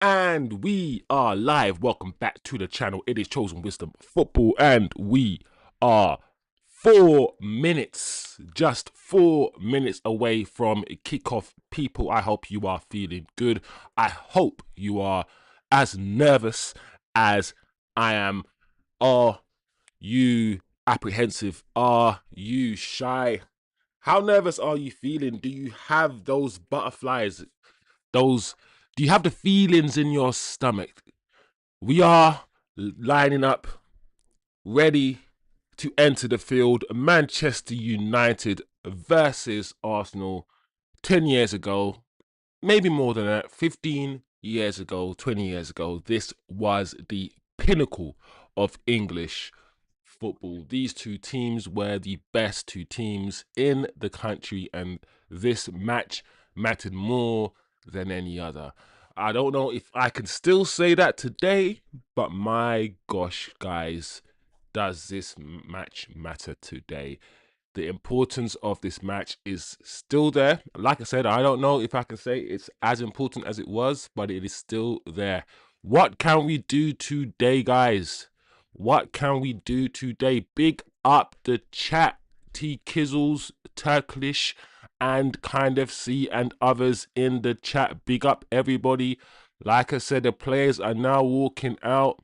And we are live. Welcome back to the channel. It is Chosen Wisdom Football, and we are 4 minutes, just 4 minutes away from kickoff. People, I hope you are feeling good. I hope you are as nervous as I am. Are you apprehensive? Are you shy? How nervous are you feeling? Do you have those butterflies? Those Do you have the feelings in your stomach? We are lining up, ready to enter the field. Manchester United versus Arsenal 10 years ago, maybe more than that, 15 years ago, 20 years ago. This was the pinnacle of English football. These two teams were the best two teams in the country, and this match mattered more than any other. I don't know if I can still say that today, but my gosh, guys, does this match matter today? The importance of this match is still there. Like I said, I don't know if I can say it's as important as it was, but it is still there. What can we do today, guys? What can we do today? Big up the chat, T Kizzles, Turkish, and Kind of C, and others in the chat. Big up everybody. Like I said, the players are now walking out.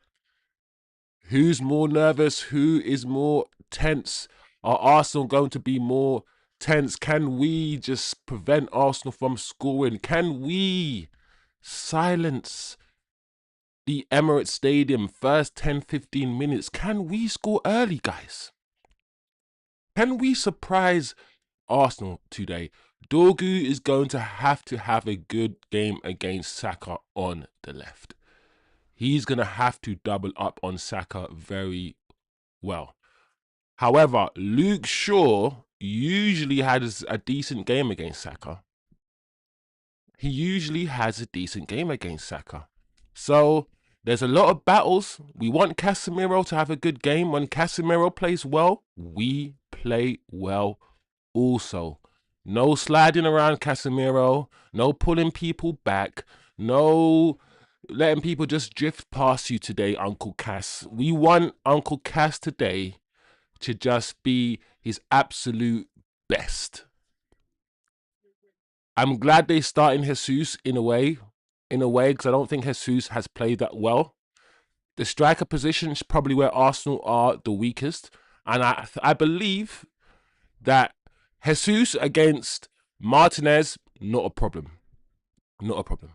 Who's more nervous? Who is more tense? Are Arsenal going to be more tense? Can we just prevent Arsenal from scoring? Can we silence the Emirates Stadium first 10-15 minutes? Can we score early, guys? Can we surprise Arsenal today? Dorgu is going to have a good game against Saka on the left. He's going to have to double up on Saka very well. However, Luke Shaw usually has a decent game against Saka. He usually has a decent game against Saka. So there's a lot of battles. We want Casemiro to have a good game. When Casemiro plays well, we play well also. No sliding around Casemiro. No pulling people back. No letting people just drift past you today, Uncle Cass. We want Uncle Cass today to just be his absolute best. I'm glad they starting Jesus in a way, because I don't think Jesus has played that well. The striker position is probably where Arsenal are the weakest, and I believe that Jesus against Martinez, not a problem, not a problem.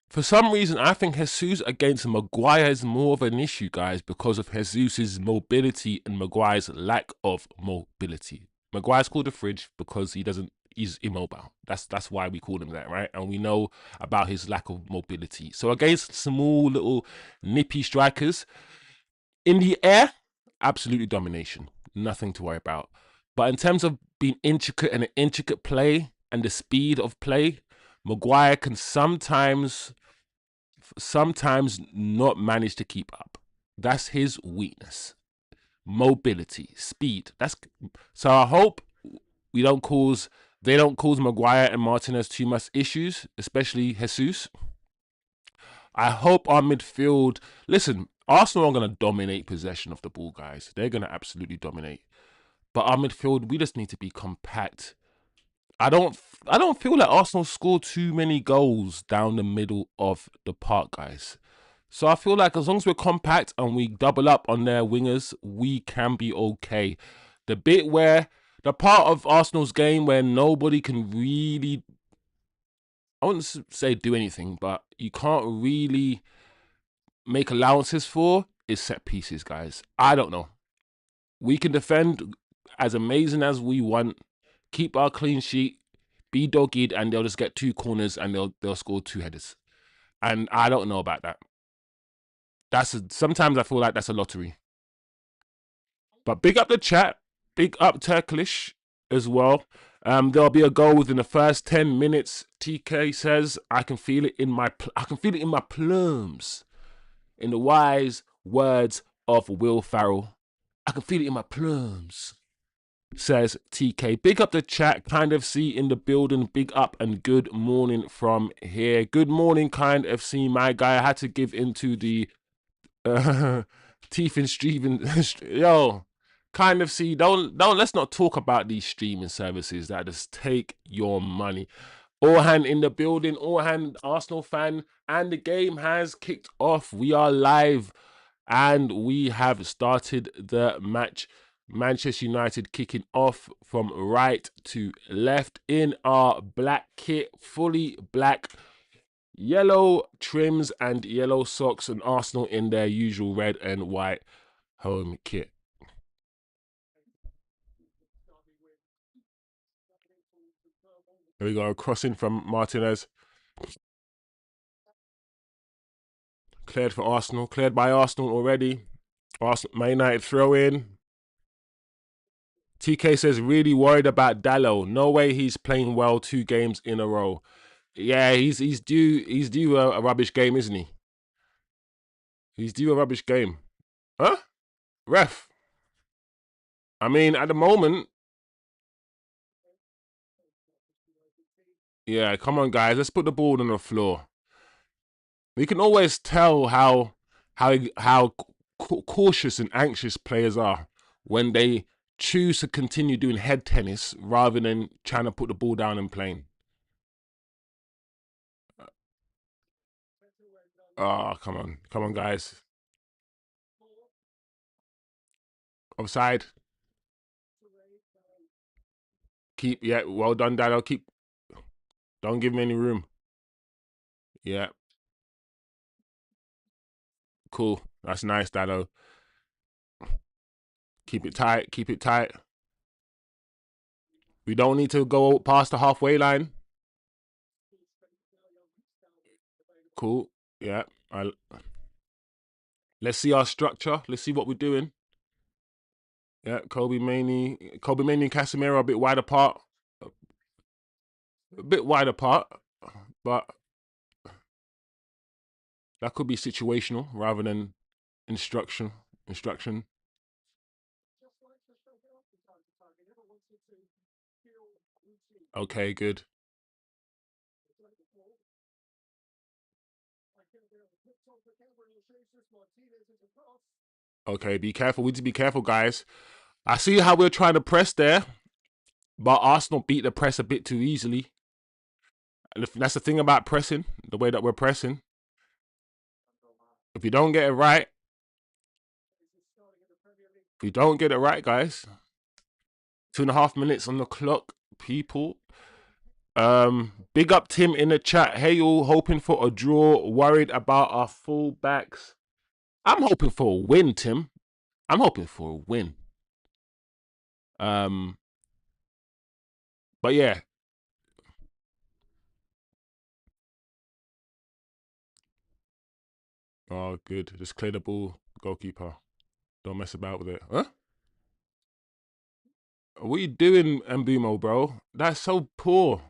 For some reason, I think Jesus against Maguire is more of an issue, guys, because of Jesus's mobility and Maguire's lack of mobility. Maguire's called a fridge because he's immobile. That's why we call him that, right? And we know about his lack of mobility. So against small little nippy strikers in the air, absolutely domination. Nothing to worry about. But in terms of being intricate and an intricate play and the speed of play, Maguire can sometimes not manage to keep up. That's his weakness. Mobility, speed. That's so I hope we don't cause they don't cause Maguire and Martinez too much issues, especially Jesus. I hope our midfield listen, Arsenal are gonna dominate possession of the ball, guys. They're gonna absolutely dominate. But our midfield, we just need to be compact. I don't I don't feel like Arsenal score too many goals down the middle of the park, guys. So I feel like as long as we're compact and we double up on their wingers, we can be okay. The bit where the part of Arsenal's game where nobody can really, I wouldn't say do anything, but you can't really make allowances for is set pieces, guys. I don't know. We can defend as amazing as we want, keep our clean sheet, be dogged, and they'll just get two corners and they'll score two headers. And I don't know about that. Sometimes I feel like that's a lottery. But big up the chat, big up Turkish as well. There'll be a goal within the first 10 minutes. TK says, I can feel it in my plums. In the wise words of Will Farrell, I can feel it in my plums. says TK. Big up the chat. Kind FC in the building. Big up and good morning from here. Good morning, Kind FC, my guy. I had to give into the teeth and streaming. Yo, Kind FC. Don't. Let's not talk about these streaming services that just take your money. Orhan in the building. Orhan, Arsenal fan, and the game has kicked off. We are live, and we have started the match. Manchester United kicking off from right to left in our black kit, fully black, yellow trims and yellow socks, and Arsenal in their usual red and white home kit. Here we go, crossing from Martinez. Cleared for Arsenal, cleared by Arsenal already. Arsenal, Man United throw in. TK says, really worried about Dallo. No way he's playing well 2 games in a row. Yeah, he's due a rubbish game, isn't he? He's due a rubbish game. Huh? Ref. I mean, at the moment, yeah, come on, guys. Let's put the ball on the floor. We can always tell how cautious and anxious players are when they choose to continue doing head tennis rather than trying to put the ball down and playing. Oh, come on, guys. Offside. Keep, yeah, well done, Dado. Keep, don't give him any room. Yeah, cool. That's nice, Dado. Keep it tight. Keep it tight. We don't need to go past the halfway line. Cool. Yeah. Let's see our structure. Let's see what we're doing. Yeah, Kobe Mainey and Casemiro are a bit wide apart. A bit wide apart, but that could be situational rather than instruction. Okay, good. Okay, be careful. We need to be careful, guys. I see how we're trying to press there, but Arsenal beat the press a bit too easily. And that's the thing about pressing, the way that we're pressing. If you don't get it right, guys, 2.5 minutes on the clock, people. Big up Tim in the chat. Hey, all hoping for a draw, worried about our fullbacks. I'm hoping for a win, Tim. I'm hoping for a win. But yeah. Oh, good. Just clear the ball, goalkeeper. Don't mess about with it. Huh? What are you doing, Mbumo, bro? That's so poor.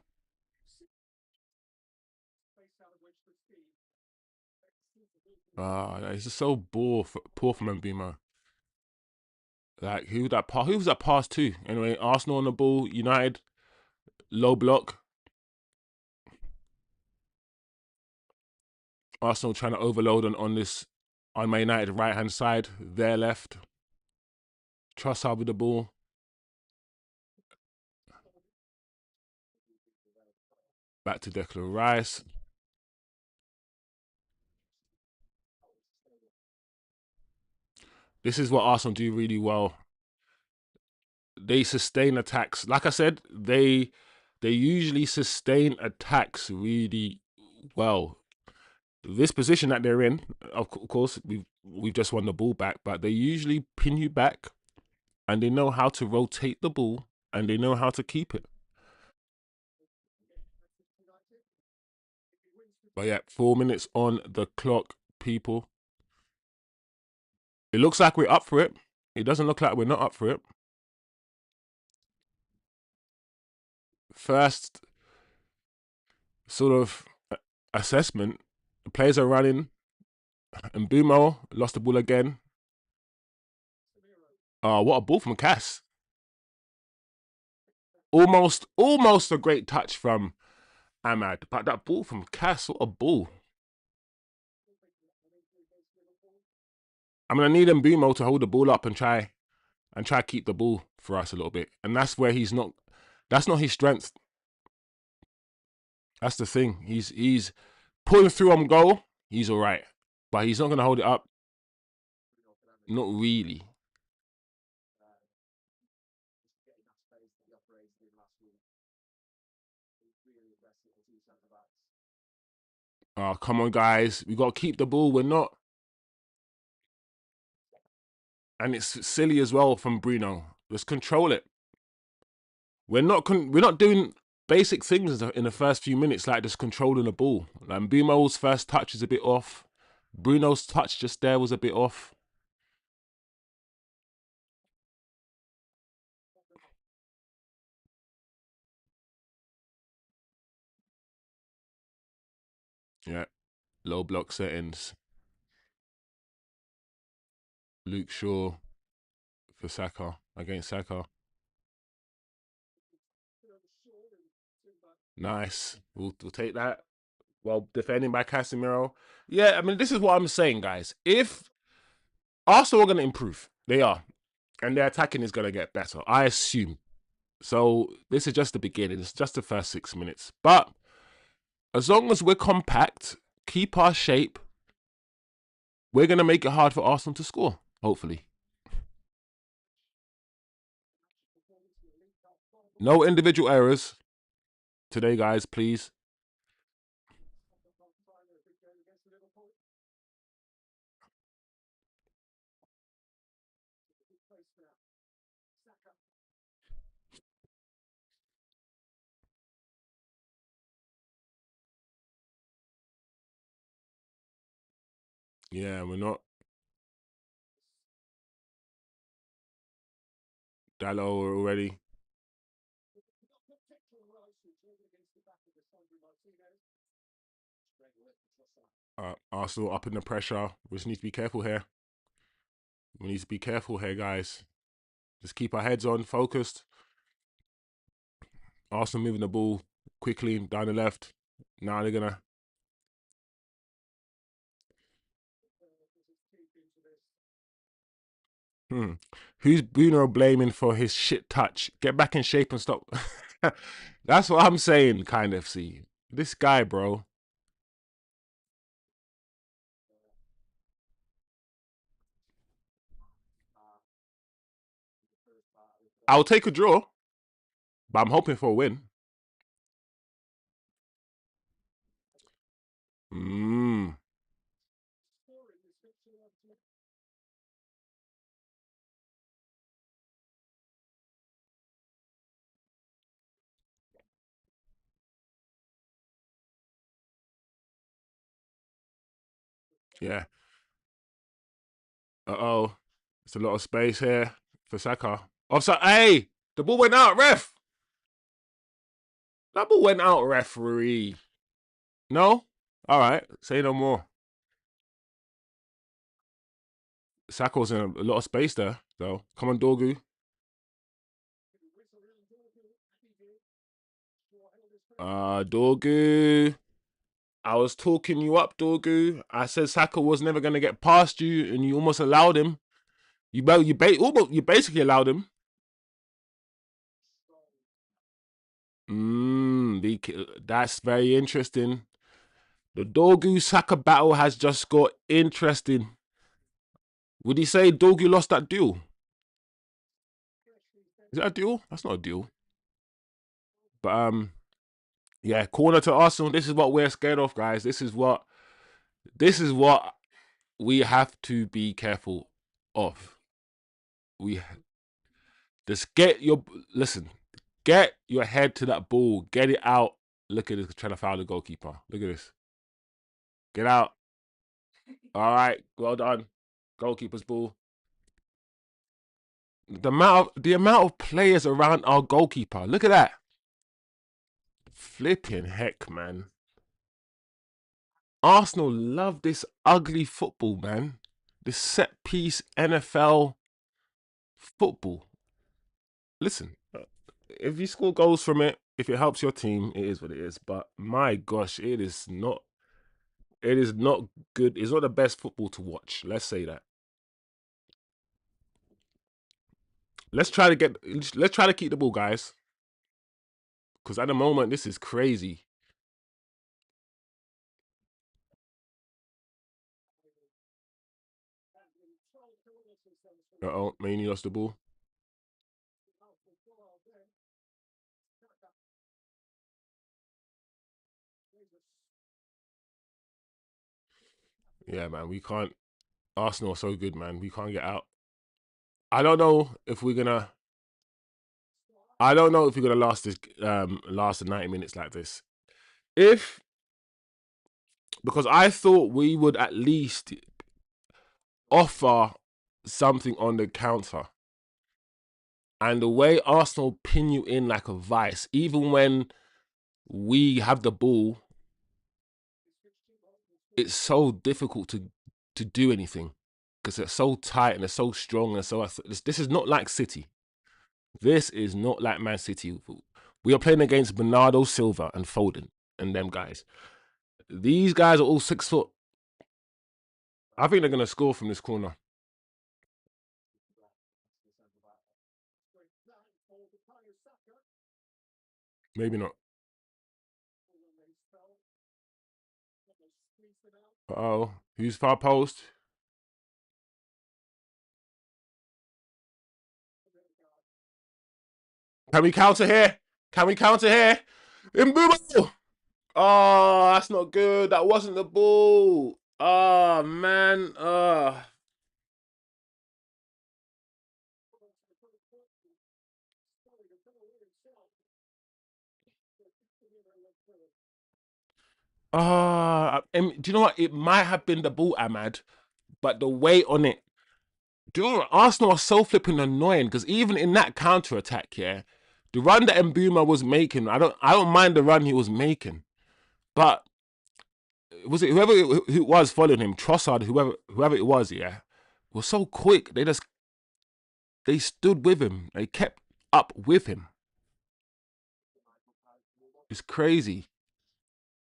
It's just so poor from Mbumo. Like, who was that pass to? Anyway, Arsenal on the ball, United, low block. Arsenal trying to overload on Man United right hand side, their left. Trossard with the ball. Back to Declan Rice. This is what Arsenal do really well. They sustain attacks. Like I said, they usually sustain attacks really well. This position that they're in, of course, we've just won the ball back, but they usually pin you back, and they know how to rotate the ball, and they know how to keep it. But yeah, 4 minutes on the clock, people. It looks like we're up for it. It doesn't look like we're not up for it. First sort of assessment, the players are running, and Bumo lost the ball again. What a ball from Cass. Almost a great touch from Ahmad, but that ball from Cass, what a ball! I'm gonna need Mbumo to hold the ball up and try to keep the ball for us a little bit, and that's where he's not. That's not his strength. That's the thing. He's pulling through on goal. He's all right, but he's not gonna hold it up. Not really. Oh, come on, guys. We got to keep the ball. We're not. And it's silly as well from Bruno. Let's control it. We're not doing basic things in the first few minutes, like just controlling the ball. Like Mbumo's first touch is a bit off. Bruno's touch just there was a bit off. Yeah. Low block settings. Luke Shaw for Saka against Saka. Nice. We'll take that. Well, defending by Casemiro. Yeah, I mean, this is what I'm saying, guys. If Arsenal are going to improve, they are, and their attacking is going to get better, I assume. So this is just the beginning. It's just the first 6 minutes. But as long as we're compact, keep our shape, we're going to make it hard for Arsenal to score, hopefully. No individual errors today, guys, please. Yeah, we're not. Dallo already. Arsenal up in the pressure. We just need to be careful here. We need to be careful here, guys. Just keep our heads on, focused. Arsenal moving the ball quickly down the left. Now they're gonna. Who's Bruno blaming for his shit touch? Get back in shape and stop. That's what I'm saying, kind of. See this guy, bro. I'll take a draw, but I'm hoping for a win. Mm. Yeah. Uh-oh. It's a lot of space here for Saka. Offside. Hey! The ball went out, ref! That ball went out, referee. No? Alright. Say no more. Saka's in a lot of space there, though. Come on, Dorgu. Dorgu. I was talking you up, Dorgu. I said Saka was never going to get past you, and you almost allowed him. You basically allowed him. That's very interesting. The Dorgu Saka battle has just got interesting. Would he say Dorgu lost that duel? Is that a duel? That's not a duel. But yeah, corner to Arsenal. This is what we're scared of, guys. This is what we have to be careful of. We just get your head to that ball, get it out. Look at this, trying to foul the goalkeeper. Look at this. Get out. All right, well done. Goalkeeper's ball. The amount of players around our goalkeeper. Look at that. Flipping heck, man. Arsenal love this ugly football, man. This set piece NFL football. Listen, if you score goals from it, if it helps your team, it is what it is. But my gosh, it is not. It is not good. It's not the best football to watch. Let's say that. Let's try to get. Let's try to keep the ball, guys. Because at the moment, this is crazy. Oh, Mainly lost the ball. Yeah, man, we can't. Arsenal are so good, man. We can't get out. I don't know if we're gonna. I don't know if we're gonna last the 90 minutes like this. If Because I thought we would at least offer something on the counter, and the way Arsenal pin you in like a vice, even when we have the ball, it's so difficult to do anything because they're so tight and they're so strong and so. This is not like City. This is not like Man City. We are playing against Bernardo Silva and Foden and them guys. These guys are all 6 foot. I think they're gonna score from this corner. Maybe not. Oh, who's far post? Can we counter here? Can we counter here? Mbumo! Oh, that's not good. That wasn't the ball. Oh man. Do you know what? It might have been the ball, Ahmad, but the weight on it. Do you know what? Arsenal are so flipping annoying because even in that counter attack, yeah, the run that Mbuma was making, I don't mind the run he was making, but was it whoever who was following him, Trossard, whoever it was, yeah, was so quick. They stood with him. They kept up with him. It's crazy.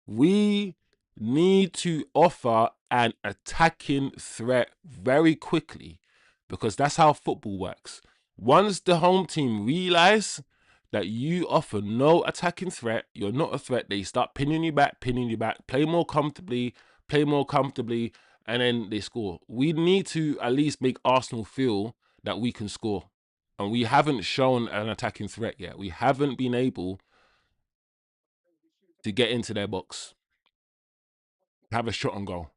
We need to offer an attacking threat very quickly because that's how football works. Once the home team realize that you offer no attacking threat, you're not a threat, they start pinning you back, play more comfortably, and then they score. We need to at least make Arsenal feel that we can score. And we haven't shown an attacking threat yet. We haven't been able to get into their box, have a shot on goal.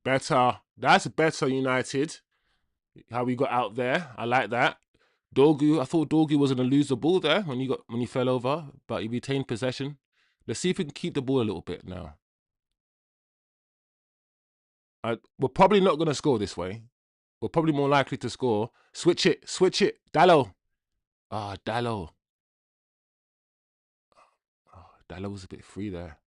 Better. That's better, United. How we got out there. I like that. Dorgu, I thought Dorgu was gonna lose the ball there when he fell over, but he retained possession. Let's see if we can keep the ball a little bit now. We're probably not gonna score this way. We're probably more likely to score. Switch it. Dallo. Dallo. Dallo was a bit free there.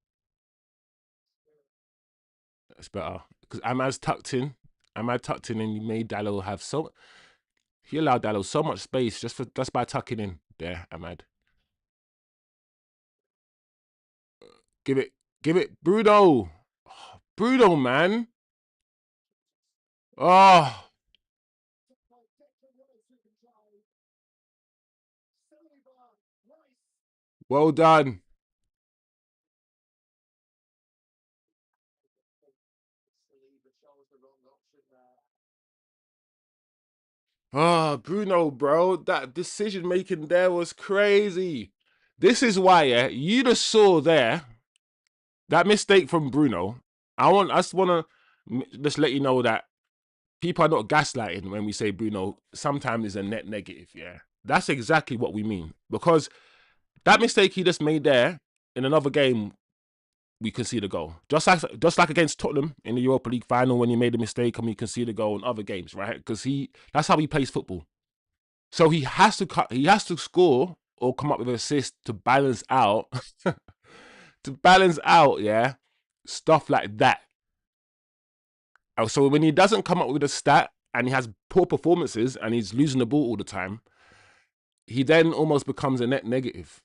That's better. Because Ahmad's tucked in. Ahmad tucked in and he made Dallo have so he allowed Dallo so much space just by tucking in there, Ahmad. Give it, give it, Bruno. Oh, Bruno, man. Oh, well done. Oh, Bruno, bro. That decision making there was crazy. This is why, yeah, you just saw there that mistake from Bruno. I just want to just let you know that people are not gaslighting when we say Bruno sometimes is a net negative, yeah. That's exactly what we mean. Because that mistake he just made there in another game, we concede a goal. Just like against Tottenham in the Europa League final when he made a mistake and we concede a goal in other games, right? Because that's how he plays football. So he has to score or come up with an assist to balance out yeah, stuff like that. So when he doesn't come up with a stat and he has poor performances and he's losing the ball all the time, he then almost becomes a net negative.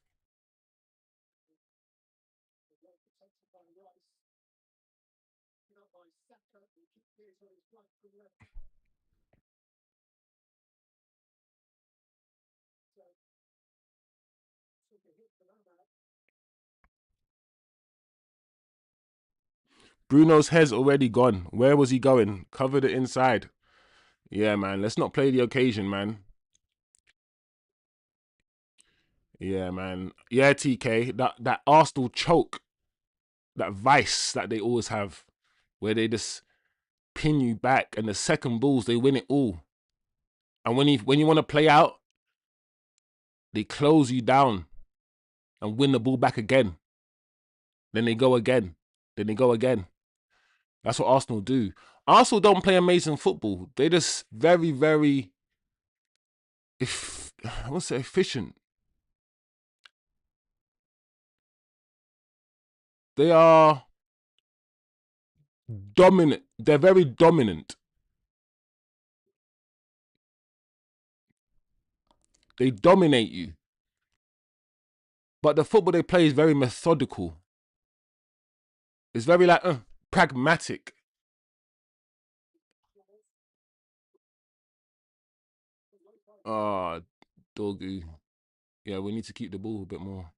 Bruno's head's already gone. Where was he going? Cover the inside. Yeah, man. Let's not play the occasion, man. Yeah, man. Yeah, TK. That Arsenal choke, that vice that they always have, where they just pin you back, and the second balls they win it all. And when you want to play out, they close you down and win the ball back again. Then they go again. Then they go again. That's what Arsenal do. Arsenal don't play amazing football. They just very, very, if I won't say efficient. They are dominant. They're very dominant. They dominate you. But the football they play is very methodical. It's very like pragmatic. Ah, Dorgu. Yeah, we need to keep the ball a bit more.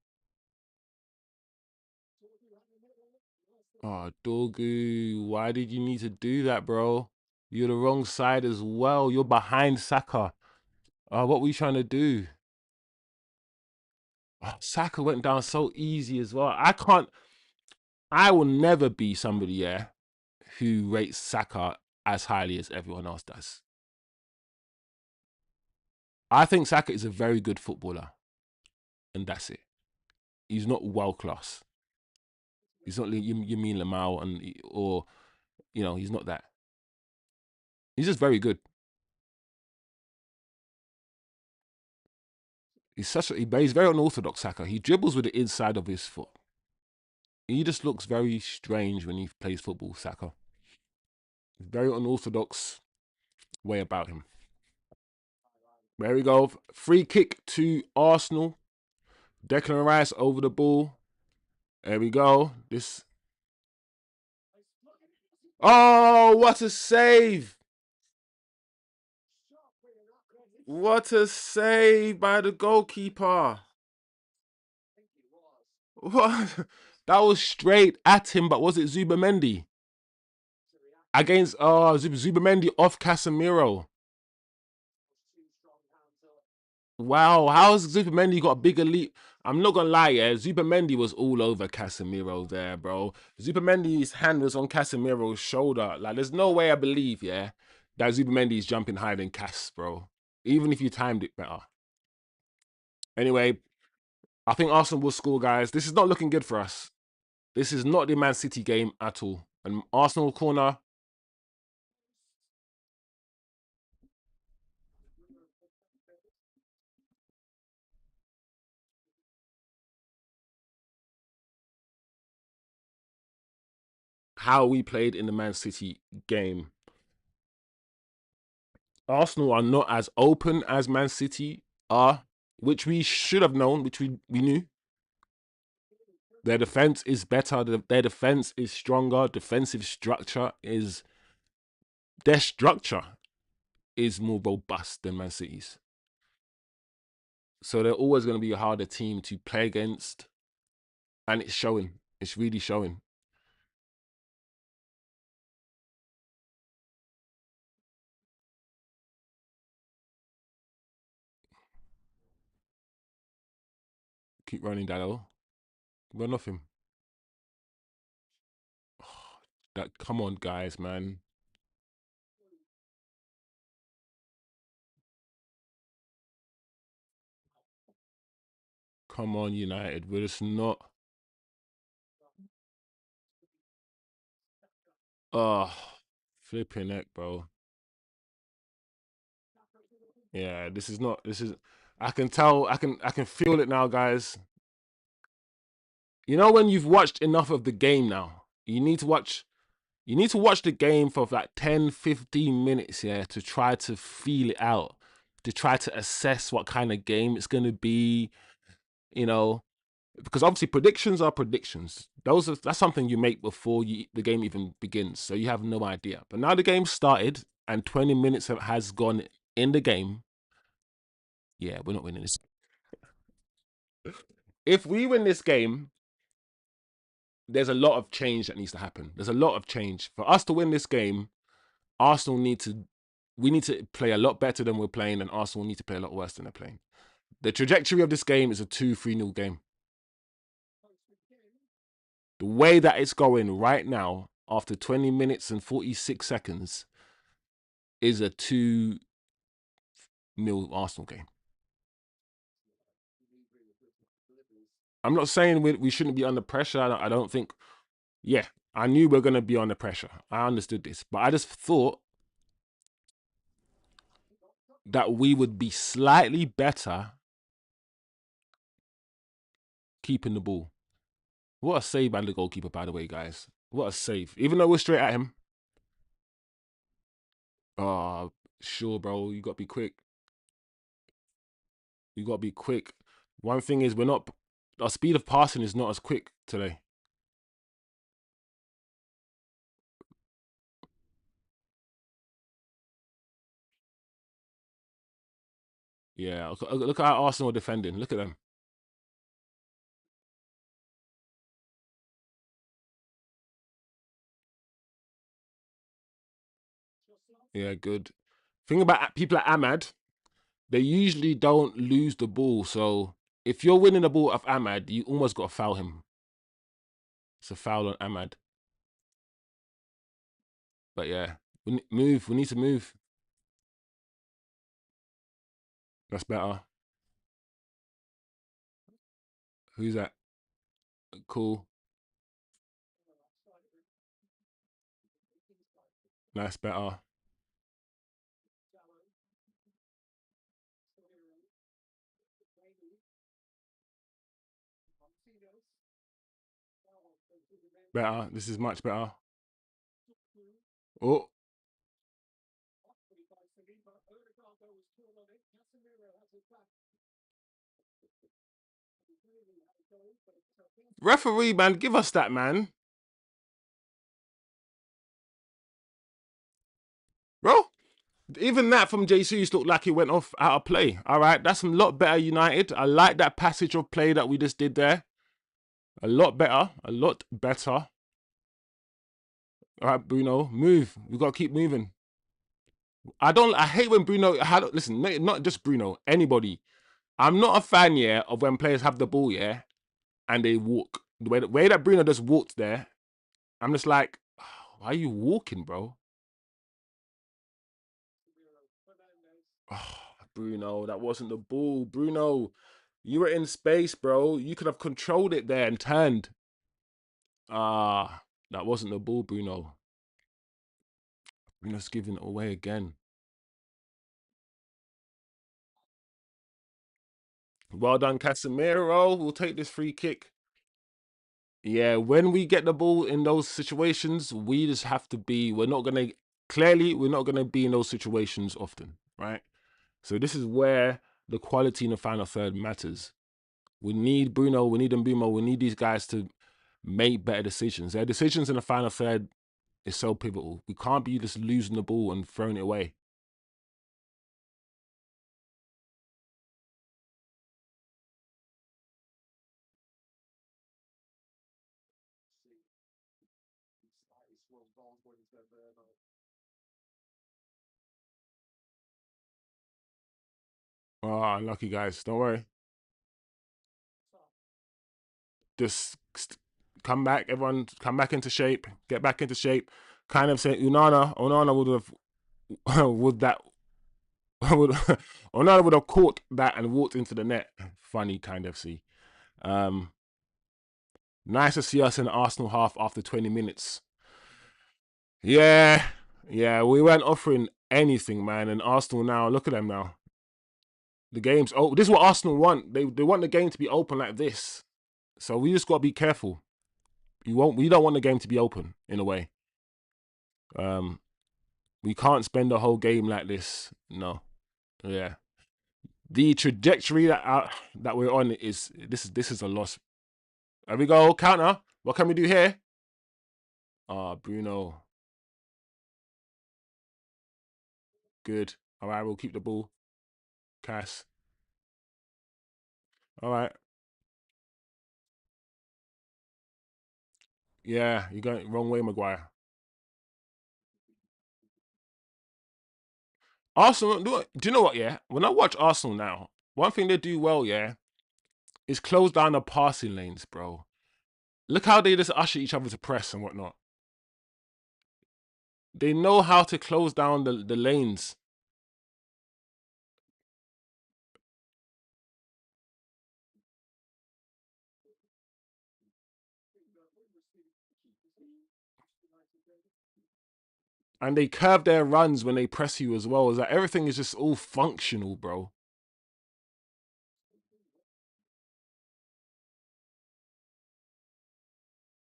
Ah, Dorgu. Why did you need to do that, bro? You're the wrong side as well. You're behind Saka. What were you trying to do? Saka went down so easy as well. I will never be somebody, yeah, who rates Saka as highly as everyone else does. I think Saka is a very good footballer, and that's it. He's not world class. He's not you mean Lamau and or he's not that. He's just very good. He's very unorthodox Saka. He dribbles with the inside of his foot. He just looks very strange when he plays football, Saka. Very unorthodox way about him. There we go. Free kick to Arsenal. Declan Rice over the ball. There we go. This. Oh, what a save! What a save by the goalkeeper. What? That was straight at him, but was it Zubamendi? Against Zubamendi off Casemiro. Wow, how's Zubamendi got a bigger leap? I'm not gonna lie, yeah, Zubamendi was all over Casemiro there, bro. Zubamendi's hand was on Casemiro's shoulder. Like, there's no way I believe, yeah, that Zubamendi's jumping higher than Cas, bro. Even if you timed it better. Anyway, I think Arsenal will score, guys. This is not looking good for us. This is not the Man City game at all. And Arsenal corner. How we played in the Man City game. Arsenal are not as open as Man City are, which we should have known, which we knew. Their defense is better. Their defense is stronger. Defensive structure is their structure is more robust than Man City's. So they're always going to be a harder team to play against, and it's showing. It's really showing. Keep running, Dallo. Run off him. That come on, guys, man. Come on, United. We're just not. Oh, flipping heck, bro. Yeah, this is not. This is. I can tell. I can feel it now, guys. You know when you've watched enough of the game now, you need to watch. You need to watch the game for like 10, 15 minutes, yeah, to try to feel it out, to try to assess what kind of game it's gonna be. You know, because obviously predictions are predictions. That's something you make before the game even begins, so you have no idea. But now the game started and 20 minutes has gone in the game. Yeah, we're not winning this. If we win this game, there's a lot of change that needs to happen. There's a lot of change for us to win this game. Arsenal need to. We need to play a lot better than we're playing, and Arsenal need to play a lot worse than they're playing. The trajectory of this game is a 2-3-0 game. The way that it's going right now, after 20 minutes and 46 seconds, is a 2-0 Arsenal game. I'm not saying we shouldn't be under pressure. I don't think. Yeah, I knew we are going to be under pressure. I understood this. But I just thought that we would be slightly better keeping the ball. What a save by the goalkeeper, by the way, guys. What a save. Even though we're straight at him. Oh, sure, bro. You got to be quick. You got to be quick. One thing is, our speed of passing is not as quick today. Yeah, look at how Arsenal are defending. Look at them. Yeah, good. Thing about people like Ahmad, they usually don't lose the ball. So if you're winning the ball off Ahmad, you almost got to foul him. It's a foul on Ahmad. But yeah, move. We need to move. That's better. Who's that? Cool. That's better. Better. This is much better. Oh, referee, man, give us that, man. Bro, even that from Jesus looked like it went off out of play. All right, that's a lot better, United. I like that passage of play that we just did there. A lot better. A lot better. All right, Bruno, move. We got to keep moving. I hate when Bruno. Listen, not just Bruno. Anybody. I'm not a fan, yeah, of when players have the ball, yeah, and they walk. The way that Bruno just walked there, I'm just like, why are you walking, bro? Oh, Bruno, that wasn't the ball. Bruno, you were in space, bro. You could have controlled it there and turned. That wasn't the ball, Bruno. Bruno's giving it away again. Well done, Casemiro. We'll take this free kick. Yeah, when we get the ball in those situations, we just have to be. We're not gonna be in those situations often, right? So this is where the quality in the final third matters. We need Bruno, we need Mbeumo, we need these guys to make better decisions. Their decisions in the final third is so pivotal. We can't be just losing the ball and throwing it away. Oh, unlucky guys. Don't worry. Just come back, everyone. Come back into shape. Get back into shape. Kind of say Onana would have would that would Onana would have caught that and walked into the net. Funny kind of see. Um, Nice to see us in the Arsenal half after 20 minutes. Yeah, yeah, we weren't offering anything, man. And Arsenal now, look at them now. The game's oh, this is what Arsenal want. They want the game to be open like this. So we just gotta be careful. We don't want the game to be open in a way. Um, we can't spend the whole game like this. No. Yeah. The trajectory that we're on is this is a loss. There we go, counter. What can we do here? Bruno. Good. All right, we'll keep the ball. Cass. All right. Yeah, you're going wrong way, Maguire. Arsenal, do you know what? Yeah, when I watch Arsenal now, one thing they do well, yeah, is close down the passing lanes, bro. Look how they just usher each other to press and whatnot. They know how to close down the lanes. And they curve their runs when they press you as well. Is that everything is just all functional, bro.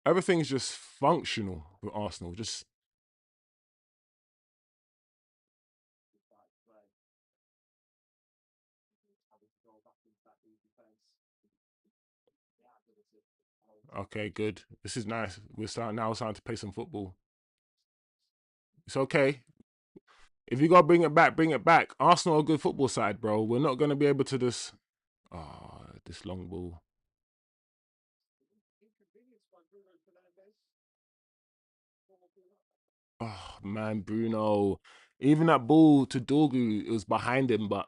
Everything's just functional with Arsenal. Just okay, good. This is nice. We're starting to play some football. It's okay. If you gotta bring it back, bring it back. Arsenal are a good football side, bro. We're not gonna be able to just this long ball. Oh man, Bruno. Even that ball to Dorgu, it was behind him, but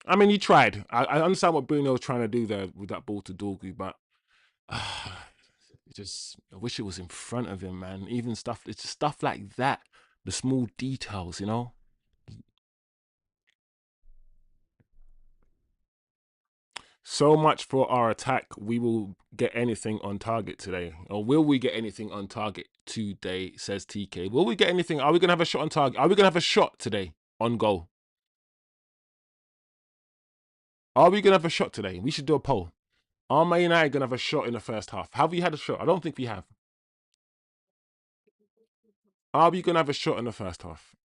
I mean he tried. I understand what Bruno was trying to do there with that ball to Dorgu, but uh, just I wish it was in front of him, man. Even stuff it's just stuff like that. The small details, you know? So much for our attack. We will get anything on target today. Or will we get anything on target today, says TK. Will we get anything? Are we going to have a shot on target? Are we going to have a shot today on goal? Are we going to have a shot today? We should do a poll. Are Man United going to have a shot in the first half? Have we had a shot? I don't think we have. Are we going to have a shot in the first half?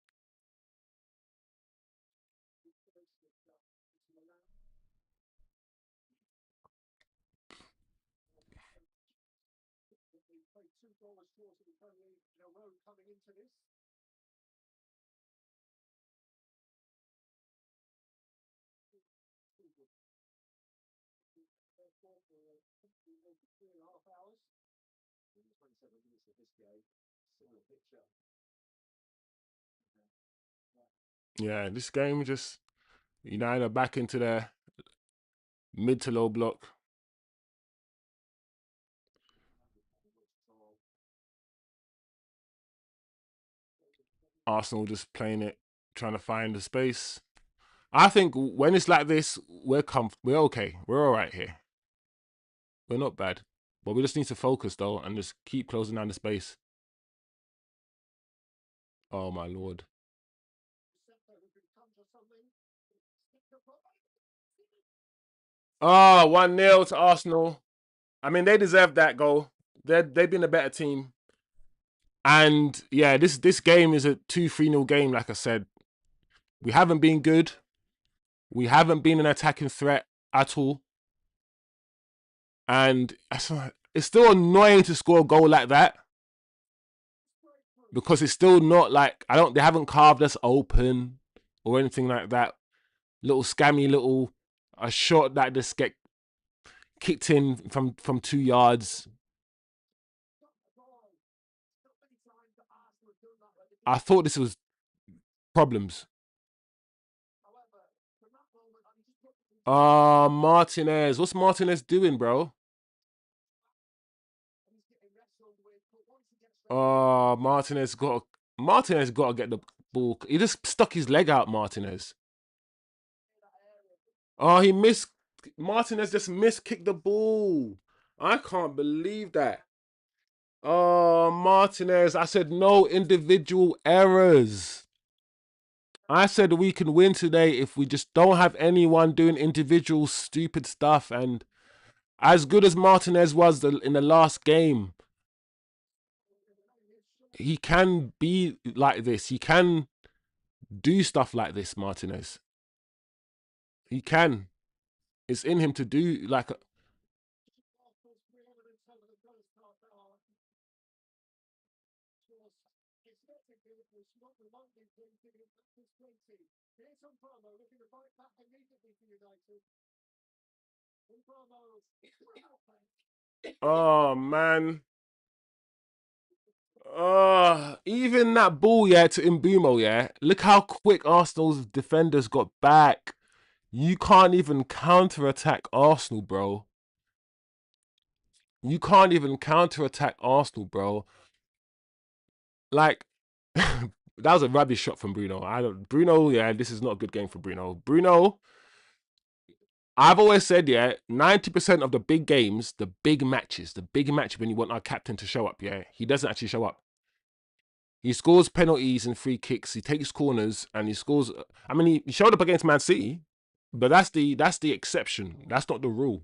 Yeah, this game just United are back into their mid to low block. Arsenal just playing it, trying to find the space. I think when it's like this, we're okay. We're all right here. We're not bad. But we just need to focus though and just keep closing down the space. Oh my lord. Oh, 1-0 to Arsenal. I mean, they deserve that goal. They've been a better team. And yeah, this game is a 2-3-0 game, like I said. We haven't been good. We haven't been an attacking threat at all. And it's still annoying to score a goal like that. Because it's still not like they haven't carved us open or anything like that. Little scammy little a shot that just get kicked in from 2 yards. I thought this was problems. Martinez. What's Martinez doing, bro? Martinez got to get the ball. He just stuck his leg out, Martinez. Oh, he missed. Martinez just miskicked the ball. I can't believe that. Oh, Martinez, I said no individual errors. I said we can win today if we just don't have anyone doing individual stupid stuff. And as good as Martinez was in the last game, he can be like this. He can do stuff like this, Martinez. He can. It's in him to do like. Oh man. Even that ball, yeah, to Mbumo, yeah. Look how quick Arsenal's defenders got back. You can't even counter-attack Arsenal, bro. You can't even counter-attack Arsenal, bro. Like, that was a rubbish shot from Bruno. Bruno, yeah, this is not a good game for Bruno. Bruno, I've always said, yeah, 90% of the big games, the big matches, when you want our captain to show up, yeah, he doesn't actually show up. He scores penalties and free kicks. He takes corners and he scores. I mean, he showed up against Man City, but that's the exception. That's not the rule.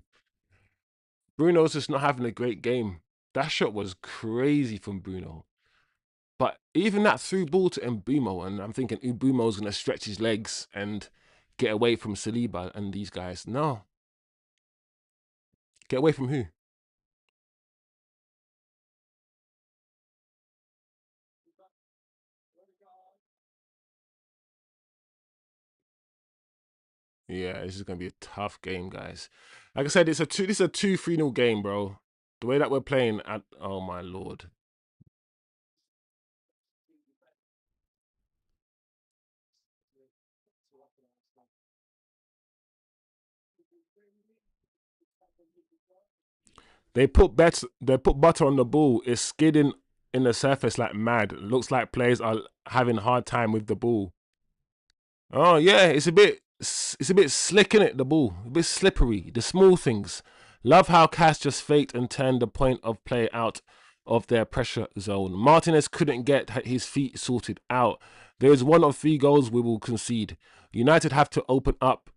Bruno's just not having a great game. That shot was crazy from Bruno. But even that through ball to Mbumo, and I'm thinking Mbumo's going to stretch his legs and get away from Saliba and these guys. No. Get away from who? Yeah, this is going to be a tough game, guys. Like I said, this is a 2-3-0 game, bro. The way that we're playing, oh my lord. They put butter on the ball. It's skidding in the surface like mad. Looks like players are having a hard time with the ball. Oh yeah, it's a bit slick in it, the ball. A bit slippery. The small things. Love how Cass just faked and turned the point of play out of their pressure zone. Martinez couldn't get his feet sorted out. There is one of 3 goals we will concede. United have to open up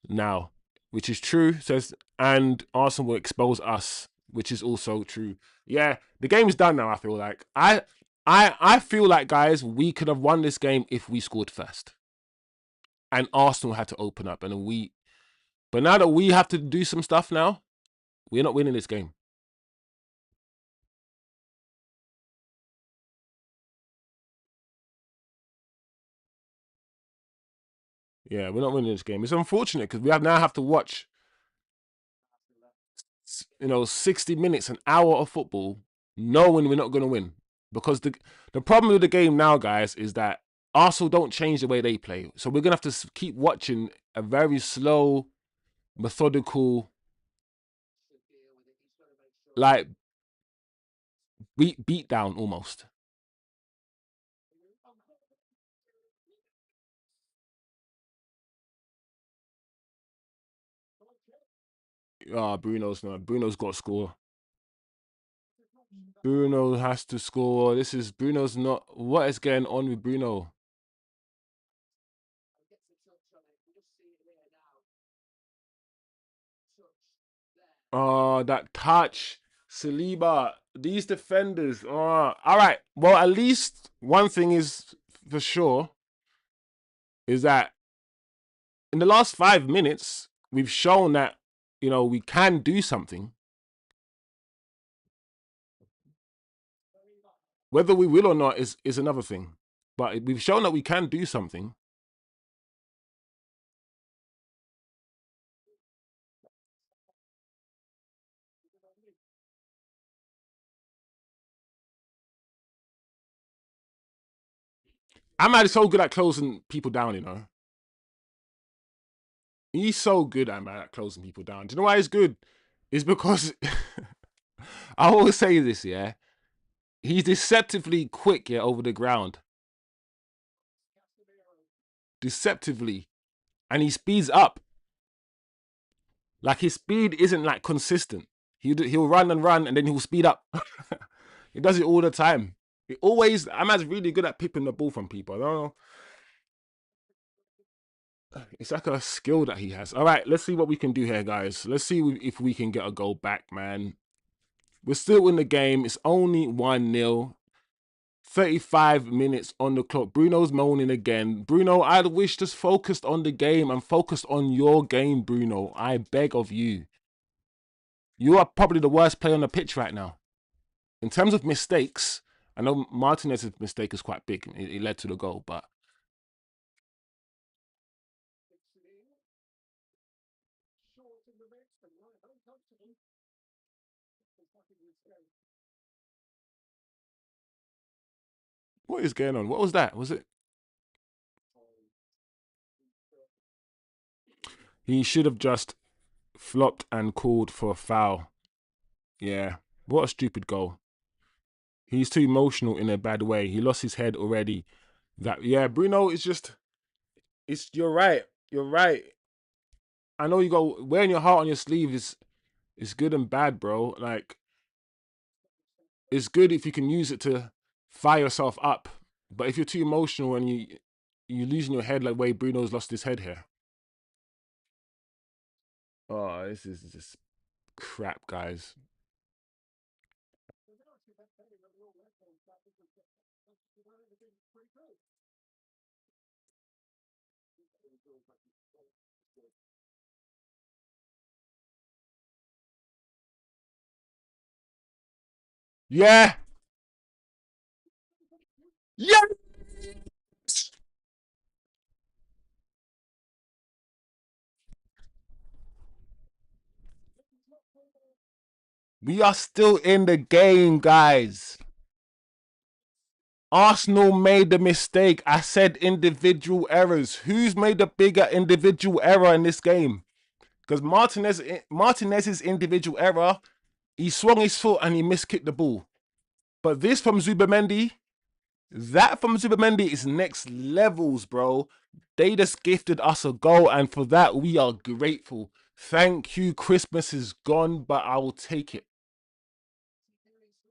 now, which is true, says, and Arsenal will expose us, which is also true. Yeah, the game's done now, I feel like. I feel like, guys, we could have won this game if we scored first. And Arsenal had to open up, and but now that we have to do some stuff now, we're not winning this game. Yeah, we're not winning this game. It's unfortunate because we now have to watch 60 minutes, an hour of football, knowing we're not going to win. Because the problem with the game now, guys, is that Arsenal don't change the way they play. So we're going to have to keep watching a very slow, methodical, like, beat down almost. Bruno's got to score. Bruno has to score. Bruno's not. What is going on with Bruno? Oh, that touch. Saliba. These defenders. Oh, all right. Well, at least one thing is for sure is that in the last 5 minutes, we've shown that, we can do something. Whether we will or not is another thing. But we've shown that we can do something. Ahmad is so good at closing people down. He's so good at closing people down. Do you know why he's good? It's because I always say this, yeah. He's deceptively quick, yeah, over the ground. Deceptively. And he speeds up. Like his speed isn't like consistent. He'll run and run and then he'll speed up. He does it all the time. He always, Ahmad's really good at pipping the ball from people. I don't know. It's like a skill that he has. All right, let's see what we can do here, guys. Let's see if we can get a goal back, man. We're still in the game. It's only 1-0. 35 minutes on the clock. Bruno's moaning again. Bruno, I wish just focused on the game and focused on your game, Bruno. I beg of you. You are probably the worst player on the pitch right now. In terms of mistakes, I know Martinez's mistake is quite big. It led to the goal, but what is going on? What was that? Was it? He should have just flopped and called for a foul. Yeah. What a stupid goal. He's too emotional in a bad way. He lost his head already. That yeah, Bruno is just it's you're right. You're right. I know you go wearing your heart on your sleeve is good and bad, bro. Like it's good if you can use it to fire yourself up. But if you're too emotional and you're losing your head like way Bruno's lost his head here. Oh, this is just crap, guys. Yeah. Yeah. We are still in the game, guys. Arsenal made the mistake. I said individual errors. Who's made the bigger individual error in this game? Because Martinez's individual error, he swung his foot and he miskicked the ball. But this from Zubamendi, that from Zubamendi is next levels, bro. They just gifted us a goal, and for that we are grateful. Thank you. Christmas is gone, but I will take it.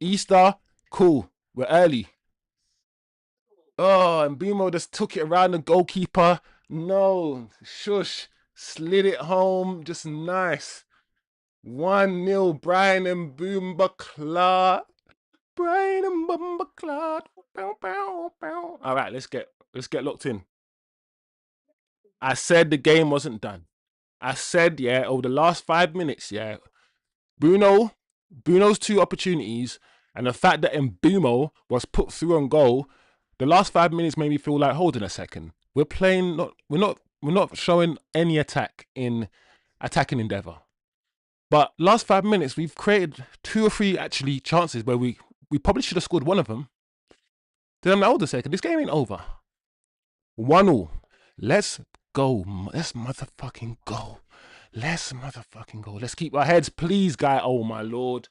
Easter, cool. We're early. Oh, and Bimo just took it around the goalkeeper. No, shush. Slid it home. Just nice. 1-0, Brian and Boomba Clark. Brian and Boomba Clark. Bow, bow, bow. All right, let's get locked in. I said the game wasn't done. I said, yeah, over the last 5 minutes, yeah, Bruno, Bruno's two opportunities, and the fact that Mbumo was put through on goal, the last 5 minutes made me feel like, hold on a second, we're not showing any attacking endeavor. But last 5 minutes, we've created two or three actually chances where we probably should have scored one of them. Then I'm like, hold on a second, this game ain't over. 1-0. Let's go. Let's motherfucking go. Let's motherfucking go. Let's keep our heads, please, guy. Oh my lord.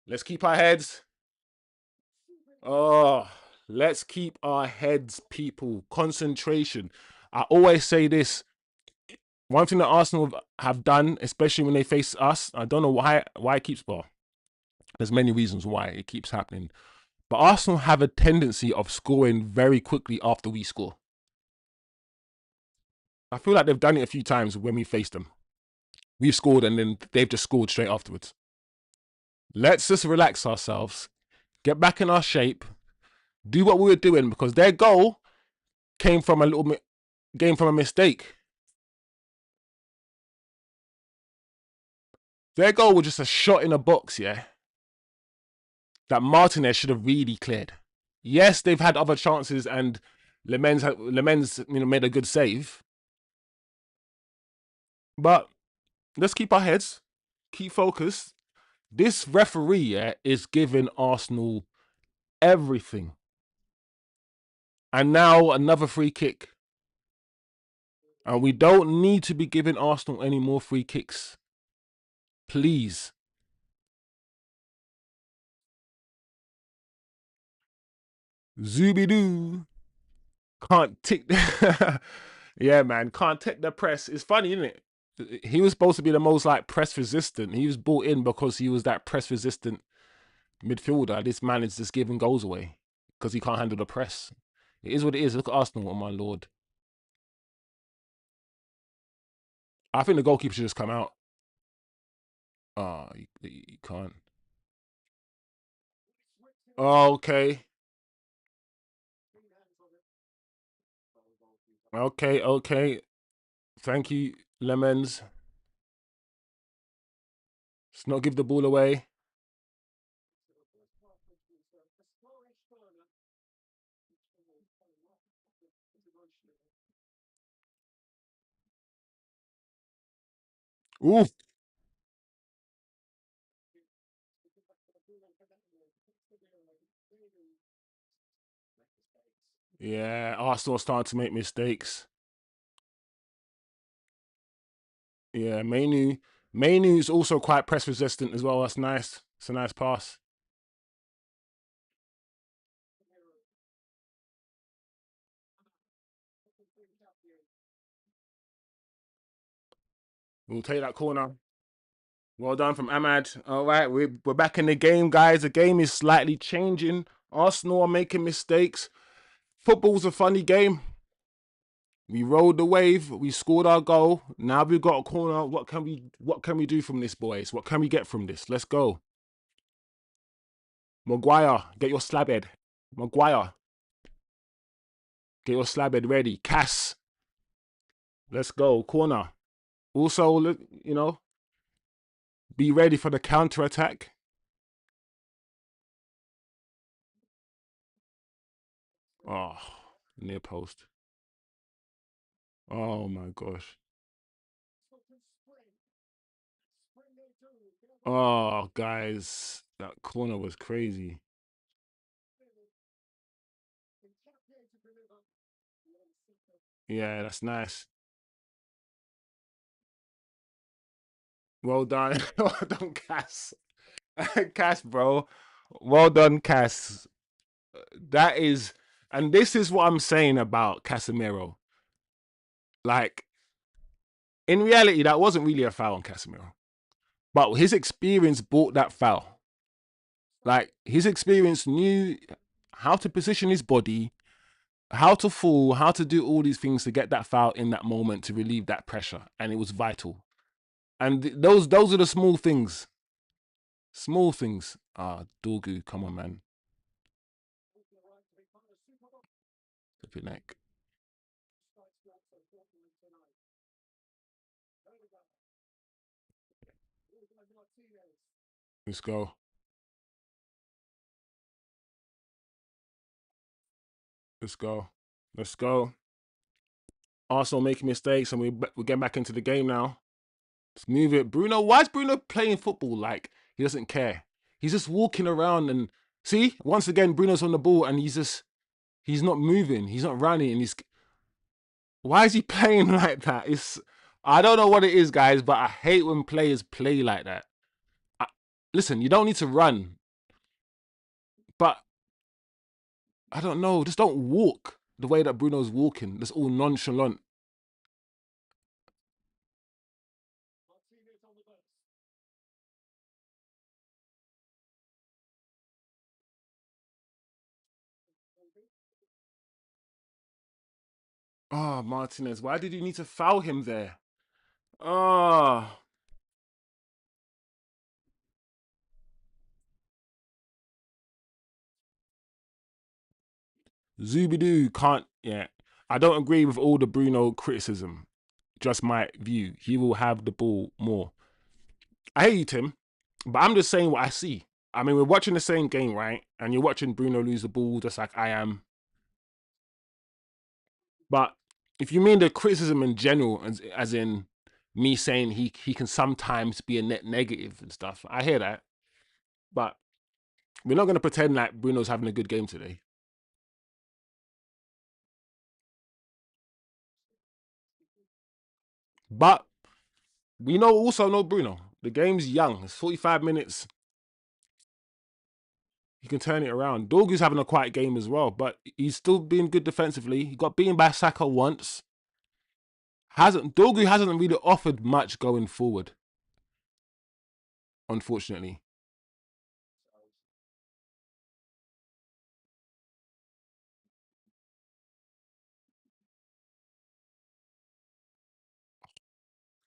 Let's keep our heads. Oh, let's keep our heads, people. Concentration. I always say this. One thing that Arsenal have done, especially when they face us, I don't know why it keeps well. There's many reasons why it keeps happening. But Arsenal have a tendency of scoring very quickly after we score. I feel like they've done it a few times when we faced them. We've scored and then they've just scored straight afterwards. Let's just relax ourselves, get back in our shape, do what we were doing because their goal came from a mistake. Their goal was just a shot in a box, yeah, that Martinez should have really cleared. Yes, they've had other chances and Lemens made a good save. But let's keep our heads, keep focused. This referee, yeah, is giving Arsenal everything. And now another free kick. And we don't need to be giving Arsenal any more free kicks. Please. Zoobie-doo. Can't tick. Yeah, man. Can't take the press. It's funny, isn't it? He was supposed to be the most like press resistant. He was brought in because he was that press resistant midfielder. This man is just giving goals away because he can't handle the press. It is what it is. Look at Arsenal, oh my lord. I think the goalkeeper should just come out. Ah, oh, you can't. Oh, okay. Okay, okay. Thank you, Lemons. Let's not give the ball away. Oof. Yeah, Arsenal starting to make mistakes. Yeah, Mainu's also quite press resistant as well. That's nice. It's a nice pass. We'll take that corner. Well done from Ahmad. All right, we're back in the game, guys. The game is slightly changing. Arsenal are making mistakes. Football's a funny game. We rode the wave. We scored our goal. Now we've got a corner. What can we do from this, boys? What can we get from this? Let's go. Maguire, get your slab head. Maguire, get your slab head ready. Cass, let's go. Corner. Also, be ready for the counter attack. Oh, near post. Oh my gosh. Oh, guys, that corner was crazy. Yeah, that's nice. Well done. Well done, Cass. Cass, bro. Well done, Cass. That is, and this is what I'm saying about Casemiro. Like, in reality, that wasn't really a foul on Casemiro, but his experience brought that foul. Like, his experience knew how to position his body, how to fall, how to do all these things to get that foul in that moment to relieve that pressure, and it was vital. And those are the small things. Small things. Ah, Dorgu, come on, man. Flip it neck. Let's go. Let's go. Let's go. Arsenal making mistakes, and we're getting back into the game now. Let's move it. Bruno, why is Bruno playing football like he doesn't care? He's just walking around and see, once again, Bruno's on the ball and he's not moving, he's not running, and he's why is he playing like that? I don't know what it is, guys, but I hate when players play like that. I, Listen, you don't need to run, but I don't know, just don't walk the way that Bruno's walking. That's all nonchalant. Oh, Martinez, why did you need to foul him there? Oh, Zubidoo can't. Yeah, I don't agree with all the Bruno criticism. Just my view. He will have the ball more. I hate him, but I'm just saying what I see. I mean, we're watching the same game, right? And you're watching Bruno lose the ball just like I am. But if you mean the criticism in general, as in me saying he can sometimes be a net negative and stuff, I hear that. But we're not going to pretend like Bruno's having a good game today. But we also know Bruno. The game's young. It's 45 minutes. He can turn it around. Dorgu's having a quiet game as well, but he's still being good defensively. He got beaten by Saka once. Dogu hasn't really offered much going forward, unfortunately.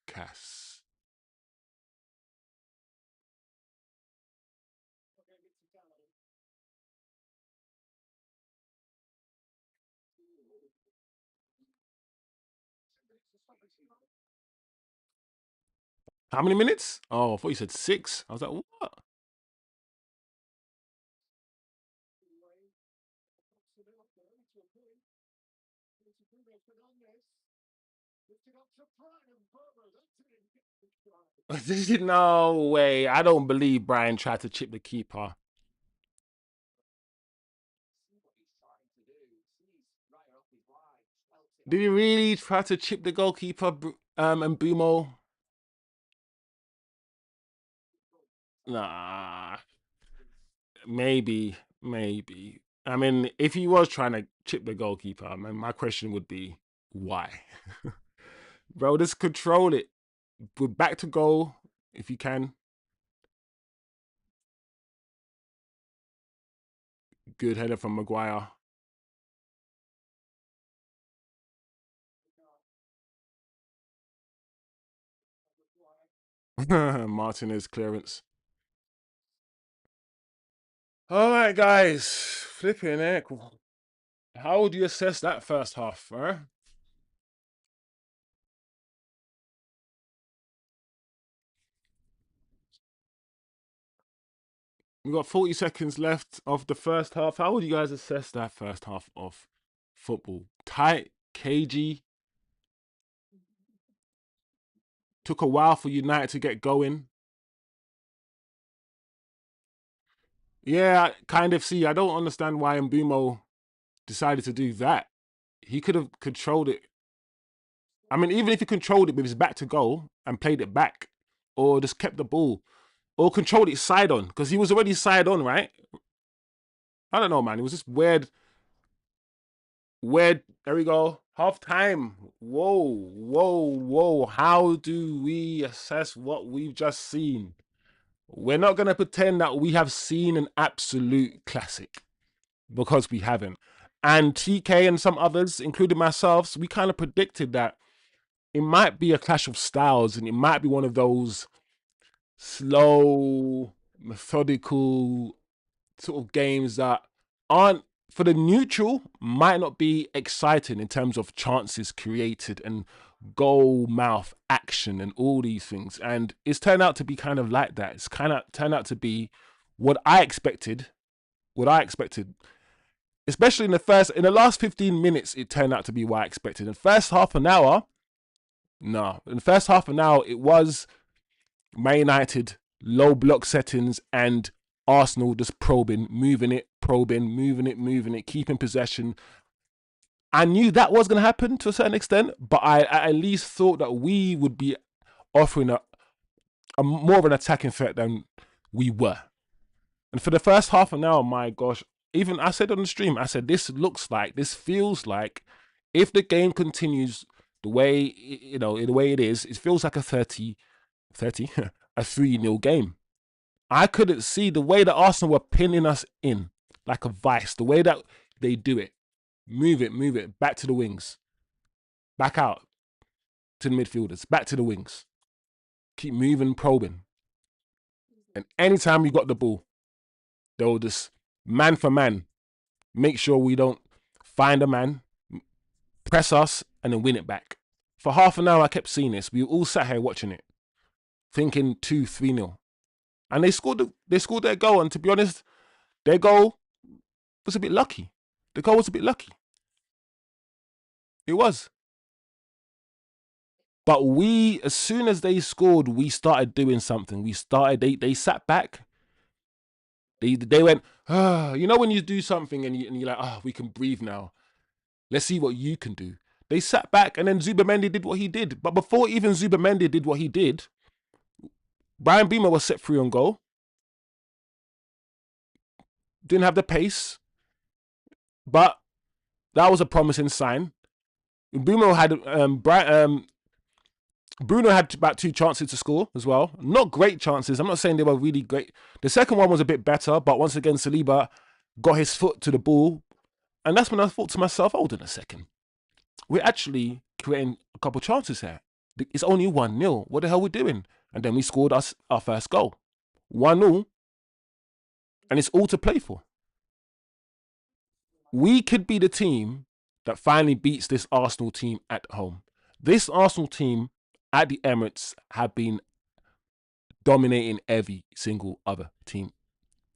Cass. How many minutes? Oh, I thought you said 6. I was like, what? No way. I don't believe Brian tried to chip the keeper. Did he really try to chip the goalkeeper, and Bumo? Nah, maybe. I mean, if he was trying to chip the goalkeeper, I mean, my question would be, why? Bro, just control it. We're back to goal, if you can. Good header from Maguire. Martinez clearance. All right, guys. Flipping heck. How would you assess that first half, huh? We got 40 seconds left of the first half. How would you guys assess that first half of football? Tight, cagey. Took a while for United to get going. Yeah, I kind of see. I don't understand why Mbumo decided to do that. He could have controlled it. I mean, even if he controlled it with his back to goal and played it back, or just kept the ball, or controlled it side on, because he was already side on, right? I don't know, man. It was just weird. Weird. There we go. Half time. Whoa. How do we assess what we've just seen? We're not going to pretend that we have seen an absolute classic because we haven't. And TK and some others, including myself, we kind of predicted that it might be a clash of styles and it might be one of those slow, methodical sort of games that aren't, for the neutral, might not be exciting in terms of chances created and goal mouth action and all these things. And it's turned out to be kind of like that. It's kind of turned out to be what I expected. What I expected, especially in the last 15 minutes, it turned out to be what I expected. In the first half an hour, no. In the first half an hour, it was Man United, low block settings, and Arsenal just moving it, keeping possession. I knew that was going to happen to a certain extent, but I at least thought that we would be offering a more of an attacking threat than we were. And for the first half an hour, my gosh, even I said on the stream, I said, this feels like, if the game continues the way, the way it is, it feels like a 30 a 3-0 game. I couldn't see the way that Arsenal were pinning us in like a vice, the way that they do it. Move it, back to the wings, back out to the midfielders, back to the wings. Keep moving, probing. And anytime we got the ball, they'll just man for man make sure we don't find a man, press us, and then win it back. For half an hour, I kept seeing this. We all sat here watching it, thinking 2-3-0. And they scored their goal. And to be honest, their goal was a bit lucky. The goal was a bit lucky. It was. But we, as soon as they scored, we started doing something. They sat back. They went, you know when you do something and you're like, we can breathe now. Let's see what you can do. They sat back and then Zubamendi did what he did. But before even Zubamendi did what he did, Brian Beamer was set free on goal. Didn't have the pace, but that was a promising sign. Bumo had Bruno had about 2 chances to score as well. Not great chances. I'm not saying they were really great. The second one was a bit better, but once again, Saliba got his foot to the ball. And that's when I thought to myself, hold on a second. We're actually creating a couple chances here. It's only 1-0. What the hell are we doing? And then we scored our first goal. 1-0. And it's all to play for. We could be the team that finally beats this Arsenal team at home. This Arsenal team at the Emirates have been dominating every single other team.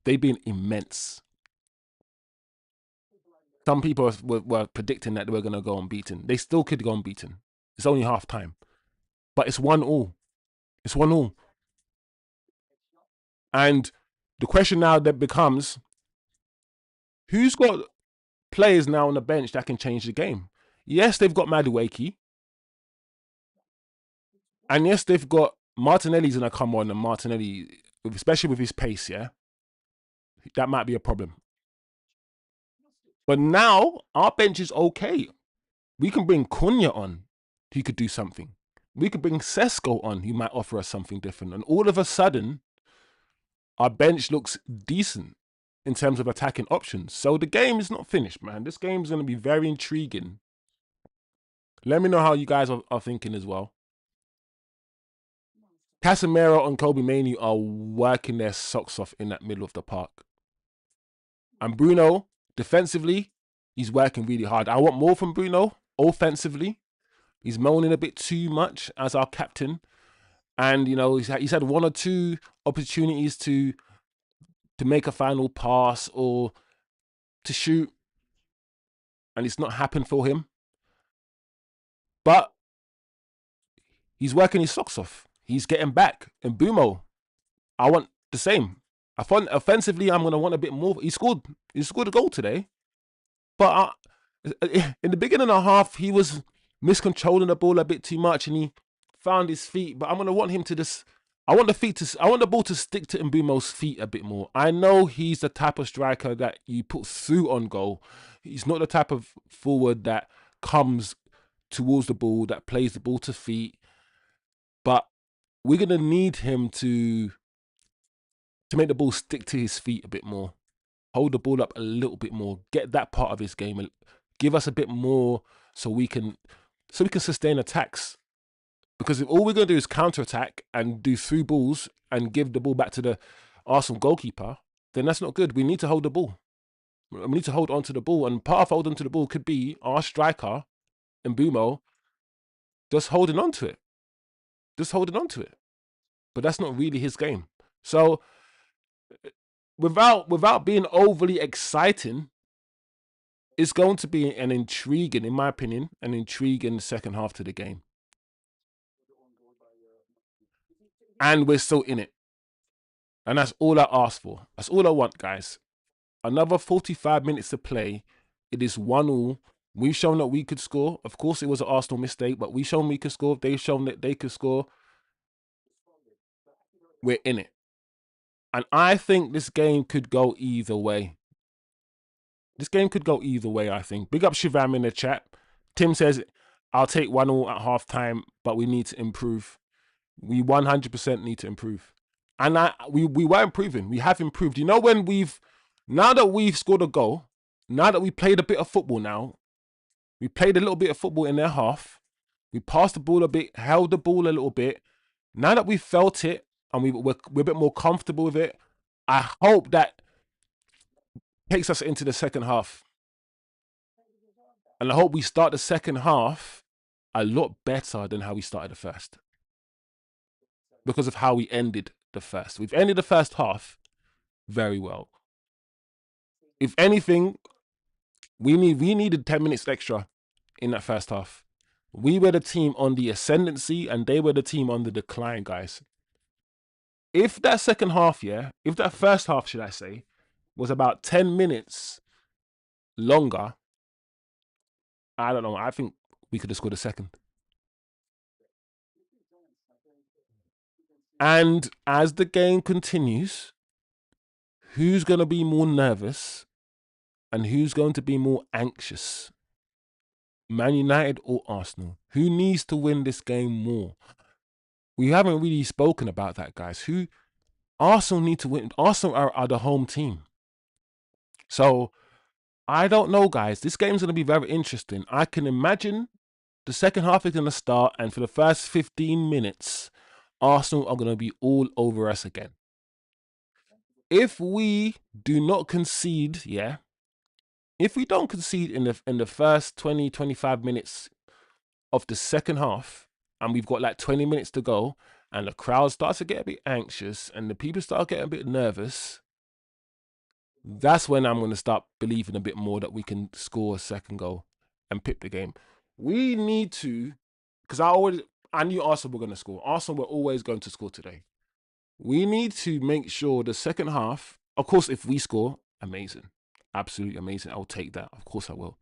They've been immense. Some people were predicting that they were going to go unbeaten. They still could go unbeaten. It's only half time. But it's 1-1. It's 1-1. And the question now that becomes, who's got players now on the bench that can change the game? Yes, they've got Madueke. And yes, they've got Martinelli's going to come on, and Martinelli, especially with his pace, yeah, that might be a problem. But now our bench is okay. We can bring Cunha on, who could do something. We could bring Sesko on, who might offer us something different. And all of a sudden, our bench looks decent in terms of attacking options. So the game is not finished, man. This game is going to be very intriguing. Let me know how you guys are thinking as well. Casemiro and Kobe Mainoo are working their socks off in that middle of the park. And Bruno, defensively, he's working really hard. I want more from Bruno offensively. He's moaning a bit too much as our captain. And, you know, he's had 1 or 2 opportunities to make a final pass or to shoot. And it's not happened for him. But he's working his socks off. He's getting back. And Bumo, I want the same. I thought offensively, I'm going to want a bit more. He scored a goal today. But in the beginning of the half, he was miscontrolling the ball a bit too much and he found his feet. But I'm going to want him to just... I want the ball to stick to Mbumo's feet a bit more. I know he's the type of striker that you put through on goal. He's not the type of forward that comes towards the ball, that plays the ball to feet. But we're going to need him to make the ball stick to his feet a bit more. Hold the ball up a little bit more. Get that part of his game. Give us a bit more so we can sustain attacks. Because if all we're going to do is counter-attack and do through balls and give the ball back to the Arsenal goalkeeper, then that's not good. We need to hold the ball. We need to hold on to the ball. And part of holding to the ball could be our striker, Mbumo, just holding on to it. Just holding on to it. But that's not really his game. So without being overly exciting, it's going to be an intriguing, in my opinion, an intriguing second half to the game. And we're still in it. And that's all I ask for. That's all I want, guys. Another 45 minutes to play. It is 1-1. We've shown that we could score. Of course, it was an Arsenal mistake, but we've shown we could score. They've shown that they could score. We're in it. And I think this game could go either way. This game could go either way, I think. Big up Shivam in the chat. Tim says, I'll take 1-1 at half time, but we need to improve. We 100% need to improve. And we were improving. We have improved. You know, now that we've scored a goal, now that we played a bit of football now, we played a little bit of football in their half. We passed the ball a bit, held the ball a little bit. Now that we felt it and we're a bit more comfortable with it, I hope that takes us into the second half. And I hope we start the second half a lot better than how we started the first. Because of how we ended the first. We've ended the first half very well. If anything, we needed 10 minutes extra in that first half. We were the team on the ascendancy and they were the team on the decline, guys. If that second half, if that first half, should I say, was about 10 minutes longer, I don't know. I think we could have scored a second. And as the game continues, who's going to be more nervous and who's going to be more anxious? Man United or Arsenal? Who needs to win this game more? We haven't really spoken about that, guys. Who Arsenal need to win. Arsenal are the home team. So I don't know, guys. This game's going to be very interesting. I can imagine the second half is going to start, and for the first 15 minutes, Arsenal are going to be all over us again. If we do not concede, yeah, if we don't concede in the first 20, 25 minutes of the second half, and we've got like 20 minutes to go, and the crowd starts to get a bit anxious, and the people start getting a bit nervous, that's when I'm going to start believing a bit more that we can score a second goal and pick the game. We need to, because I knew Arsenal were going to score. Arsenal were always going to score today. We need to make sure the second half, of course, if we score, amazing. Absolutely amazing. I'll take that. Of course I will.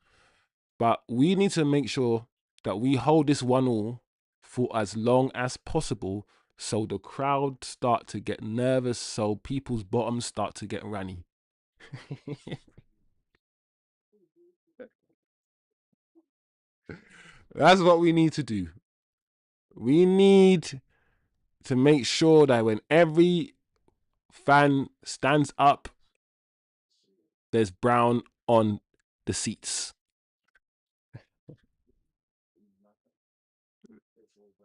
But we need to make sure that we hold this 1-1 for as long as possible so the crowd start to get nervous, so people's bottoms start to get runny. That's what we need to do. We need to make sure that when every fan stands up, there's brown on the seats.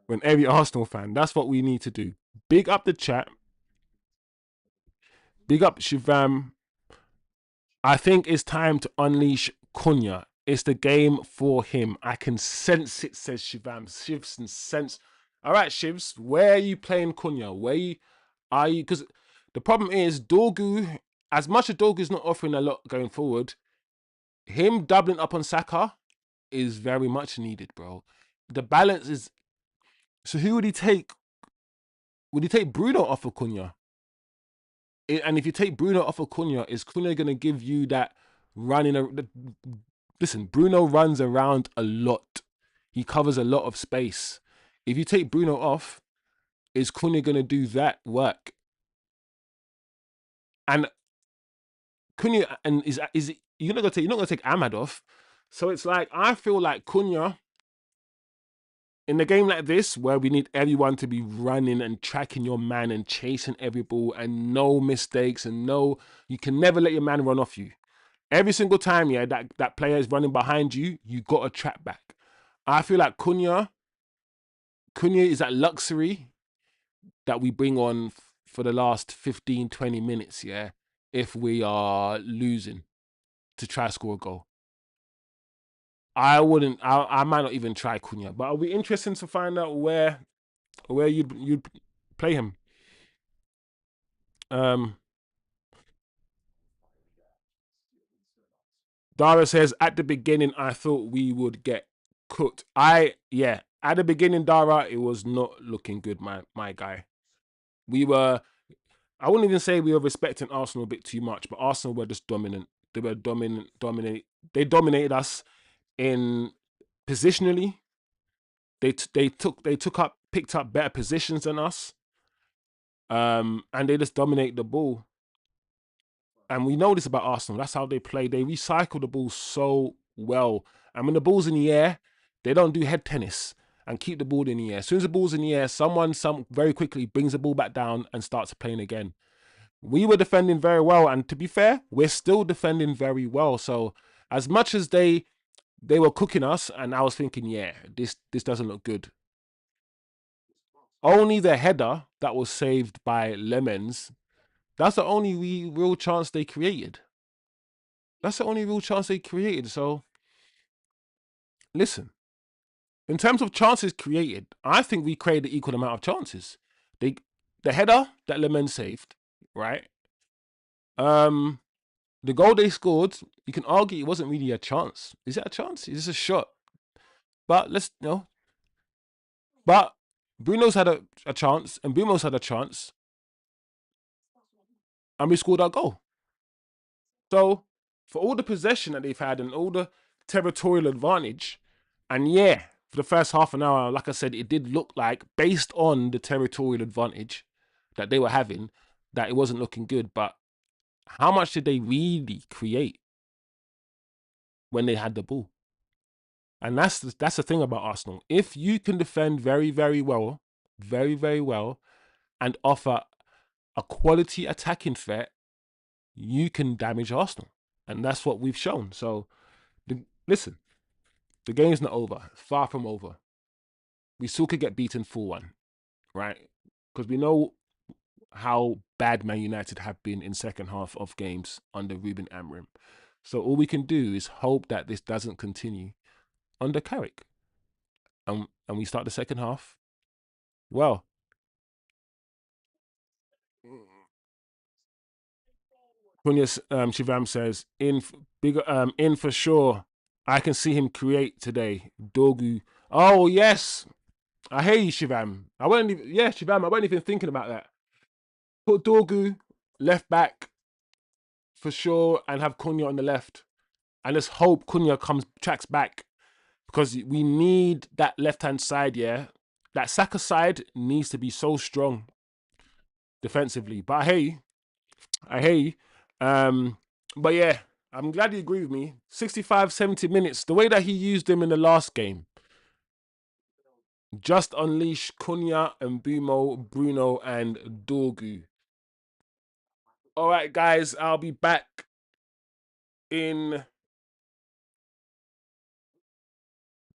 When every Arsenal fan, that's what we need to do. Big up the chat. Big up Shivam. I think it's time to unleash Cunha. It's the game for him. I can sense it, says Shivam. Shivs and sense. All right, Shivs, where are you playing Cunha? Where are you? Because the problem is, Dorgu, as much as Dorgu's not offering a lot going forward, him doubling up on Saka is very much needed, bro. The balance is. So who would he take? Would he take Bruno off of Cunha? And if you take Bruno off of Cunha, is Cunha going to give you that running? Listen, Bruno runs around a lot. He covers a lot of space. If you take Bruno off, is Cunha going to do that work? And Cunha and is you're not gonna take Ahmad off. So it's like I feel like Cunha in a game like this where we need everyone to be running and tracking your man and chasing every ball and no mistakes and you can never let your man run off you. Every single time, yeah, that player is running behind you, you got to track back. I feel like Cunha is that luxury that we bring on for the last 15, 20 minutes, yeah, if we are losing to try to score a goal. I might not even try Cunha, but it'll be interesting to find out where you'd play him. Um, Dara says at the beginning I thought we would get cooked. At the beginning, Dara, it was not looking good, my guy. We were I wouldn't even say we were respecting Arsenal a bit too much, but Arsenal were just dominant. They were dominate. They dominated us in positionally. Picked up better positions than us. And they just dominate the ball. And we know this about Arsenal. That's how they play. They recycle the ball so well. And when the ball's in the air, they don't do head tennis and keep the ball in the air. As soon as the ball's in the air, someone very quickly brings the ball back down and starts playing again. We were defending very well, and to be fair, we're still defending very well. So as much as they were cooking us, and I was thinking, yeah, this doesn't look good. Only the header that was saved by Lemons, that's the only real chance they created. That's the only real chance they created. So listen, in terms of chances created, I think we created equal amount of chances. The header that Lemons saved, right? The goal they scored, you can argue it wasn't really a chance. Is it a chance? Is this a shot? But But Bruno's had a chance, and Bruno's had a chance, and we scored our goal. So for all the possession that they've had and all the territorial advantage, and yeah, for the first half an hour, like I said, it did look like, based on the territorial advantage that they were having, that it wasn't looking good. But how much did they really create when they had the ball? And that's the thing about Arsenal. If you can defend very, very well, very, very well and offer a quality attacking threat, you can damage Arsenal. And that's what we've shown. So, listen, the game's not over. It's far from over. We still could get beaten 4-1, right? Because we know how bad Man United have been in second half of games under Ruben Amorim. So all we can do is hope that this doesn't continue under Carrick. And we start the second half. Well, Cunha Shivam says, in for sure. I can see him create today. Dogu. Oh, yes. I hear you, Shivam. Shivam, I wasn't even thinking about that. Put Dogu left back for sure and have Cunha on the left. And let's hope Cunha tracks back because we need that left hand side. Yeah, that Saka side needs to be so strong defensively. But I hear you. But yeah, I'm glad you agree with me. 65, 70 minutes. The way that he used them in the last game, just unleash Cunha and Bumo, Bruno, and Dorgu. All right, guys, I'll be back in.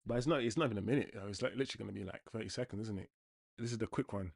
But it's not. It's not even a minute. It's like literally going to be like 30 seconds, isn't it? This is the quick one.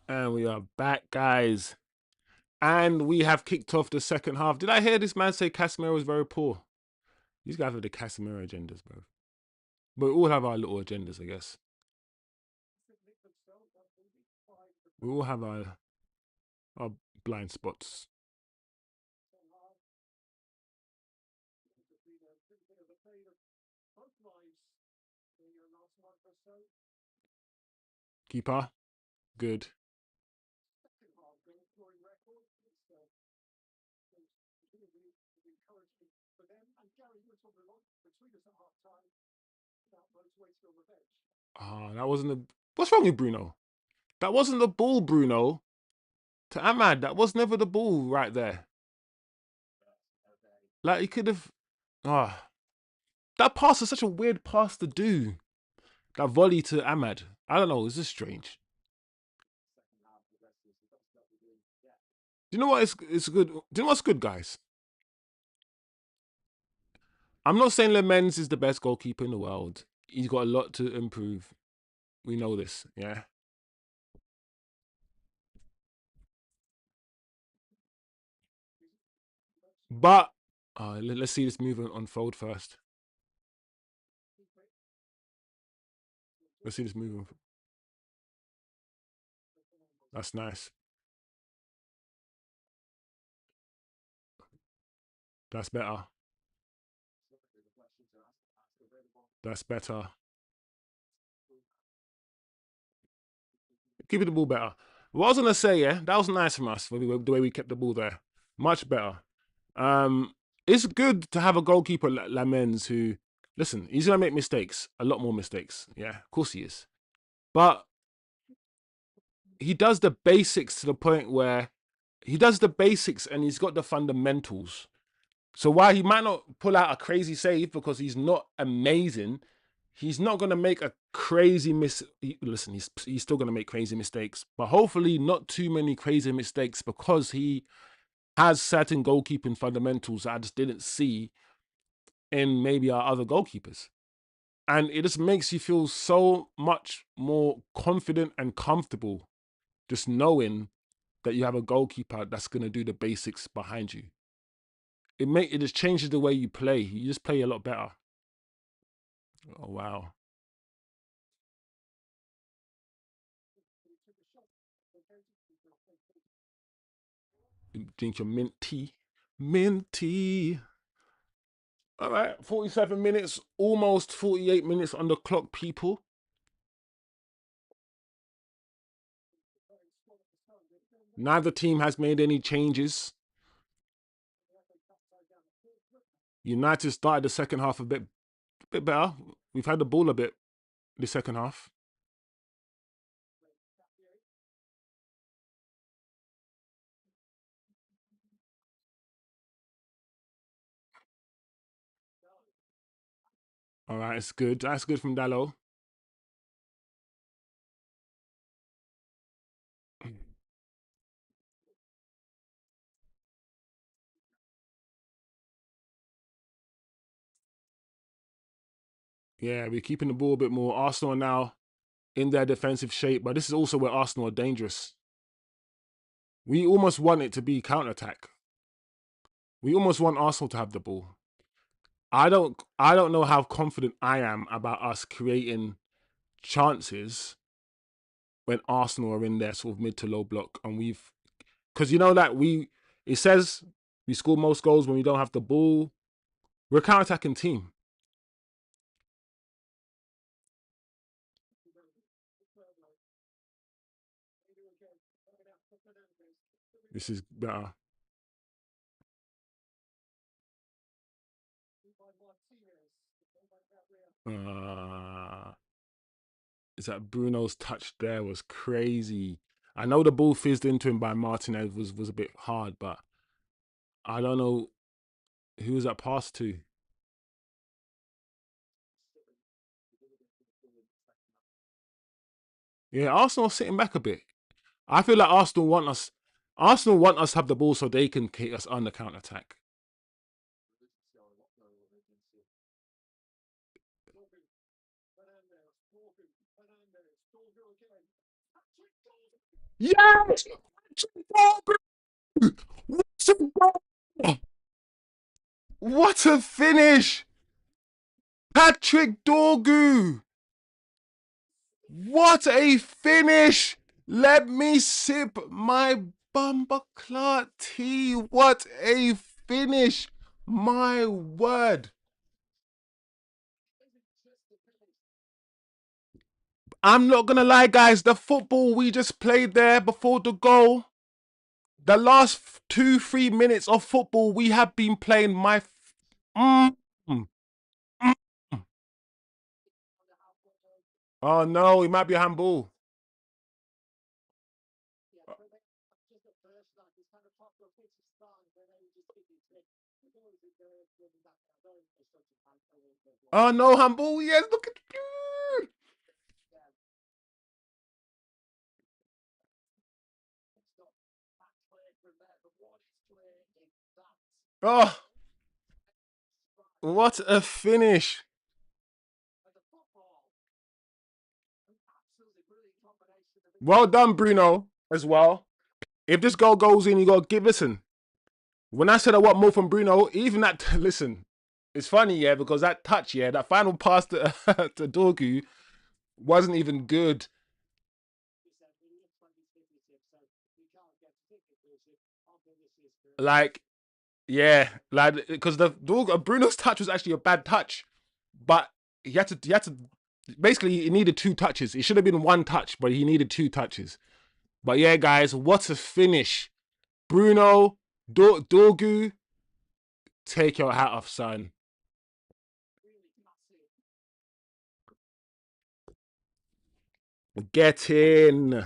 And we are back, guys. And we have kicked off the second half. Did I hear this man say Casemiro was very poor? These guys have the Casemiro agendas, bro. But we all have our little agendas, I guess. We all have our blind spots. Keeper, good. That wasn't the. What's wrong with Bruno? That wasn't the ball, Bruno. To Ahmad, that was never the ball right there. Like he could have. Ah, that pass is such a weird pass to do. That volley to Ahmad. I don't know. It's just strange. Do you know what? It's good. Do you know what's good, guys? I'm not saying Lemens is the best goalkeeper in the world. He's got a lot to improve. We know this, yeah. But let's see this movement unfold first. Let's see this movement. That's nice. That's better. That's better. Keeping the ball better. What I was gonna say, yeah, that was nice from us. The way we kept the ball there, much better. Um, it's good to have a goalkeeper like Lamens who, listen, he's gonna make mistakes, a lot more mistakes. Yeah, of course he is. But he does the basics to the point where he does the basics and he's got the fundamentals. So while he might not pull out a crazy save because he's not amazing, he's not going to make a crazy listen, he's still going to make crazy mistakes, but hopefully not too many crazy mistakes because he has certain goalkeeping fundamentals that I just didn't see in maybe our other goalkeepers. And it just makes you feel so much more confident and comfortable just knowing that you have a goalkeeper that's going to do the basics behind you. It just changes the way you play. You just play a lot better. Oh wow. You drink your mint tea. Mint tea. All right, 47 minutes, almost 48 minutes on the clock, people. Neither team has made any changes. United started the second half a bit better. We've had the ball a bit the second half. All right, it's good. That's good from Dallo. Yeah, we're keeping the ball a bit more. Arsenal are now in their defensive shape, but this is also where Arsenal are dangerous. We almost want it to be counter attack. We almost want Arsenal to have the ball. I don't know how confident I am about us creating chances when Arsenal are in their sort of mid to low block and we've because you know that it says we score most goals when we don't have the ball. We're a counter attacking team. This is better. Uh, is that Bruno's touch there was crazy. I know the ball fizzed into him by Martinez was a bit hard, but I don't know who was that pass to. Yeah, Arsenal sitting back a bit. I feel like Arsenal want us. Arsenal want us to have the ball so they can kick us on the counter attack. Yes! What a goal! What a finish! Patrick Dorgu! What a finish! Let me sip my bumper clot tea. What a finish! My word. I'm not gonna lie, guys. The football we just played there before the goal, the last 2-3 minutes of football we have been playing, mm, mm, mm. Oh no, it might be a handball. Oh no, handball. Yes, look at you. Oh, what a finish. Well done, Bruno, as well. If this goal goes in, you got to give. Listen, when I said I want more from Bruno, even that, listen, it's funny, yeah, because that touch, yeah, that final pass to, to Dorgu wasn't even good. Like, yeah, like, because the Bruno's touch was actually a bad touch, but he had to, basically, he needed two touches. It should have been one touch, but he needed two touches. But yeah, guys, what a finish. Bruno, Dorgu, take your hat off, son. Get in.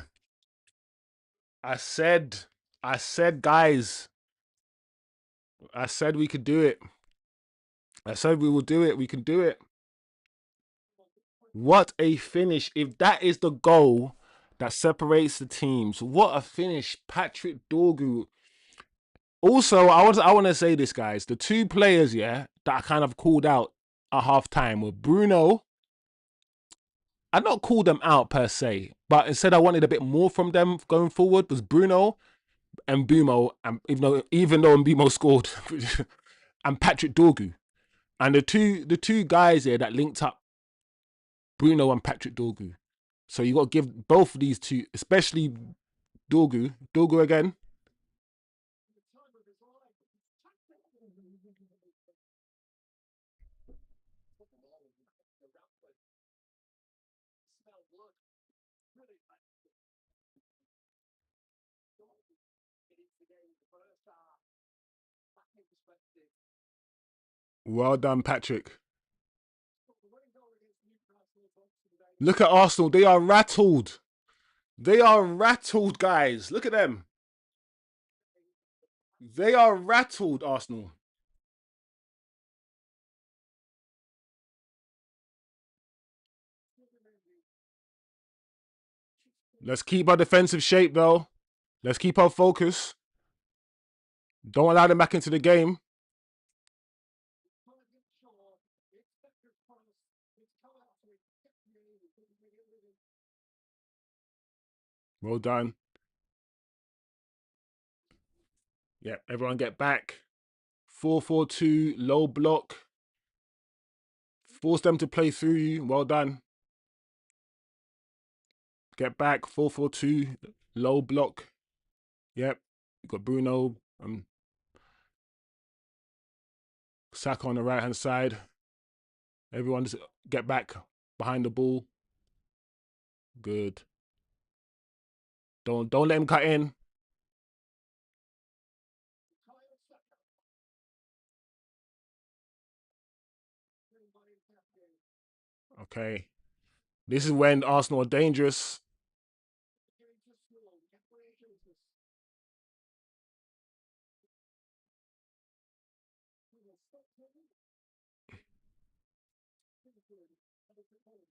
I said, guys, I said we could do it. I said we will do it. We can do it. What a finish. If that is the goal that separates the teams, what a finish. Patrick Dorgu. Also, I want to say this, guys. The two players, yeah, that I kind of called out at half time were Bruno. I not called them out per se, but instead I wanted a bit more from them going forward was Bruno and Bumo, and even though Mbumo scored, and Patrick Dorgu. And the two guys here that linked up Bruno and Patrick Dorgu. So you got to give both of these two, especially Dorgu. Dorgu again. Well done, Patrick. Look at Arsenal. They are rattled. They are rattled, guys. Look at them. They are rattled, Arsenal. Let's keep our defensive shape, though. Let's keep our focus. Don't allow them back into the game. Well done. Yeah, everyone get back. 4-4-2, low block. Force them to play through you. Well done. Get back. 4-4-2, low block. Yep. You got Bruno and Saka on the right hand side. Everyone just get back behind the ball. Good. Don't let him cut in. Okay. This is when Arsenal are dangerous.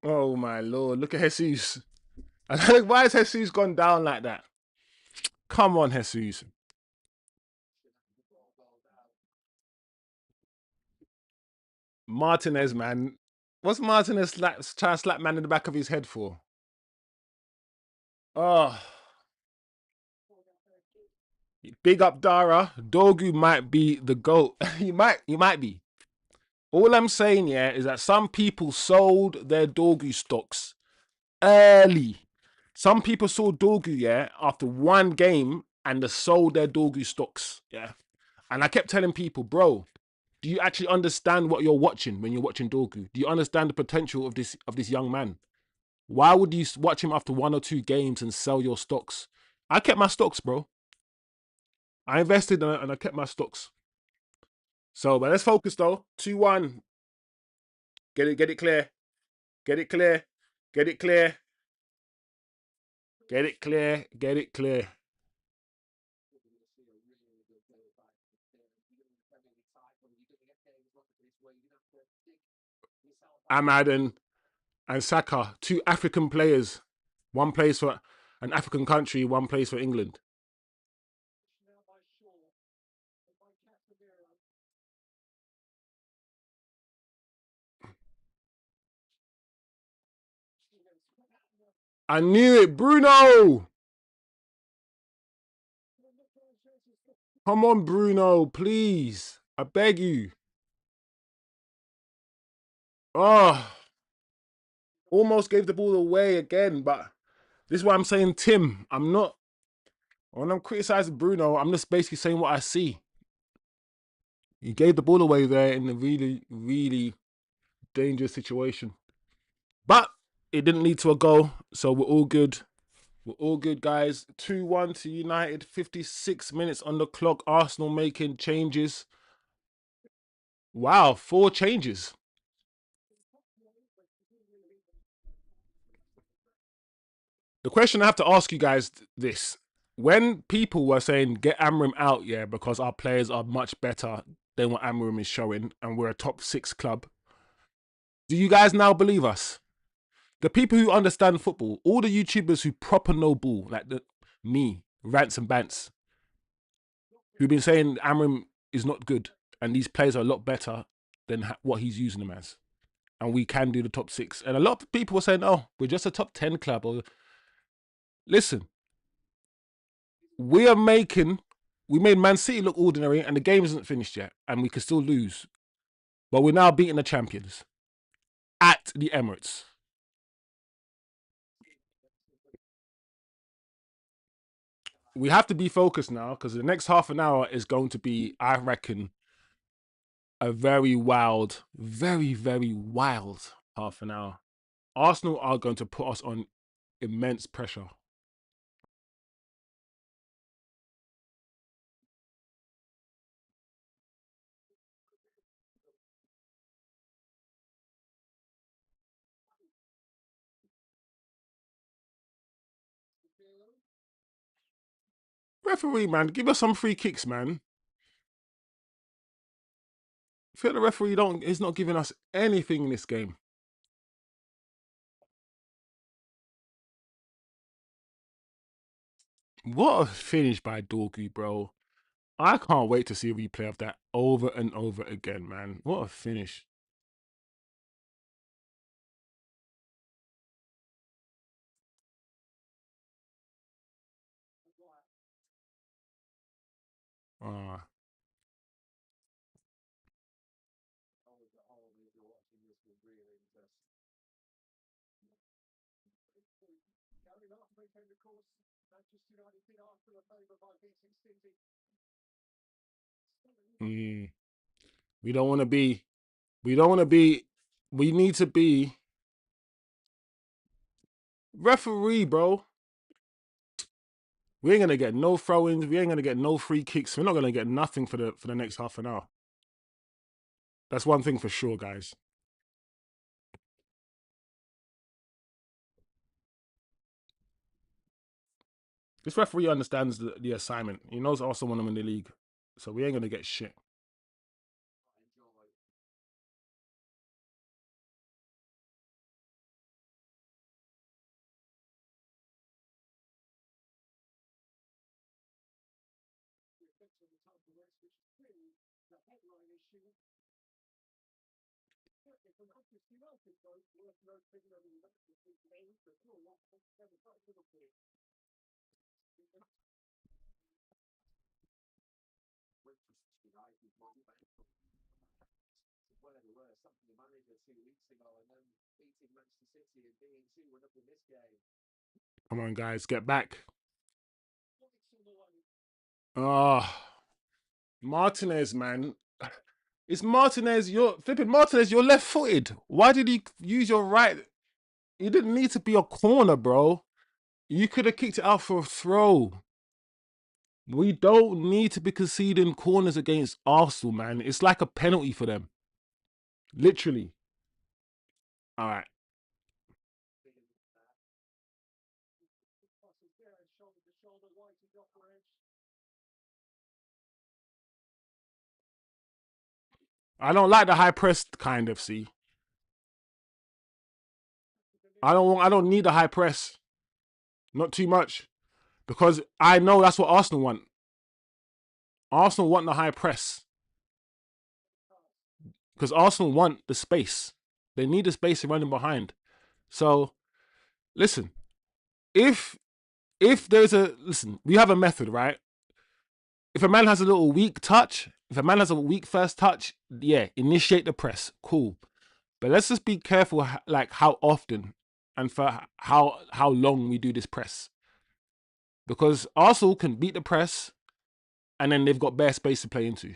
Oh my lord. Look at Jesus. Why has Jesus gone down like that? Come on, Jesus. Martinez, man. What's Martinez trying to slap man in the back of his head for? Oh, big up Dara. Dorgu might be the GOAT. he might be. All I'm saying, yeah, is that some people sold their Dorgu stocks early. Some people saw Dorgu, yeah, after one game and they sold their Dorgu stocks, yeah. And I kept telling people, bro, do you actually understand what you're watching when you're watching Dorgu? Do you understand the potential of this young man? Why would you watch him after one or two games and sell your stocks? I kept my stocks, bro. I invested and I kept my stocks. So, but let's focus though. 2-1. Get it clear. Get it clear. Get it clear. Get it clear. Get it clear. Ahmad and Saka, two African players. One plays for an African country, one plays for England. I knew it, Bruno. Come on, Bruno, please. I beg you. Oh, almost gave the ball away again, but this is why I'm saying, Tim, I'm not, when I'm criticizing Bruno, I'm just basically saying what I see. He gave the ball away there in a really, really dangerous situation. But it didn't lead to a goal, so we're all good. We're all good, guys. 2-1 to United, 56 minutes on the clock. Arsenal making changes. Wow, 4 changes. The question I have to ask you guys this. when people were saying get Amram out, yeah, because our players are much better than what Amram is showing, and we're a top 6 club. Do you guys now believe us? The people who understand football, all the YouTubers who proper know ball, like me, Rants and Bants, who've been saying Amram is not good and these players are a lot better than what he's using them as. And we can do the top 6. And a lot of people were saying, oh, we're just a top 10 club. Or listen, we made Man City look ordinary and the game isn't finished yet and we can still lose. But we're now beating the champions at the Emirates. We have to be focused now because the next half an hour is going to be, I reckon, a very wild, very, very wild half an hour. Arsenal are going to put us on immense pressure. Referee, man, give us some free kicks, man. I feel the referee is not giving us anything in this game. What a finish by Dorgu, bro. I can't wait to see a replay of that over and over again, man. What a finish. Uh, mm, we don't want to be, we don't want to be, we need to be referee, bro. We ain't gonna get no throw-ins. We ain't gonna get no free kicks. We're not gonna get nothing for the next half an hour. That's one thing for sure, guys. This referee understands the assignment. He knows Arsenal want him in the league, so we ain't gonna get shit. Come on, guys, get back. Oh, Martinez, man. It's Martinez. You're flipping Martinez. You're left-footed. Why did he use your right? He didn't need to be a corner, bro. You could have kicked it out for a throw. We don't need to be conceding corners against Arsenal, man. It's like a penalty for them. Literally. All right. I don't like the high press kind of, see. I don't need the high press. Not too much. Because I know that's what Arsenal want. Arsenal want the high press. Because Arsenal want the space. They need the space to run in behind. So listen, if there's a listen, we have a method, right? If a man has a little weak touch, if a man has a weak first touch, yeah, initiate the press. Cool. But let's just be careful, like how often and for how long we do this press, because Arsenal can beat the press, and then they've got bare space to play into.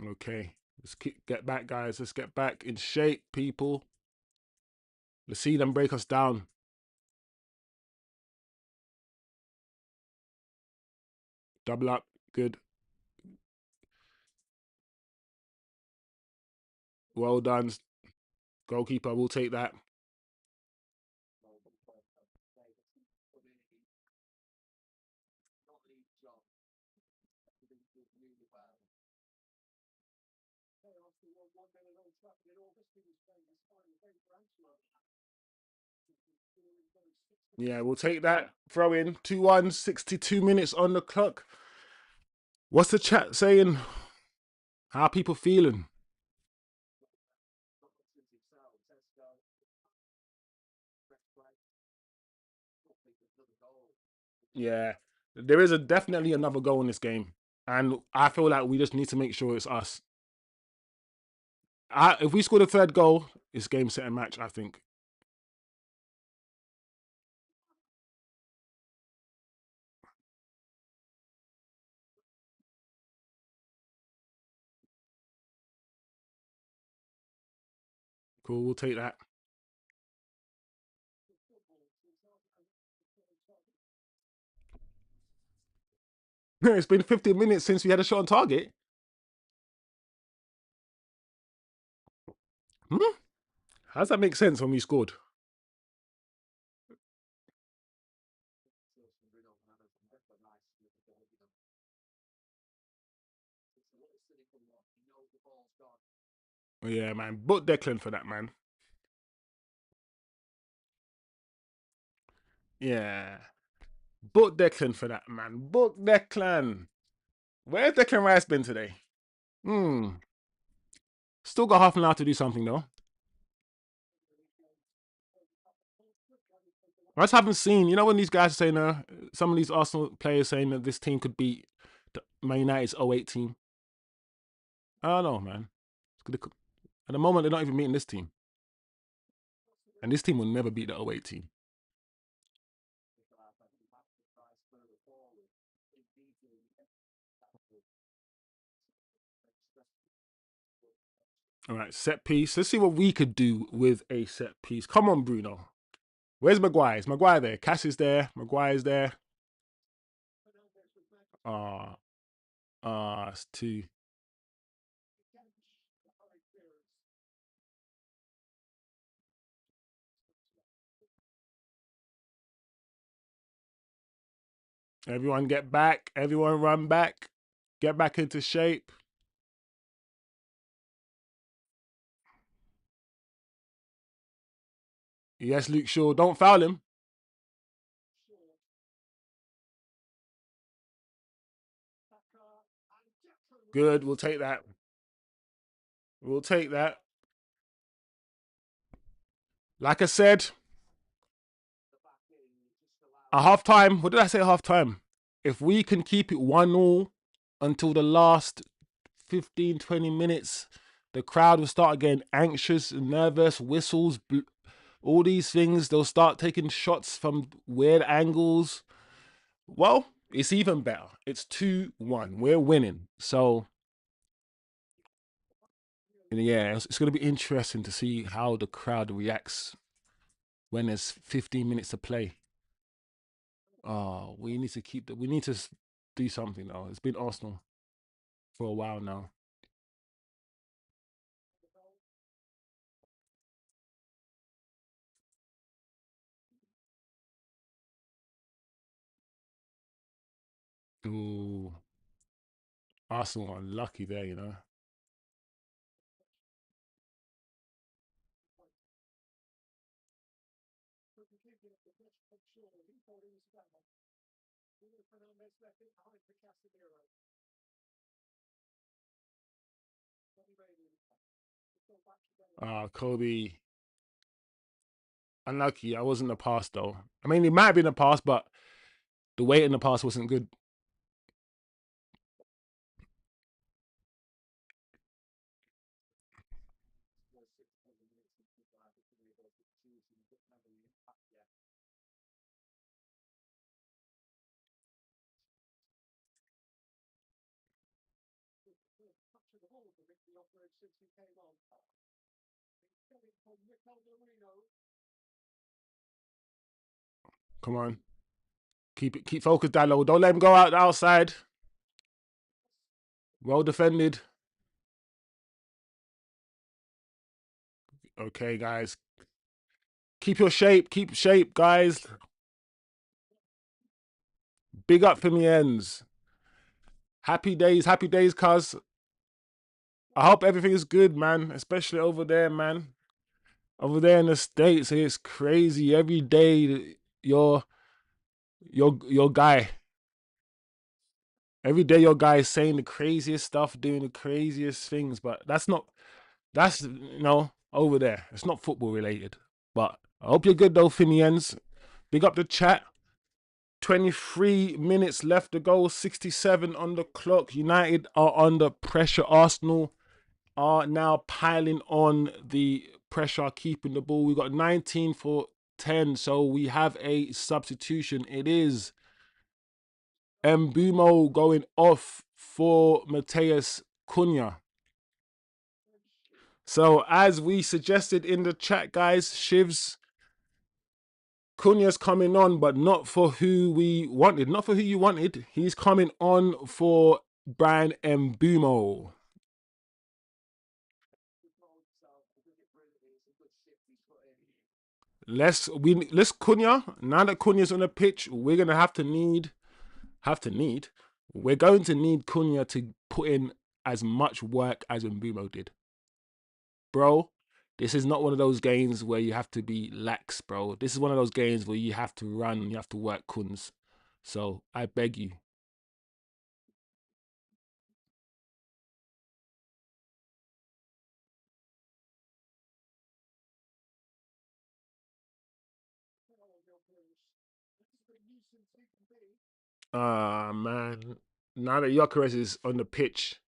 Okay, let's get back, guys. Let's get back in shape, people. Let's see them break us down. Double up, good. Well done, goalkeeper. We'll take that. Yeah, we'll take that. Throw in 2-1, 62 minutes on the clock. What's the chat saying? How are people feeling? Yeah, there is definitely another goal in this game, and I feel like we just need to make sure it's us. If we score the third goal, it's game, set, and match. I think. Cool, we'll take that. It's been 15 minutes since we had a shot on target. Hmm? How does that make sense when we scored? Oh, yeah, man. Book Declan for that, man. Yeah. Book Declan for that, man. Book Declan. Where's Declan Rice been today? Hmm. Still got half an hour to do something, though. I just haven't seen, when these guys are saying, some of these Arsenal players saying that this team could beat the Man United's '08 team. I don't know, man. At the moment, they're not even meeting this team. And this team will never beat the '08 team. All right, set piece. Let's see what we could do with a set piece. Come on, Bruno. Where's Maguire? Is Maguire there? Cass is there. Maguire's there. Ah, it's two. Everyone get back. Everyone run back. Get back into shape. Yes, Luke Shaw. Don't foul him. Good. We'll take that. We'll take that. Like I said, at half time, what did I say at half time? If we can keep it 1-0 until the last 15, 20 minutes, the crowd will start getting anxious and nervous, whistles, all these things. They'll start taking shots from weird angles. Well, it's even better. It's 2-1. We're winning. So, yeah, it's going to be interesting to see how the crowd reacts when there's 15 minutes to play. Oh, we need to we need to do something though. It's been Arsenal for a while now. Ooh, Arsenal unlucky there. Kobe, unlucky. I wasn't the pass though. I mean, it might have been a pass, but the weight in the pass wasn't good. Come on, keep focused, Dallo. Don't let him go out the outside. Well defended. Okay, guys. Keep your shape. Keep shape, guys. Big up for me ends. Happy days, cuz. I hope everything is good, man. Especially over there, man. Over there in the States, it's crazy. Every day, your guy. Every day, your guy is saying the craziest stuff, doing the craziest things. But that's not. That's over there. It's not football related. But I hope you're good though, Finians. Big up the chat. 23 minutes left to go. 67 on the clock. United are under pressure. Arsenal are now piling on the pressure, keeping the ball. We got 19 for 10, so we have a substitution. It is Mbumo going off for Mateus Cunha. So as we suggested in the chat, guys, Shivs, Cunha's coming on, but not for who we wanted. Not for who you wanted. He's coming on for Brian Mbumo. Let's Cunha. Now that Cunha's on the pitch, we're gonna we're going to need Cunha to put in as much work as Mbumo did. Bro, this is not one of those games where you have to be lax, bro. This is one of those games where you have to run, you have to work Kuns. So I beg you. Ah, man. Now that Gyökeres is on the pitch,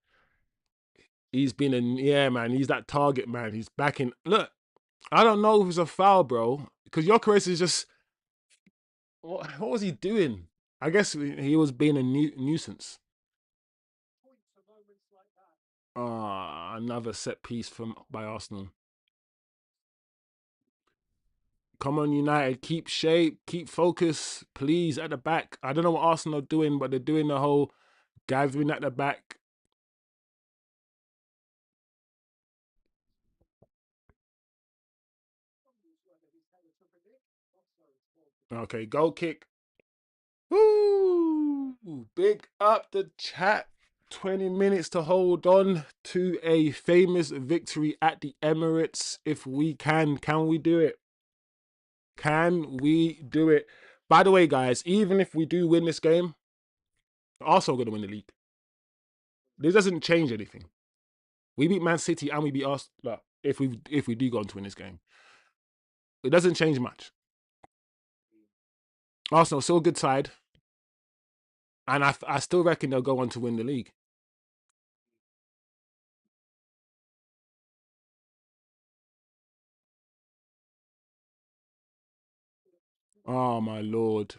he's been yeah, man. He's that target, man. He's backing. Look, I don't know if it's a foul, bro, because Gyökeres is just what was he doing? I guess he was being a nuisance. Ah, another set piece from by Arsenal. Come on, United, keep shape, keep focus, please. At the back, I don't know what Arsenal are doing, but they're doing the whole gathering at the back. Okay, goal kick. Woo! Big up the chat. 20 minutes to hold on to a famous victory at the Emirates. If we can we do it? Can we do it? By the way, guys, even if we do win this game, Arsenal are going to win the league. This doesn't change anything. We beat Man City and we beat Arsenal. If we do go on to win this game, it doesn't change much. Arsenal still a good side, and I still reckon they'll go on to win the league. Oh my lord!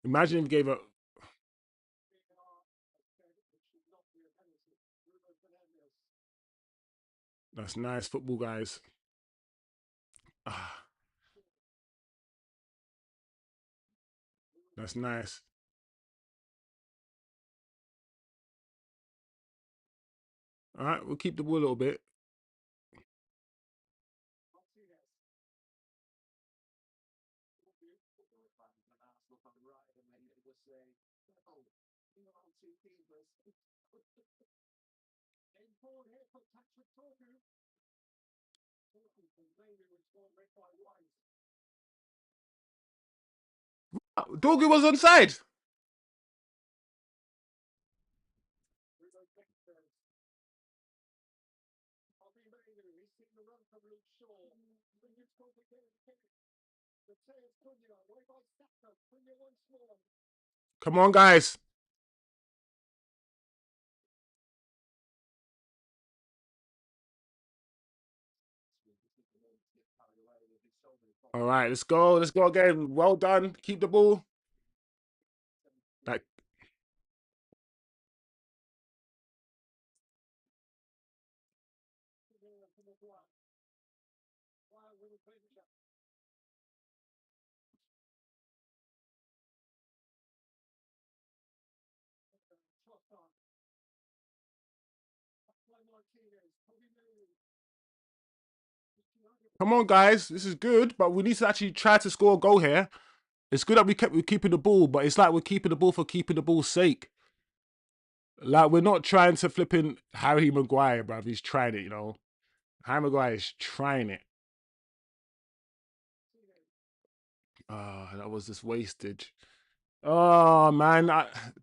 Imagine if he gave up. That's nice football, guys. Ah, that's nice. All right, we'll keep the ball a little bit. Dorgu was on side. Come on, guys. All right, let's go. Let's go again. Well done. Keep the ball. Like, come on, guys. This is good, but we need to actually try to score a goal here. It's good that we're keeping the ball, but it's like we're keeping the ball for keeping the ball's sake. Like we're not trying to flip in Harry Maguire, bruv. He's trying it, you know. Harry Maguire is trying it. Ah, that was just wastage. Oh man,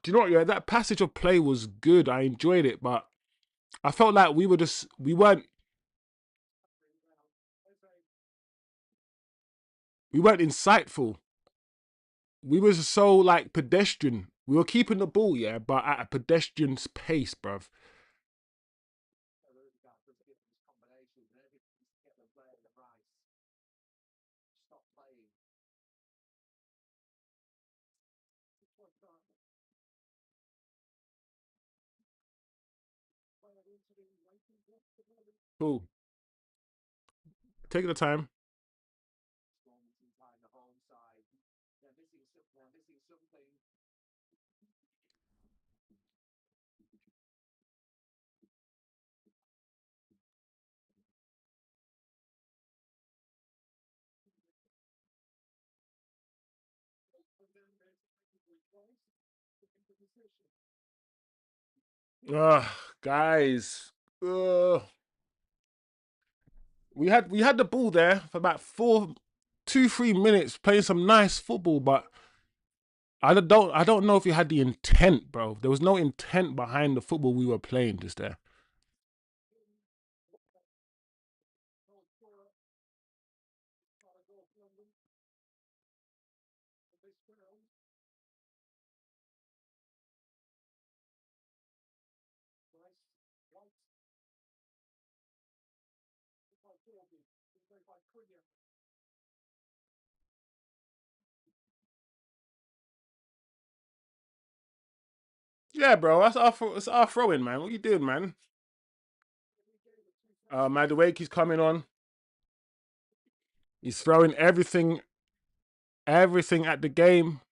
do you know what? Yeah, that passage of play was good. I enjoyed it, but I felt like we weren't insightful. We was so like pedestrian. We were keeping the ball, yeah, but at a pedestrian's pace, bruv. Cool. Take the time. Ugh, guys. Ugh. We had the ball there for about 2-3 minutes playing some nice football, but I don't know if we had the intent, bro. There was no intent behind the football we were playing just there. Yeah, bro. That's our throwing, man. What you doing, man? Man, the way he's coming on, he's throwing everything at the game.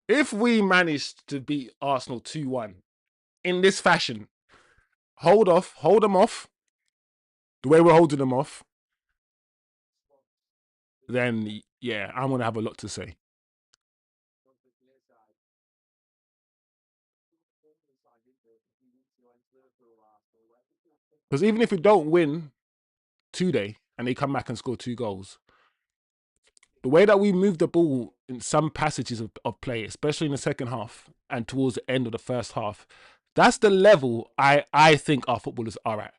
If we managed to beat Arsenal 2-1 in this fashion, hold them off the way we're holding them off, then yeah, I'm gonna have a lot to say. Because even if we don't win today and they come back and score 2 goals, the way that we move the ball in some passages of play, especially in the second half and towards the end of the first half, that's the level I think our footballers are at.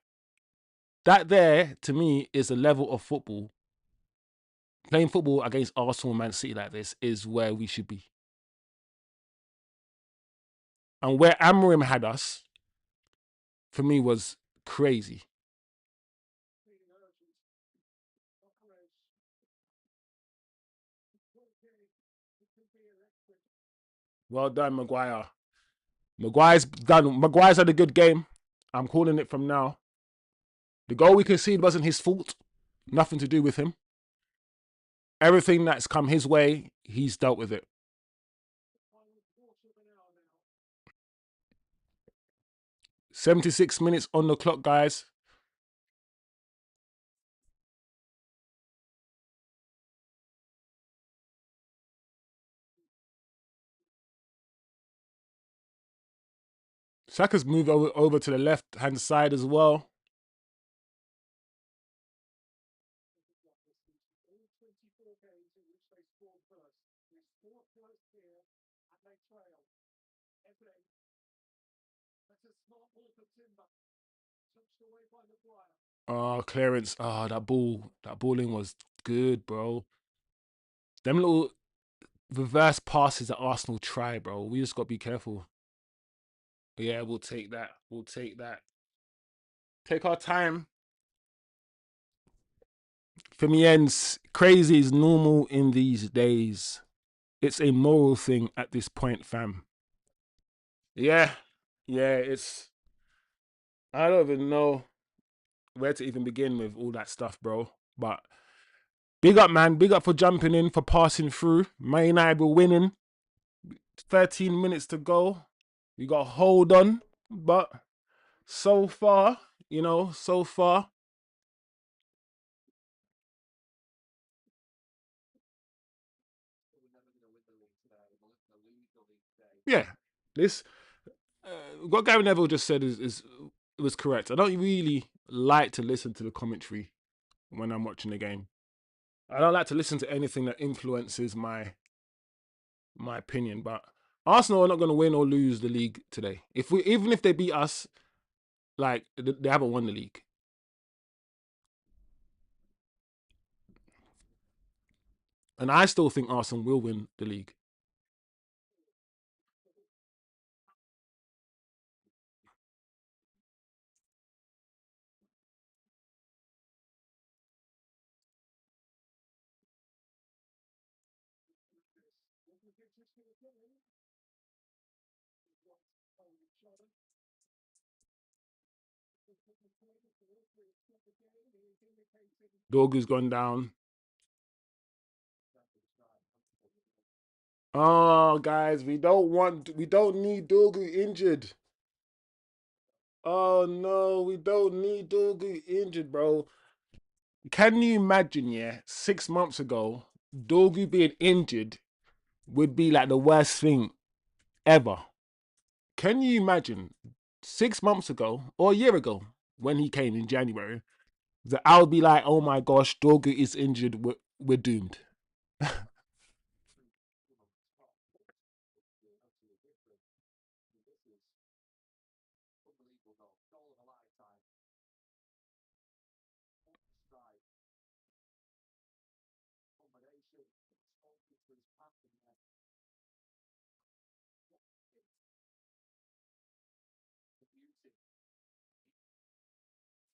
That there, to me, is a level of football. Playing football against Arsenal and Man City like this is where we should be. And where Amorim had us, for me, was crazy. Well done, Maguire. Maguire's done. Maguire's had a good game. I'm calling it from now. The goal we conceded wasn't his fault. Nothing to do with him. Everything that's come his way, he's dealt with it. 76 minutes on the clock, guys. Saka's moved over to the left hand side as well. Oh, clearance. Oh, that balling was good, bro. Them little reverse passes that Arsenal try, bro. We just got to be careful. Yeah, we'll take that. We'll take that. Take our time. For me, ends crazy is normal in these days. It's a moral thing at this point, fam. Yeah, yeah. It's I don't even know where to even begin with all that stuff, bro. But big up, man. Big up for jumping in, for passing through. Man United were winning. 13 minutes to go. We got hold on, but so far, so far, yeah. This what Gary Neville just said is was correct. I don't really like to listen to the commentary when I'm watching the game. I don't like to listen to anything that influences my opinion. But Arsenal are not going to win or lose the league today. Even if they beat us, like they haven't won the league. And I still think Arsenal will win the league. Dorgu's gone down. Oh, guys, we don't need Dorgu injured. Oh no, we don't need Dorgu injured, bro. Can you imagine? Yeah, 6 months ago, Dorgu being injured would be like the worst thing ever. Can you imagine 6 months ago or a year ago when he came in January that I would be like, oh my gosh, Dorgu is injured. We're doomed.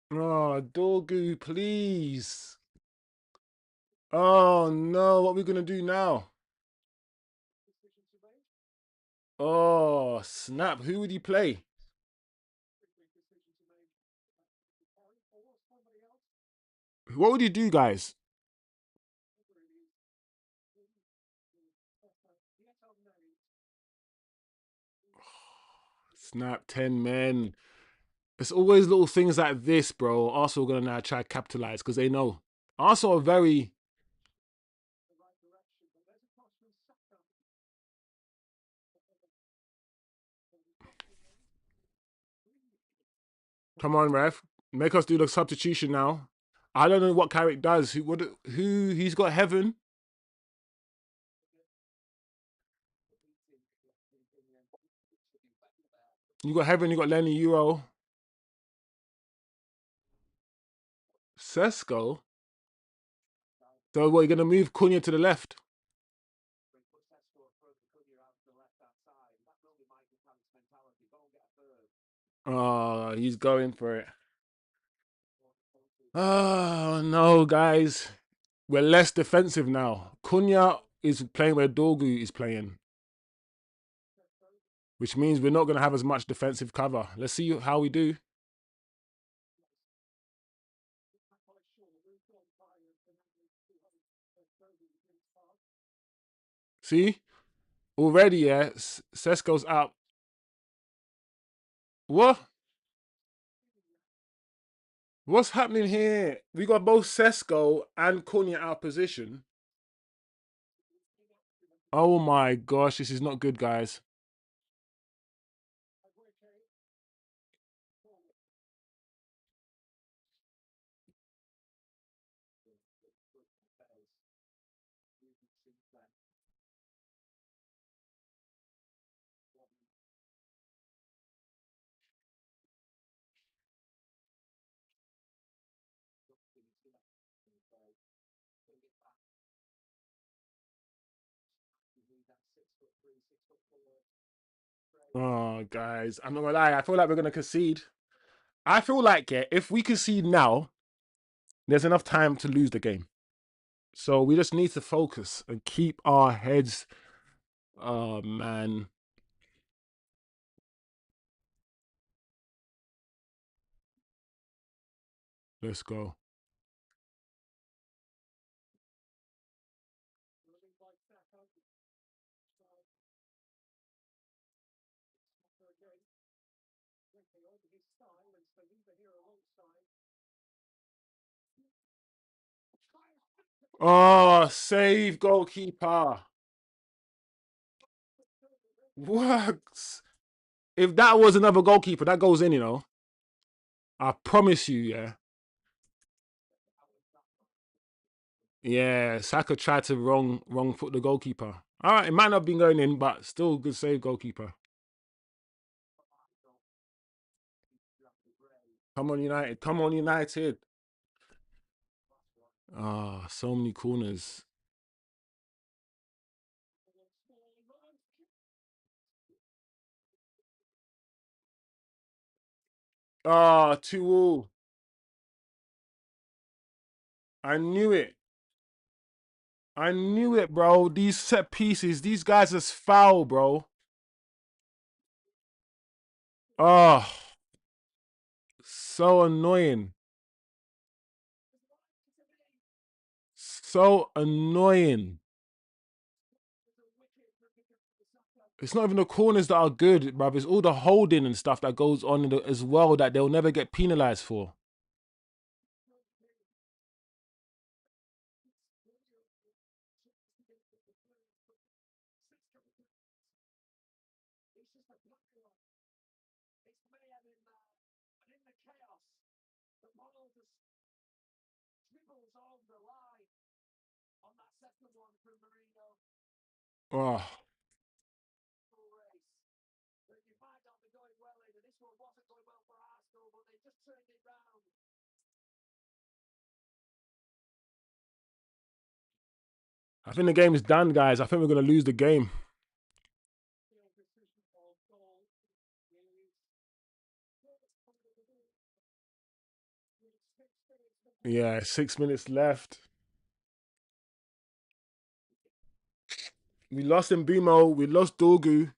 Oh, Dorgu, please. Oh no, what are we gonna do now? Oh snap! Who would he play? What would he do, guys? Snap 10 men. It's always little things like this, bro. Arsenal are gonna now try to capitalize because they know Arsenal are very. Come on, ref. Make us do the substitution now. I don't know what Carrick does. Who he's got heaven. You got heaven. You got Lenny Euro. Sesko. So what? You're gonna move Cunha to the left. Oh, he's going for it. Oh no, guys. We're less defensive now. Cunha is playing where Dorgu is playing, which means we're not going to have as much defensive cover. Let's see how we do. See? Already, yeah, Sesko's out. What? What's happening here? We got both Sesko and Cunha out of position. Oh my gosh, this is not good, guys. Oh, guys, I'm not gonna lie. I feel like we're gonna concede. I feel like, yeah, if we concede now, There's enough time to lose the game. So we just need to focus and keep our heads. Oh man, let's go. Oh, save goalkeeper. What? If that was another goalkeeper, that goes in, you know. I promise you, yeah. Yeah, Saka tried to wrong foot the goalkeeper. All right, it might not have been going in, but still good save goalkeeper. Come on, United. Come on, United. Ah, so many corners. Ah, 2-2. I knew it. I knew it, bro. These set pieces, these guys are foul, bro. Oh, so annoying. So annoying. It's not even the corners that are good, bruv. It's all the holding and stuff that goes on as well that they'll never get penalised for. Oh, I think the game is done, guys. I think we're going to lose the game. Yeah, 6 minutes left. We lost Mbumo. We lost Dorgu.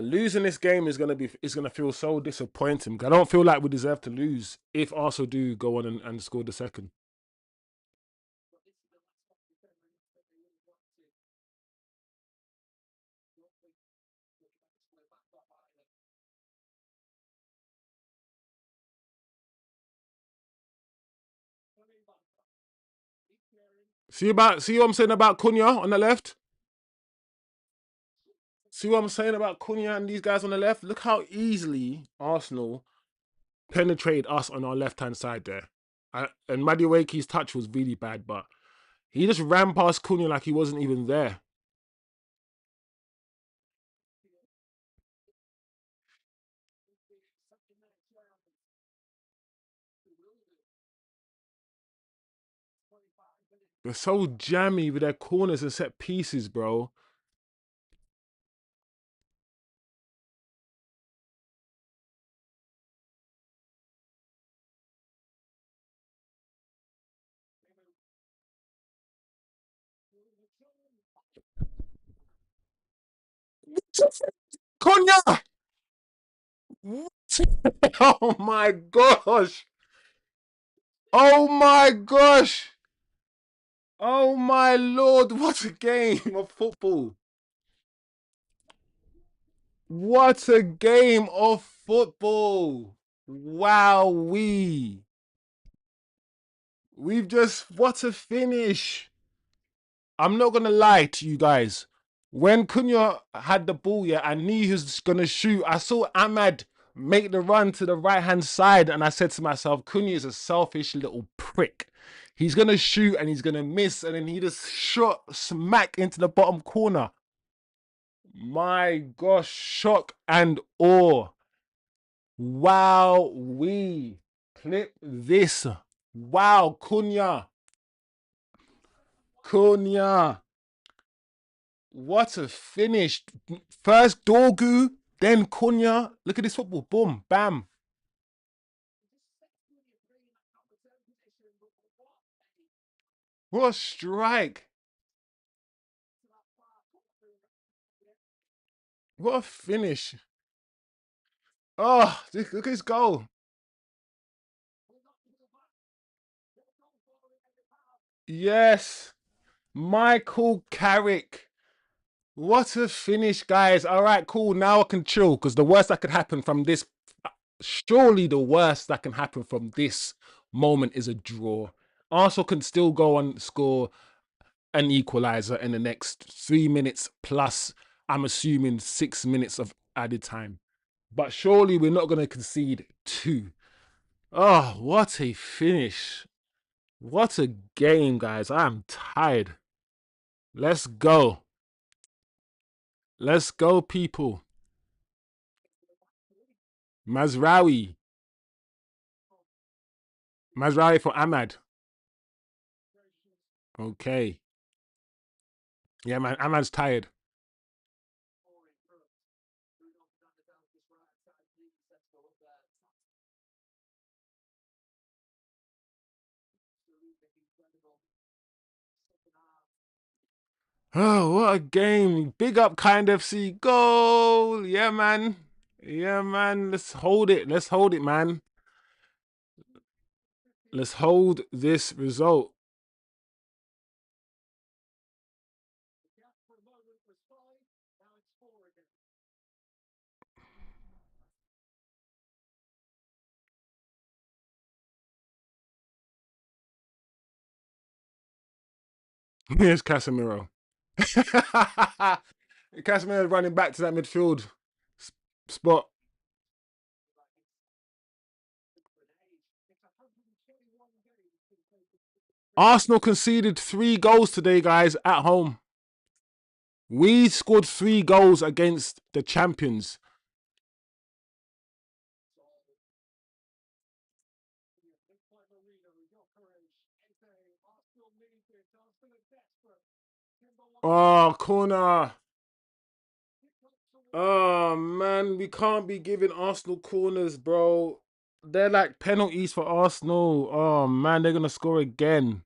Losing this game is gonna feel so disappointing. I don't feel like we deserve to lose if Arsenal do go on and score the second. See what I'm saying about Cunha on the left? See what I'm saying about Cunha and these guys on the left? Look how easily Arsenal penetrated us on our left hand side there. And Madueke's touch was really bad, but he just ran past Cunha like he wasn't even there. They're so jammy with their corners and set pieces, bro. Cunha! Oh my gosh! Oh my gosh! Oh my lord! What a game of football! What a game of football! Wow, we've just what a finish! I'm not gonna lie to you guys. When Cunha had the ball, yeah, I knew he was gonna shoot. I saw Ahmad make the run to the right hand side, and I said to myself, Cunha is a selfish little prick. He's gonna shoot and he's gonna miss, and then he just shot smack into the bottom corner. My gosh, shock and awe. Wow, Clip this. Wow, Cunha. Cunha. What a finish. First Dorgu, then Cunha. Look at this football. Boom, bam. What a strike. What a finish. Oh, look at this goal. Yes. Michael Carrick. What a finish, guys. All right, cool. Now I can chill because the worst that could happen from this, surely the worst that can happen from this moment is a draw. Arsenal can still go and score an equalizer in the next 3 minutes plus, I'm assuming 6 minutes of added time. But surely we're not going to concede two. Oh, what a finish. What a game, guys. I'm tired. Let's go. Let's go, people. Mazraoui. Mazraoui for Ahmad. Okay. Yeah, man. Ahmad's tired. Oh, what a game. Big up Kind FC. Goal. Yeah, man. Yeah, man. Let's hold it. Let's hold it, man. Let's hold this result. Here's Casemiro. Casemiro running back to that midfield spot. Arsenal conceded 3 goals today, guys, at home. We scored 3 goals against the champions. Oh, corner. Oh, man, we can't be giving Arsenal corners, bro. They're like penalties for Arsenal. Oh, man, they're going to score again.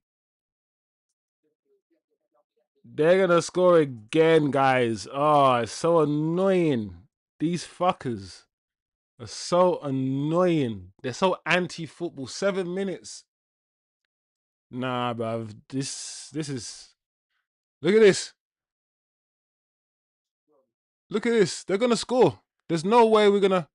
They're going to score again, guys. Oh, it's so annoying. These fuckers are so annoying. They're so anti-football. 7 minutes. Nah, bruv. This is... Look at this. Look at this. They're going to score. There's no way we're going to...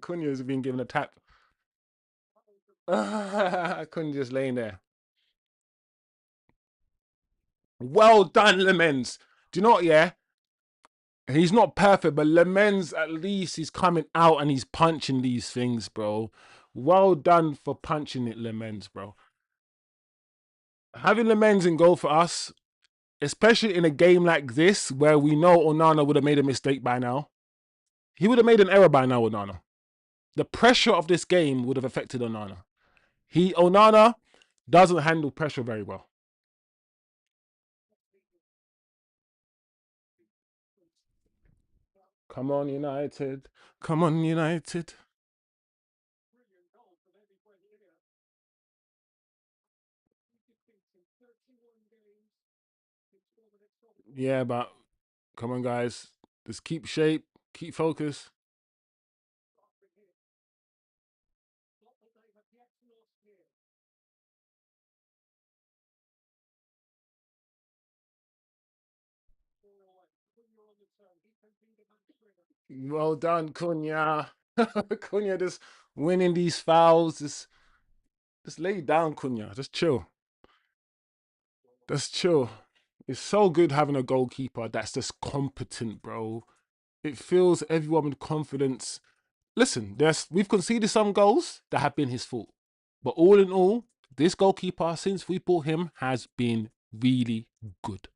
Cunha's been given a tap. Cunha just laying there. Well done, Lemens. Do you know what, yeah? He's not perfect, but Lemens at least he's coming out and he's punching these things, bro. Well done for punching it, Lemens, bro. Having Lemens in goal for us, especially in a game like this where we know Onana would have made a mistake by now. He would have made an error by now, Onana. The pressure of this game would have affected Onana. Onana doesn't handle pressure very well. Come on, United. Come on, United. Yeah, but come on, guys. Just keep shape, keep focus. Well done, Cunha. Cunha just winning these fouls. Just lay down, Cunha. Just chill. Just chill. It's so good having a goalkeeper that's just competent, bro. It fills everyone with confidence. Listen, we've conceded some goals that have been his fault. But all in all, this goalkeeper, since we bought him, has been really good.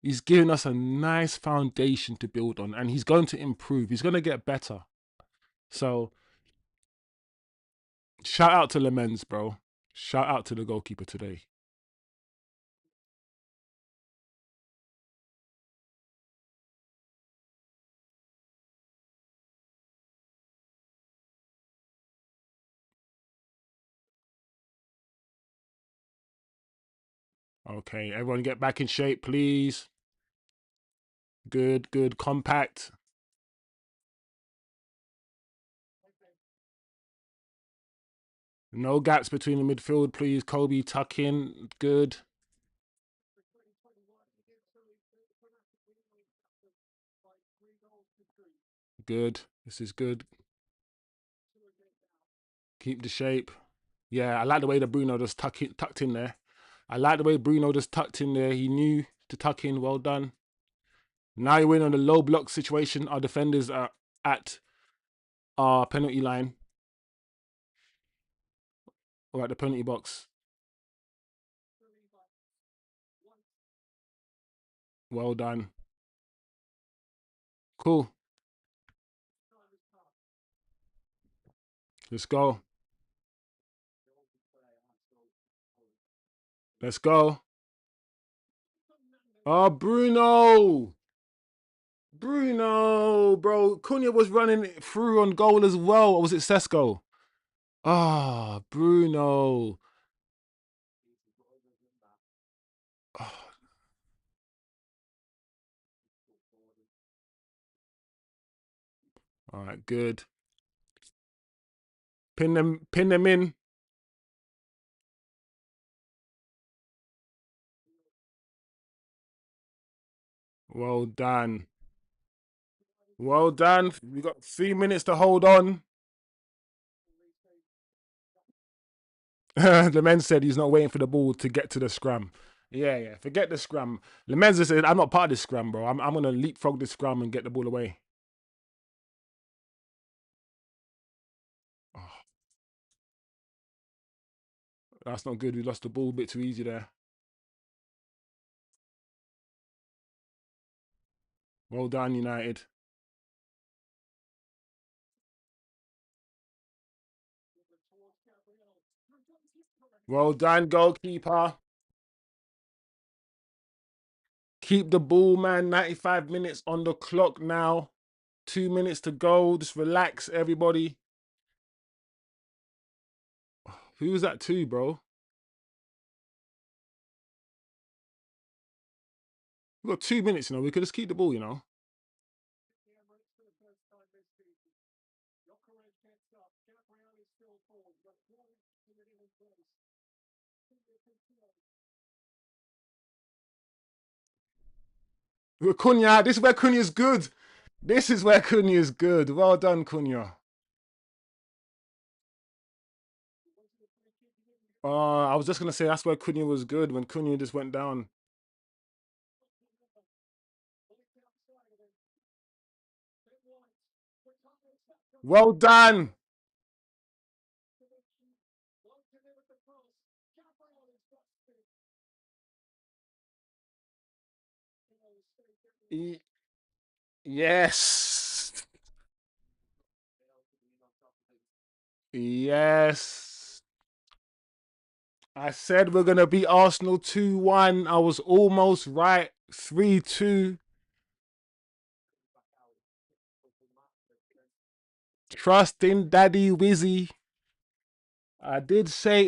He's giving us a nice foundation to build on, and he's going to improve. He's going to get better. So shout out to Lemens, bro. Shout out to the goalkeeper today. Okay, everyone get back in shape, please. Good, good, compact. No gaps between the midfield, please. Kobe, tuck in. Good, good. This is good. Keep the shape. Yeah, I like the way that Bruno just tucked in there. I like the way Bruno just tucked in there. He knew to tuck in. Well done. Now you win on the low block situation. Our defenders are at our penalty line or at the penalty box. Well done. Cool. Let's go. Let's go. Oh, Bruno. Bruno, bro. Cunha was running through on goal as well. Or was it Sesko? Ah, Bruno. Oh, all right, good. Pin them in. Well done. Well done. We got 3 minutes to hold on. The men said he's not waiting for the ball to get to the scrum. Yeah, yeah. Forget the scrum. Lemenza said, I'm not part of this scrum, bro. I'm gonna leapfrog this scrum and get the ball away. Oh, that's not good. We lost the ball a bit too easy there. Well done, United. Well done, goalkeeper. Keep the ball, man. 95 minutes on the clock now. 2 minutes to go. Just relax, everybody. Who was that to, bro? We got 2 minutes, you know. We could just keep the ball, you know. Cunha, this is where Cunha's good. This is where Cunha is good. Well done, Cunha. I was just gonna say that's where Cunha was good when Cunha just went down. Well done. Yes. Yes. I said we're gonna beat Arsenal 2-1. I was almost right. 3-2. Trust in Daddy Wizzy. I did say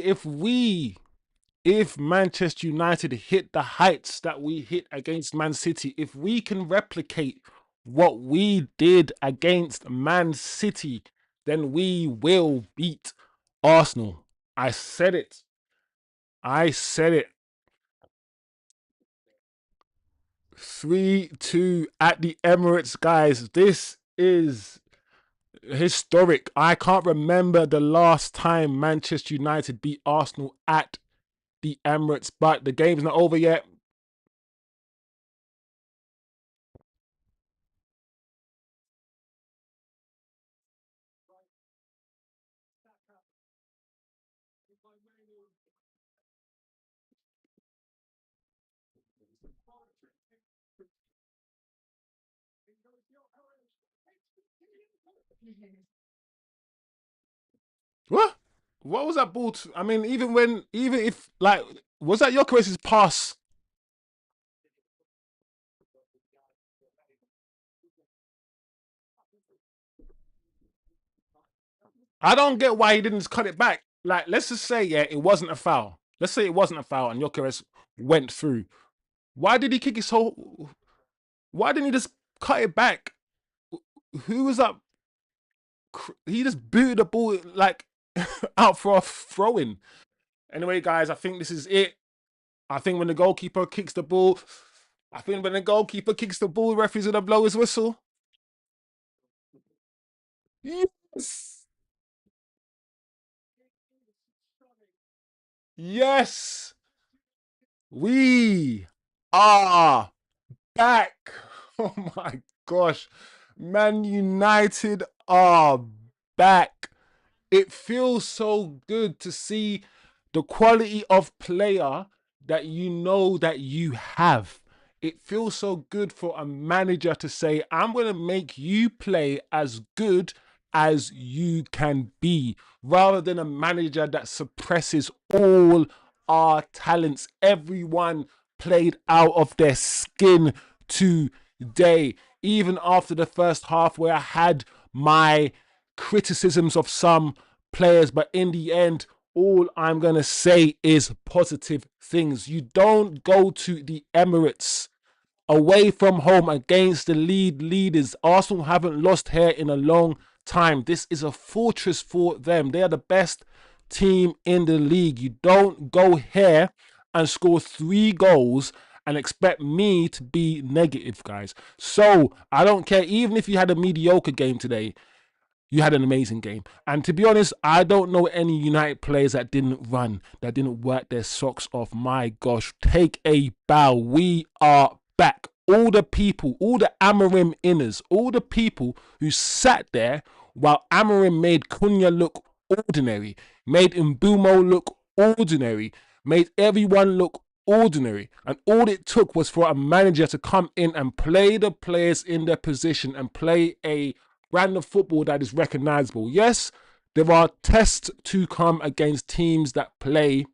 if Manchester United hit the heights that we hit against Man City, if we can replicate what we did against Man City, then we will beat Arsenal. I said it. I said it. 3-2 at the Emirates, guys. This is historic. I can't remember the last time Manchester United beat Arsenal at the Emirates, but the game's not over yet. What? What was that ball? I mean, even if like, was that Jokeris's pass? I don't get why he didn't cut it back. Like, let's just say, yeah, it wasn't a foul. Let's say it wasn't a foul and Jokeris went through. Why did he kick his whole? Why didn't he just cut it back? Who was up? He just booted the ball like out for a throw in. Anyway, guys, I think this is it. I think when the goalkeeper kicks the ball, I think when the goalkeeper kicks the ball, referee's gonna blow his whistle. Yes. Yes. We are back. Oh my gosh. Man United are back. It feels so good to see the quality of player that you know that you have. It feels so good for a manager to say, I'm going to make you play as good as you can be, rather than a manager that suppresses all our talents. Everyone played out of their skin today, even after the first half, where I had my criticisms of some players, but in the end, all I'm going to say is positive things. You don't go to the Emirates away from home against the leaders. Arsenal haven't lost here in a long time. This is a fortress for them. They are the best team in the league. You don't go here and score 3 goals and expect me to be negative, guys. So I don't care, even if you had a mediocre game today, you had an amazing game. And to be honest, I don't know any United players that didn't run, that didn't work their socks off. My gosh, take a bow. We are back. All the people, all the Amarim inners, all the people who sat there while Amarim made Cunha look ordinary, made Mbumo look ordinary, made everyone look ordinary. And all it took was for a manager to come in and play the players in their position and play a brand of football that is recognizable. Yes, there are tests to come against teams that play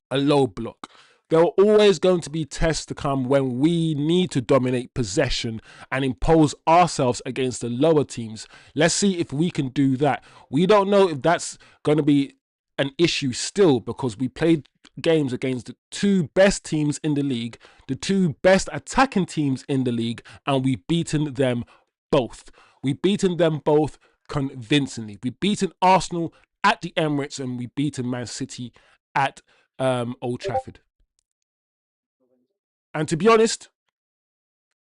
a low block. There are always going to be tests to come when we need to dominate possession and impose ourselves against the lower teams. Let's see if we can do that. We don't know if that's going to be an issue still, because we played games against the 2 best teams in the league, the 2 best attacking teams in the league, and we've beaten them both. We've beaten them both convincingly. We've beaten Arsenal at the Emirates and we've beaten Man City at Old Trafford. And to be honest,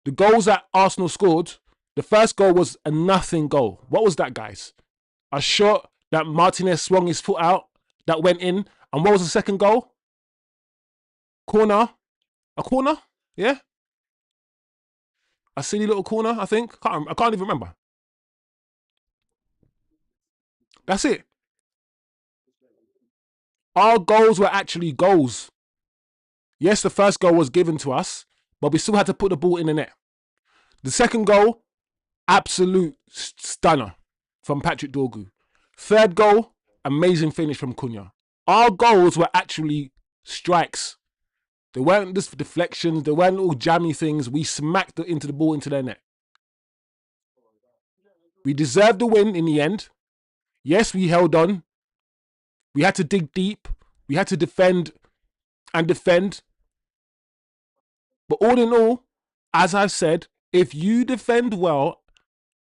the goals that Arsenal scored, the first goal was a nothing goal. What was that, guys? A shot that Martinez swung his foot out that went in. And what was the second goal? Corner. A corner? Yeah? A silly little corner, I think. I can't even remember. That's it. Our goals were actually goals. Yes, the first goal was given to us, but we still had to put the ball in the net. The second goal, absolute stunner from Patrick Dorgu. Third goal, amazing finish from Cunha. Our goals were actually strikes. They weren't just deflections. They weren't little jammy things. We smacked it into the ball into their net. We deserved the win in the end. Yes, we held on. We had to dig deep. We had to defend and defend. But all in all, as I've said, if you defend well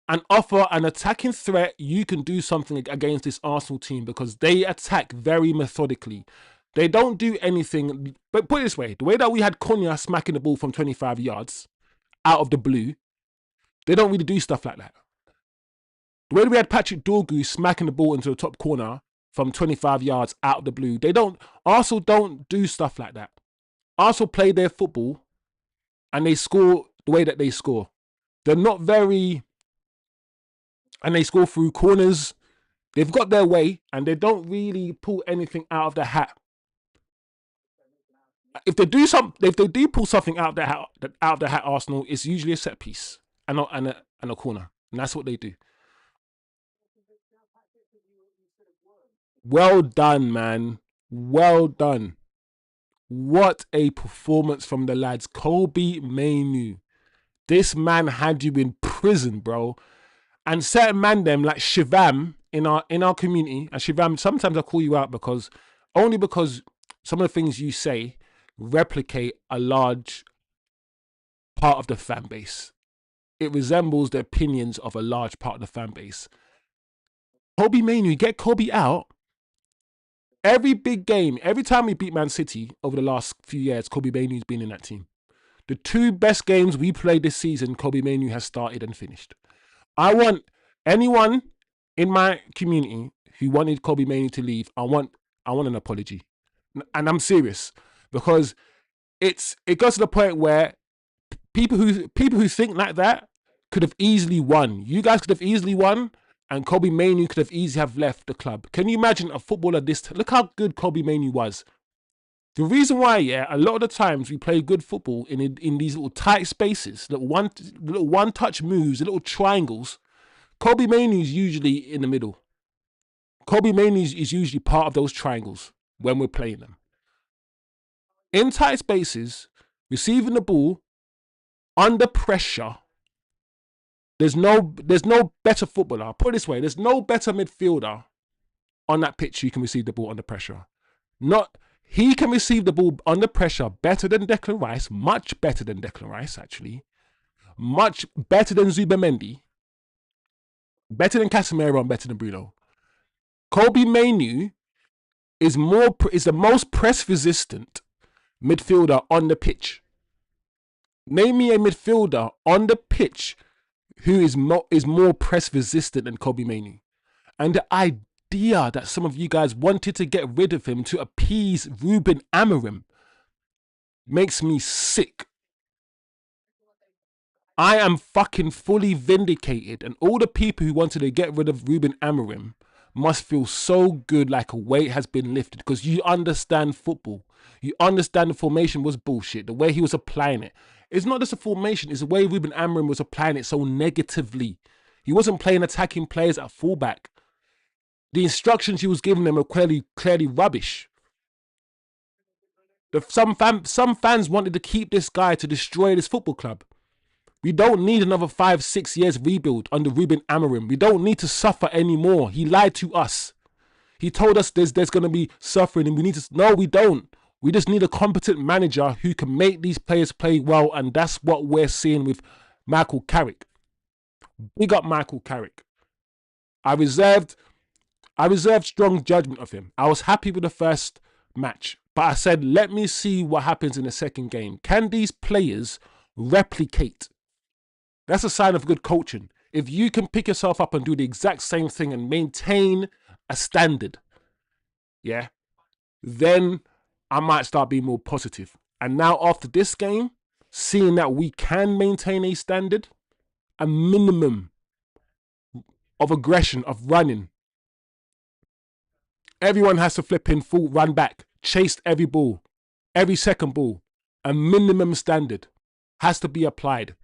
and offer an attacking threat, you can do something against this Arsenal team, because they attack very methodically. They don't do anything. But put it this way, the way that we had Cunha smacking the ball from 25 yards out of the blue, they don't really do stuff like that. The way that we had Patrick Dorgu smacking the ball into the top corner from 25 yards out of the blue, they don't. Arsenal don't do stuff like that. Arsenal play their football and they score the way that they score. They're not very, and they score through corners. They've got their way and they don't really pull anything out of the hat. If they do pull something out of the hat, Arsenal, it's usually a set piece and a corner, and that's what they do. Well done, man. Well done. What a performance from the lads. Kobe Mainu. This man had you in prison, bro. And certain man them like Shivam in our community, and Shivam, sometimes I call you out because some of the things you say replicate a large part of the fan base. It resembles the opinions of a large part of the fan base. Kobe Mainu, get Kobe out. Every big game, every time we beat Man City over the last few years, Kobe Mainu's been in that team. The two best games we played this season, Kobe Mainu has started and finished. I want anyone in my community who wanted Kobe Mainu to leave. I want an apology, and I'm serious because it goes to the point where people who think like that could have easily won. You guys could have easily won, and Kobe Mainu could have easily have left the club. Can you imagine a footballer this? Look how good Kobe Mainu was. The reason why, yeah, a lot of the times we play good football in these little tight spaces, little one touch moves, little triangles. Kobe Mainu is usually in the middle. Kobe Mainu is usually part of those triangles when we're playing them. In tight spaces, receiving the ball under pressure. There's no better footballer. I'll put it this way: there's no better midfielder on that pitch who can receive the ball under pressure. Not He can receive the ball under pressure better than Declan Rice, much better than Declan Rice actually, much better than Zubamendi, better than Casemiro, and better than Bruno. Kobe Mainu is the most press resistant midfielder on the pitch. Name me a midfielder on the pitch who is more press resistant than Kobe Mainu. And the idea that some of you guys wanted to get rid of him to appease Ruben Amorim makes me sick. I am fucking fully vindicated, and all the people who wanted to get rid of Ruben Amorim must feel so good, like a weight has been lifted, because you understand football. You understand the formation was bullshit. The way he was applying it. It's not just a formation, it's the way Ruben Amorim was applying it so negatively. He wasn't playing attacking players at fullback. The instructions he was giving them were clearly rubbish. Some fans wanted to keep this guy to destroy this football club. We don't need another 5-6 years rebuild under Ruben Amorim. We don't need to suffer anymore. He lied to us. He told us there's going to be suffering and we need to... No, we don't. We just need a competent manager who can make these players play well, and that's what we're seeing with Michael Carrick. Big up Michael Carrick. I reserved strong judgment of him. I was happy with the first match, but I said, let me see what happens in the second game. Can these players replicate? That's a sign of good coaching. If you can pick yourself up and do the exact same thing and maintain a standard, yeah, then I might start being more positive. And now after this game, seeing that we can maintain a standard, a minimum of aggression, of running. Everyone has to flip in full run back, chase every ball, every second ball. A minimum standard has to be applied.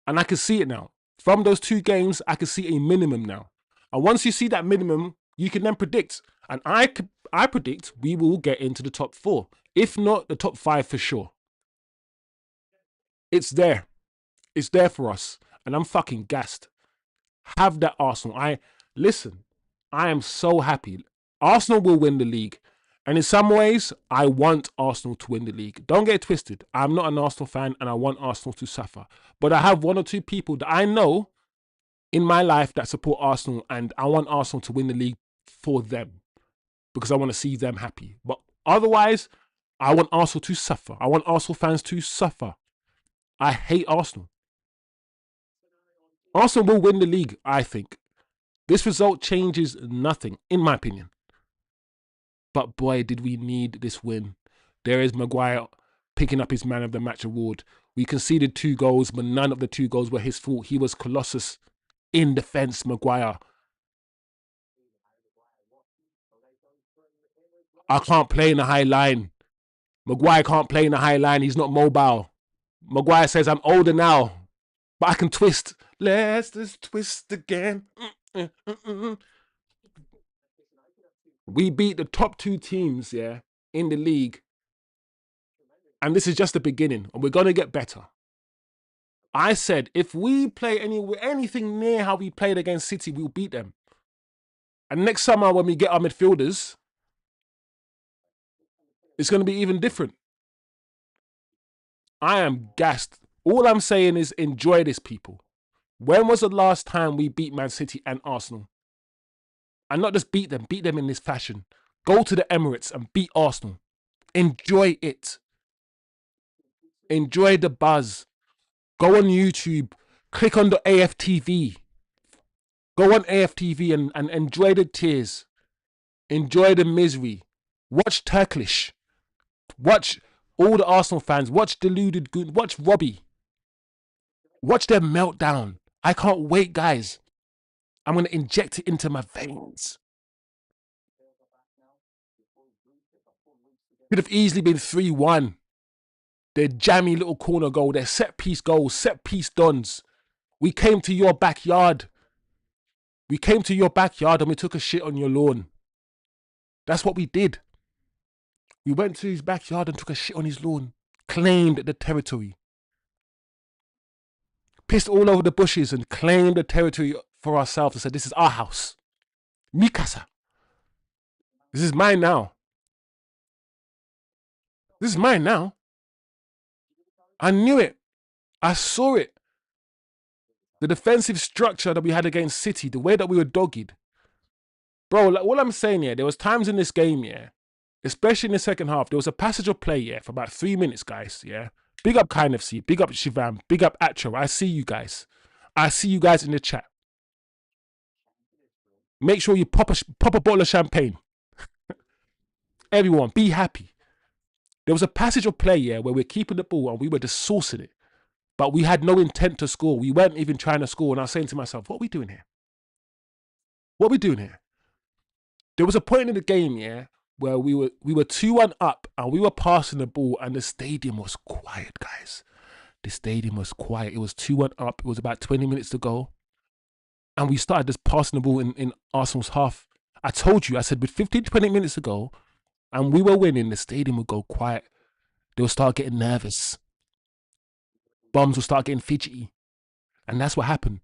And I can see it now. From those two games, I can see a minimum now. And once you see that minimum, you can then predict. And I predict we will get into the top 4. If not, the top 5 for sure. It's there. It's there for us. And I'm fucking gassed. Have that Arsenal. I am so happy. Arsenal will win the league. And in some ways, I want Arsenal to win the league. Don't get it twisted. I'm not an Arsenal fan and I want Arsenal to suffer. But I have one or two people that I know in my life that support Arsenal, and I want Arsenal to win the league for them because I want to see them happy. But otherwise, I want Arsenal to suffer. I want Arsenal fans to suffer. I hate Arsenal. Arsenal will win the league, I think. This result changes nothing, in my opinion. But boy, did we need this win. There is Maguire picking up his Man of the Match award. We conceded 2 goals, but none of the 2 goals were his fault. He was colossus in defence, Maguire. I can't play in the high line. Maguire can't play in the high line. He's not mobile. Maguire says, I'm older now, but I can twist. Let's just twist again. We beat the top two teams, yeah, in the league. And this is just the beginning. And we're going to get better. I said, if we play anything near how we played against City, we'll beat them. And next summer, when we get our midfielders, it's going to be even different. I am gassed. All I'm saying is enjoy this, people. When was the last time we beat Man City and Arsenal? And not just beat them in this fashion. Go to the Emirates and beat Arsenal. Enjoy it. Enjoy the buzz. Go on YouTube. Click on the AFTV. Go on AFTV and enjoy the tears. Enjoy the misery. Watch Turkish. Watch all the Arsenal fans. Watch Deluded Goon. Watch Robbie. Watch their meltdown. I can't wait, guys. I'm going to inject it into my veins. Could have easily been 3-1. Their jammy little corner goal, their set piece goals, set piece dons. We came to your backyard. We came to your backyard and we took a shit on your lawn. That's what we did. We went to his backyard and took a shit on his lawn. Claimed the territory. Pissed all over the bushes and claimed the territory for ourselves and said, this is our house. Mi casa. This is mine now. This is mine now. I knew it. I saw it. The defensive structure that we had against City, the way that we were dogged. Bro, like, what I'm saying here, there was times in this game, yeah, especially in the second half, there was a passage of play, yeah, for about 3 minutes, guys, yeah. Big up Kind FC, big up Shivam, big up Atro. I see you guys. I see you guys in the chat. Make sure you pop a bottle of champagne. Everyone, be happy. There was a passage of play, yeah, where we're keeping the ball and we were just sourcing it. But we had no intent to score. We weren't even trying to score. And I was saying to myself, what are we doing here? What are we doing here? There was a point in the game, yeah, where we were 2-1 up and we were passing the ball and the stadium was quiet, guys. The stadium was quiet. It was 2-1 up. It was about 20 minutes to go. And we started just passing the ball in Arsenal's half. I told you, I said with 15, 20 minutes to go and we were winning, the stadium would go quiet. They would start getting nervous. Bums would start getting fidgety. And that's what happened.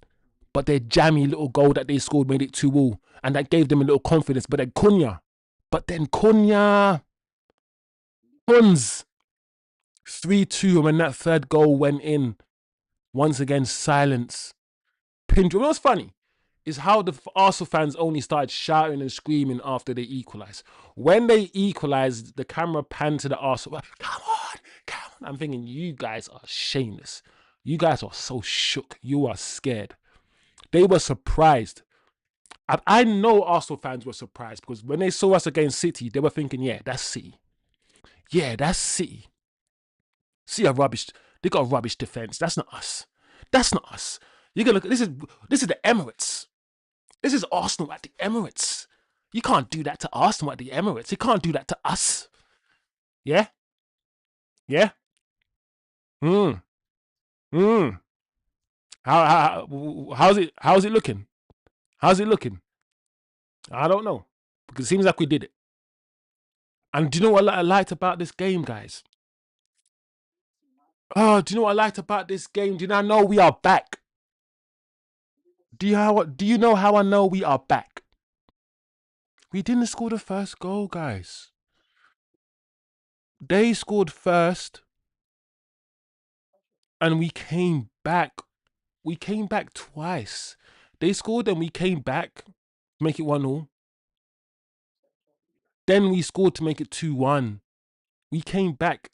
But their jammy little goal that they scored made it 2-2. And that gave them a little confidence. But then Cunha. Huns. 3-2. And when that third goal went in, once again, silence. Pin drop. What's funny is how the Arsenal fans only started shouting and screaming after they equalised. When they equalised, the camera panned to the Arsenal. Come on. I'm thinking, you guys are shameless. You guys are so shook. You are scared. They were surprised. I know Arsenal fans were surprised because when they saw us against City, they were thinking, yeah, that's City. Yeah, that's City. See a rubbish. They got a rubbish defense. That's not us. That's not us. You're gonna look. This is the Emirates. This is Arsenal at the Emirates. You can't do that to Arsenal at the Emirates. You can't do that to us. Yeah. Yeah. How's it looking? How's it looking? I don't know. Because it seems like we did it. And do you know what I liked about this game, guys? Oh, do you know what I liked about this game? Do you know we are back? Do you know how I know we are back? We didn't score the first goal, guys. They scored first. And we came back. We came back twice. They scored and we came back to make it 1-0. Then we scored to make it 2-1. We came back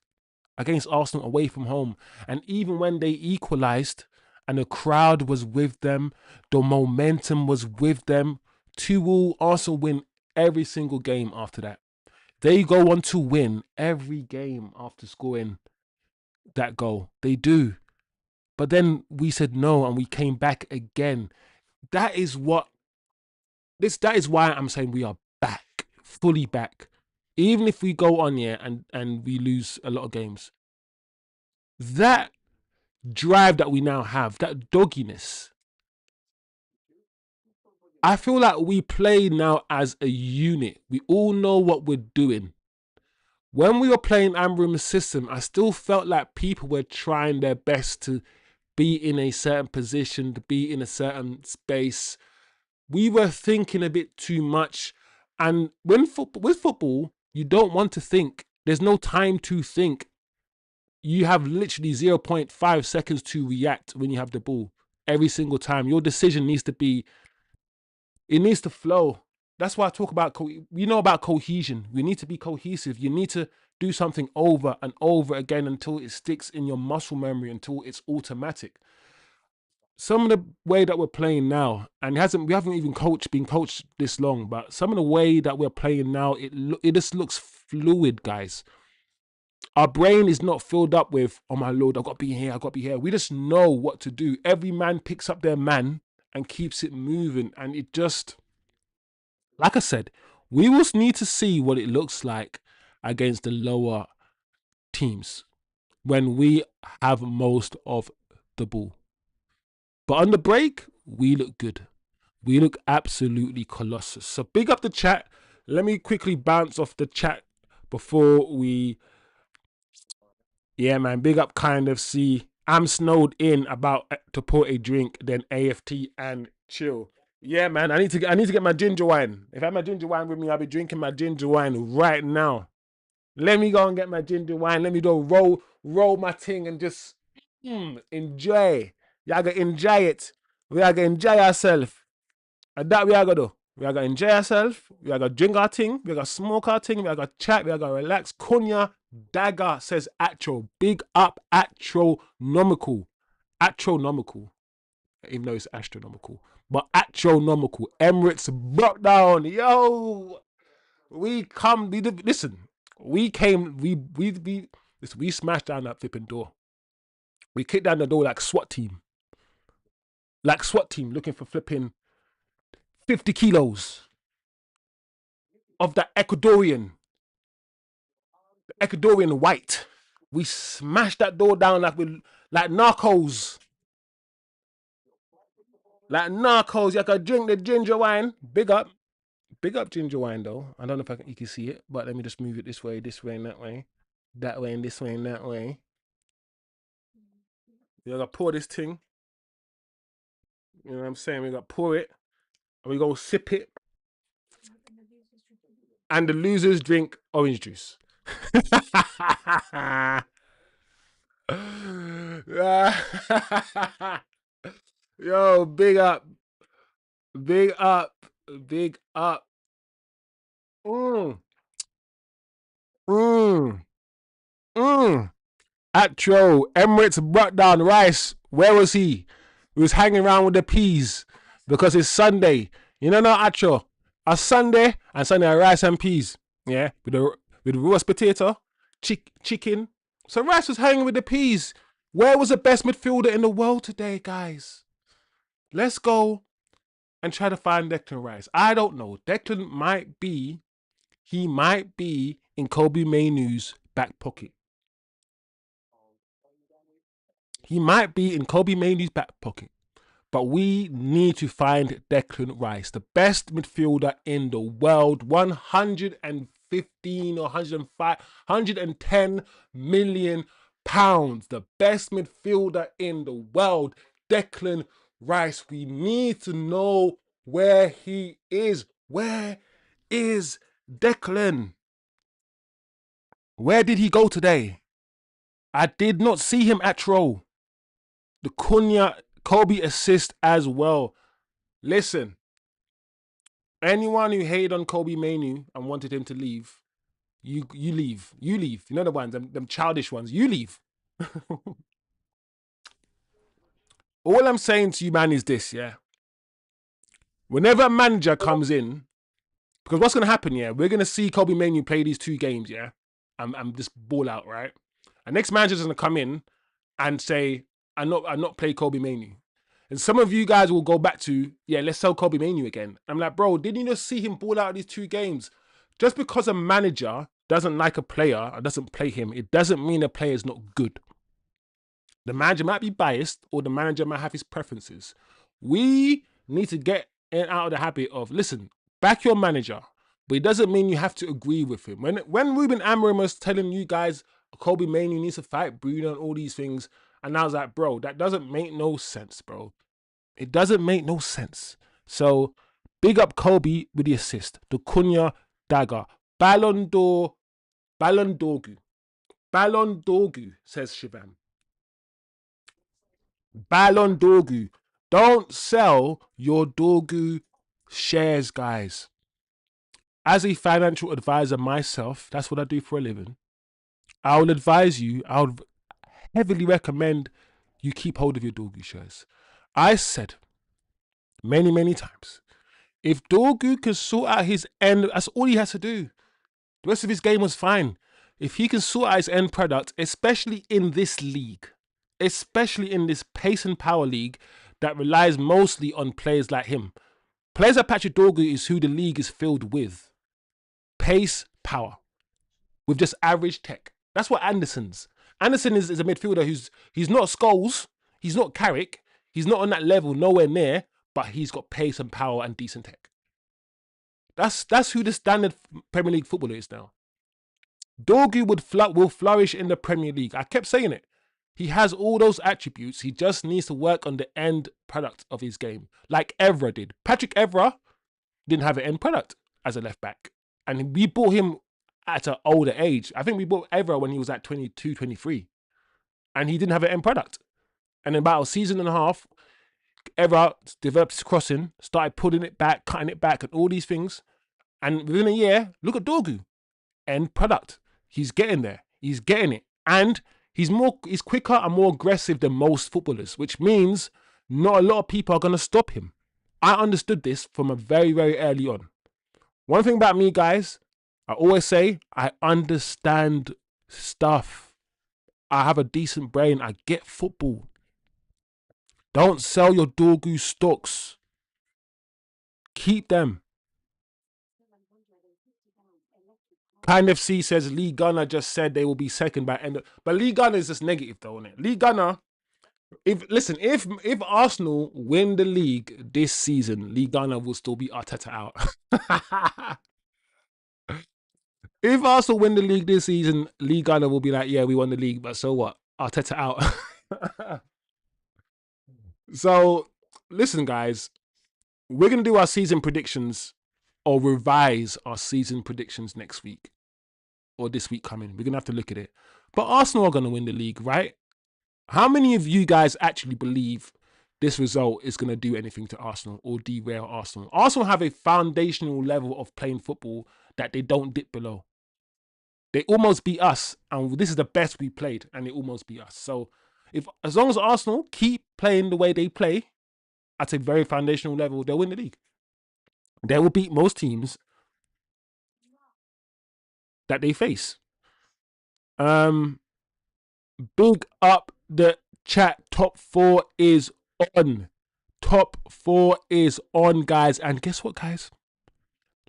against Arsenal away from home. And even when they equalised and the crowd was with them, the momentum was with them, 2-2, Arsenal win every single game after that. They go on to win every game after scoring that goal. They do. But then we said no and we came back again. That is why I'm saying we are back, fully back. Even if we go on here and we lose a lot of games. That drive that we now have, that dogginess, I feel like we play now as a unit. We all know what we're doing. When we were playing Ambrim's system, I still felt like people were trying their best to be in a certain position, to be in a certain space. We were thinking a bit too much. And with football, you don't want to think. There's no time to think. You have literally zero point 0.5 seconds to react when you have the ball every single time. Your decision needs to be, it needs to flow. That's why I talk about, you know, about cohesion. We need to be cohesive. You need to do something over and over again until it sticks in your muscle memory, until it's automatic. Some of the way that we're playing now, and we haven't even been coached this long, but some of the way that we're playing now, it just looks fluid, guys. Our brain is not filled up with, oh my lord, I've got to be here, I've got to be here. We just know what to do. Every man picks up their man and keeps it moving. And it just, like I said, we will need to see what it looks like against the lower teams when we have most of the ball. But on the break, we look good. We look absolutely colossus. So big up the chat. Let me quickly bounce off the chat before we... Yeah, man, big up kind of see. I'm snowed in about to pour a drink, then AFT and chill. Yeah, man, I need to get my ginger wine. If I have my ginger wine with me, I'll be drinking my ginger wine right now. Let me go and get my ginger wine. Let me go roll my thing and just enjoy. Y'all gotta enjoy it. We are gonna enjoy ourselves. And that we are gonna do. We are gonna enjoy ourselves. We are gonna drink our thing. We are gonna smoke our thing. We are gonna chat. We are gonna relax. Kunya Dagger says Atro. Big up Atronomical. Atronomical. Even though it's astronomical. But Atronomical. Emirates brought down. Yo. Listen. We smashed down that flipping door. We kicked down the door like SWAT team. Like SWAT team looking for flipping 50 kilos of that Ecuadorian white. We smashed that door down like narcos. Like narcos. You can drink the ginger wine. Big up. Big up ginger wine though. I don't know if you can see it, but let me just move it this way, and that way. That way and this way and that way. You gotta pour this thing. You know what I'm saying? We gotta pour it. And we go sip it. And the losers drink orange juice. Yo, big up. Big up. Big up. Mm. Mm. Mm. Atro, Emirates brought down Rice. Where was he? He was hanging around with the peas because it's Sunday. You know, no, Atro. A Sunday and Sunday rice and peas. Yeah, with roast potato, chicken. So Rice was hanging with the peas. Where was the best midfielder in the world today, guys? Let's go and try to find Declan Rice. I don't know. Declan might be in Kobe Mainoo's back pocket. He might be in Kobe Mainoo's back pocket. But we need to find Declan Rice, the best midfielder in the world, 115 or 105, 110 million pounds. The best midfielder in the world, Declan Rice. We need to know where he is. Where is Declan? Where did he go today? I did not see him at Troll. The Kobe assist as well. Listen, anyone who hated on Kobe Mainoo and wanted him to leave, you leave. You leave. You know the ones, them childish ones. You leave. All I'm saying to you, man, is this, yeah? Whenever a manager comes in, because what's going to happen, yeah? We're going to see Kobe Mainoo play these 2 games, yeah? I'm just ball out, right? And next manager's going to come in and say, I'm not play Kobe Mainoo. And some of you guys will go back to, yeah, let's sell Kobe Mainoo again. I'm like, bro, didn't you just see him ball out these 2 games? Just because a manager doesn't like a player or doesn't play him, it doesn't mean the player is not good. The manager might be biased or the manager might have his preferences. We need to get and out of the habit of, listen, back your manager, but it doesn't mean you have to agree with him. When Ruben Amorim was telling you guys Kobe Manu needs to fight Bruno and all these things, and I was like, bro, that doesn't make no sense, bro. It doesn't make no sense. So big up Kobe with the assist. The Cunha dagger. Ballon d'Or. Ballon d'Orgu. Ballon d'Orgu, says Shivam. Ballon d'Orgu. Don't sell your Dorgu shares, guys. As a financial advisor myself, that's what I do for a living. I will advise you, I would heavily recommend you keep hold of your Dorgu shares. I said many, many times, if Dorgu can sort out his end, that's all he has to do. The rest of his game was fine. If he can sort out his end product, especially in this league, especially in this pace and power league that relies mostly on players like him. Players like Patrick Dorgu is who the league is filled with. Pace, power, with just average tech. That's what Anderson's. Anderson is a midfielder he's not Scholes, he's not Carrick, he's not on that level, nowhere near, but he's got pace and power and decent tech. That's who the standard Premier League footballer is now. Dorgu will flourish in the Premier League. I kept saying it. He has all those attributes. He just needs to work on the end product of his game, like Evra did. Patrick Evra didn't have an end product as a left back. And we bought him at an older age. I think we bought Evra when he was at 22, 23. And he didn't have an end product. And in about a season and a half, Evra developed his crossing, started pulling it back, cutting it back, and all these things. And within a year, look at Dorgu. End product. He's getting there. He's getting it. And he's quicker and more aggressive than most footballers, which means not a lot of people are going to stop him. I understood this from a very, very early on. One thing about me, guys, I always say I understand stuff. I have a decent brain. I get football. Don't sell your Dorgu stocks. Keep them. Kind of C says Lee Gunner just said they will be second by end. But Lee Gunner is just negative though, isn't it? Lee Gunner, if Arsenal win the league this season, Lee Gunner will still be Arteta out. If Arsenal win the league this season, Lee Gunner will be like, yeah, we won the league, but so what? Arteta out. So, listen, guys, we're going to do our season predictions or revise our season predictions next week or this week coming. We're going to have to look at it. But Arsenal are going to win the league, right? How many of you guys actually believe this result is going to do anything to Arsenal or derail Arsenal? Arsenal have a foundational level of playing football that they don't dip below. They almost beat us, and this is the best we played, and they almost beat us. So, as long as Arsenal keep playing the way they play at a very foundational level, they'll win the league. They will beat most teams that they face. Big up the chat. Top 4 is on. Top 4 is on, guys. And guess what, guys?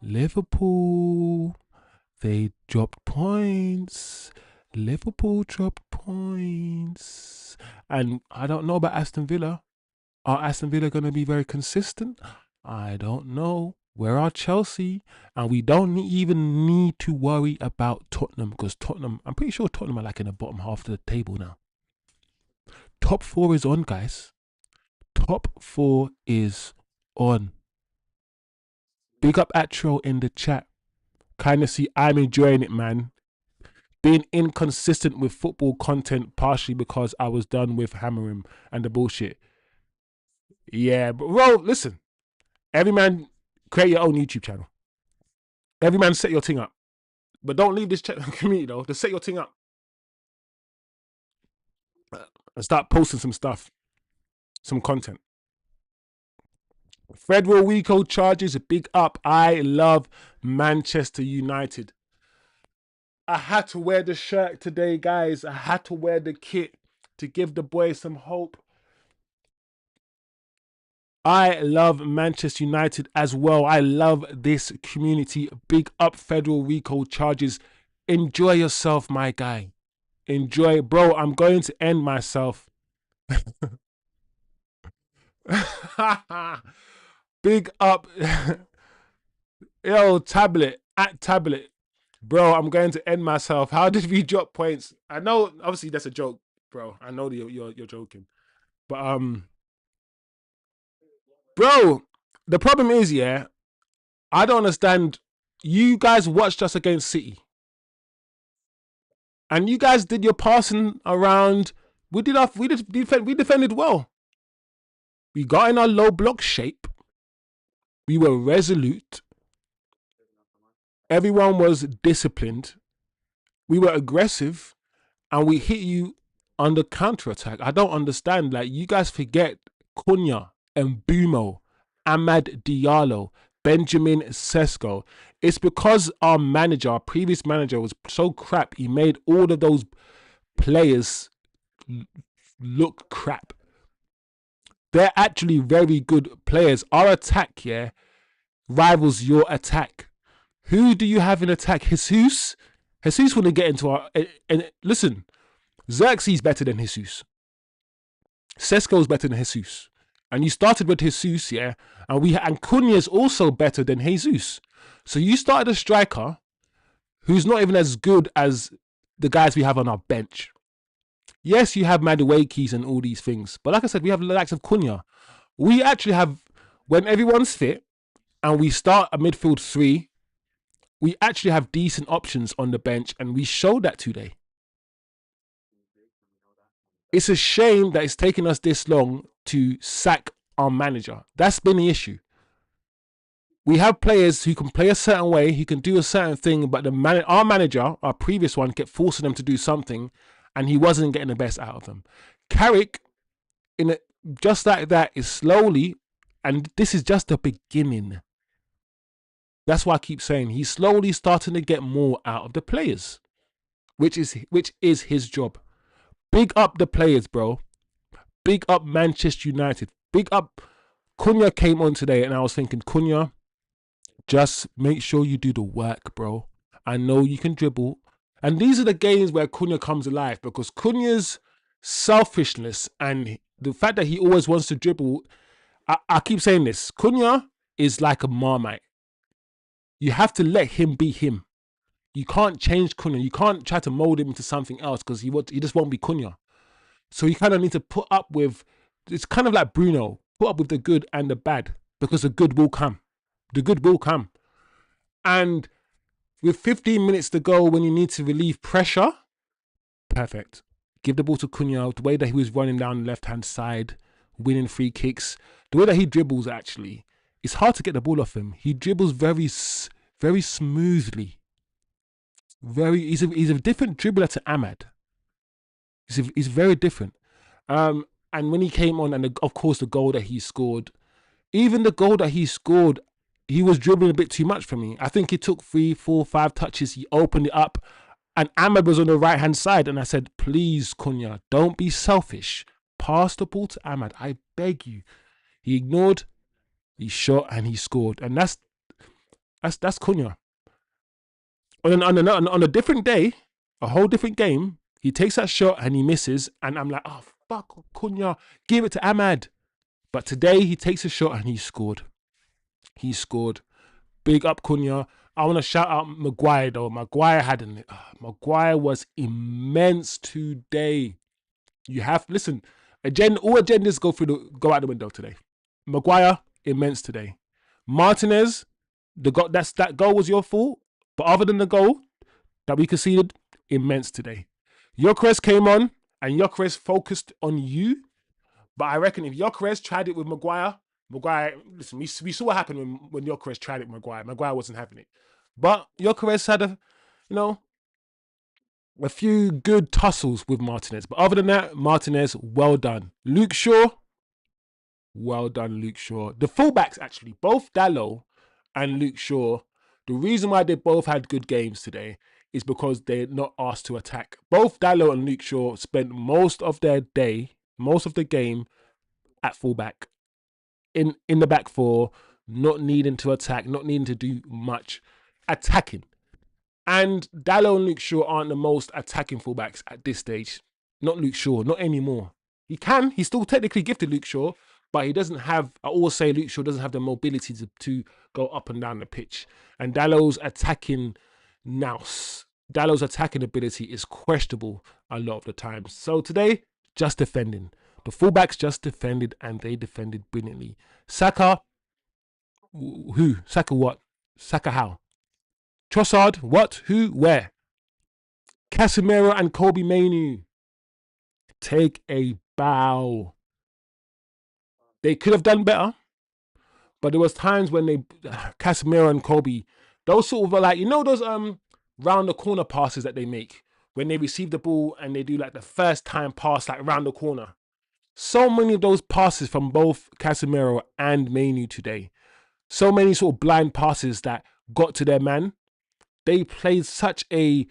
Liverpool, they dropped points. Liverpool dropped points. And I don't know about Aston Villa. Are Aston Villa going to be very consistent? I don't know. Where are Chelsea? And we don't even need to worry about Tottenham, because Tottenham, I'm pretty sure Tottenham are like in the bottom half of the table now. Top 4 is on, guys. Top 4 is on. Big up Atro in the chat. Kind of see I'm enjoying it, man. Being inconsistent with football content partially because I was done with hammering and the bullshit. Yeah, but bro, listen. Every man create your own YouTube channel. Every man set your thing up. But don't leave this community though. Just set your thing up. And start posting some stuff. Some content. Federal Rico charges, big up. I love Manchester United. I had to wear the shirt today, guys. I had to wear the kit to give the boys some hope. I love Manchester United as well. I love this community. Big up Federal Rico charges. Enjoy yourself, my guy. Enjoy. Bro, I'm going to end myself. Big up. Yo, tablet at tablet. Bro, I'm going to end myself. How did we drop points? I know obviously that's a joke, bro. I know that you're joking. But bro, the problem is, yeah, I don't understand. You guys watched us against City, and you guys did your passing around. We defended well. We got in our low block shape. We were resolute. Everyone was disciplined. We were aggressive, and we hit you on the counter attack. I don't understand. Like, you guys forget Cunha and Bumo, Ahmad Diallo, Benjamin Sesko. It's because our previous manager, was so crap. He made all of those players look crap. They're actually very good players. Our attack, yeah, rivals your attack. Who do you have in attack? Jesus? Jesus wouldn't get into our... And listen, Xerxes better than Jesus. Sesko's better than Jesus. And you started with Jesus, yeah? And Cunha's also better than Jesus. So you started a striker who's not even as good as the guys we have on our bench. Yes, you have Maduekis and all these things. But like I said, we have the likes of Cunha. We actually have, when everyone's fit and we start a midfield three, we actually have decent options on the bench, and we showed that today. It's a shame that it's taken us this long to sack our manager. That's been the issue. We have players who can play a certain way, who can do a certain thing, but our manager, our previous one, kept forcing them to do something, and he wasn't getting the best out of them. Carrick, just like that, is slowly, and this is just the beginning. That's why I keep saying he's slowly starting to get more out of the players, which is his job. Big up the players, bro. Big up Manchester United. Big up. Cunha came on today, and I was thinking, Cunha, just make sure you do the work, bro. I know you can dribble. And these are the games where Cunha comes alive, because Cunha's selfishness and the fact that he always wants to dribble. I keep saying this. Cunha is like a Marmite. You have to let him be him. You can't change Cunha. You can't try to mold him into something else, because he just won't be Cunha. So you kind of need to put up with, it's kind of like Bruno, put up with the good and the bad, because the good will come. The good will come. And with 15 minutes to go, when you need to relieve pressure, perfect. Give the ball to Cunha. The way that he was running down the left-hand side, winning free kicks, the way that he dribbles, actually, it's hard to get the ball off him. He dribbles very, very smoothly. He's a different dribbler to Ahmad. He's very different. And when he came on, and of course the goal that he scored, even the goal that he scored, he was dribbling a bit too much for me. I think it took 3, 4, 5 touches. He opened it up, and Ahmad was on the right hand side, and I said, please, Cunha, don't be selfish. Pass the ball to Ahmad. I beg you. He ignored. He shot and he scored, and that's Cunha. On a different day, a whole different game, he takes that shot and he misses, and I'm like, oh fuck, Cunha, give it to Ahmad. But today he takes a shot and he scored. He scored. Big up Cunha. I want to shout out Maguire though. Maguire Maguire was immense today. You have listen. All agendas go out the window today. Maguire immense today. Martinez, that goal was your fault. But other than the goal that we conceded, immense today. Gyökeres came on, and Gyökeres focused on you. But I reckon if Gyökeres tried it with Maguire, listen, we saw what happened when Gyökeres tried it with Maguire. Maguire wasn't having it. But Gyökeres had a few good tussles with Martinez. But other than that, Martinez, well done. Luke Shaw, well done, Luke Shaw. The fullbacks, actually, both Dalot and Luke Shaw, the reason why they both had good games today is because they're not asked to attack. Both Dalot and Luke Shaw spent most of the game at fullback. In the back four, not needing to attack, not needing to do much attacking. And Dalot and Luke Shaw aren't the most attacking fullbacks at this stage. Not Luke Shaw, not anymore. He's still technically gifted, Luke Shaw, but he doesn't have, I always say Luke Shaw doesn't have the mobility to go up and down the pitch. And Dallow's attacking nous. Dallow's attacking ability is questionable a lot of the times. So today, just defending. The fullbacks just defended, and they defended brilliantly. Saka, who? Saka what? Saka how? Trossard, what? Who? Where? Casemiro and Kobe Mainoo. Take a bow. They could have done better, but there was times when they, Casemiro and Kobe, those sort of like, you know, those round the corner passes that they make when they receive the ball and they do like the first time pass like round the corner. So many of those passes from both Casemiro and Mainoo today. So many sort of blind passes that got to their man. They played such a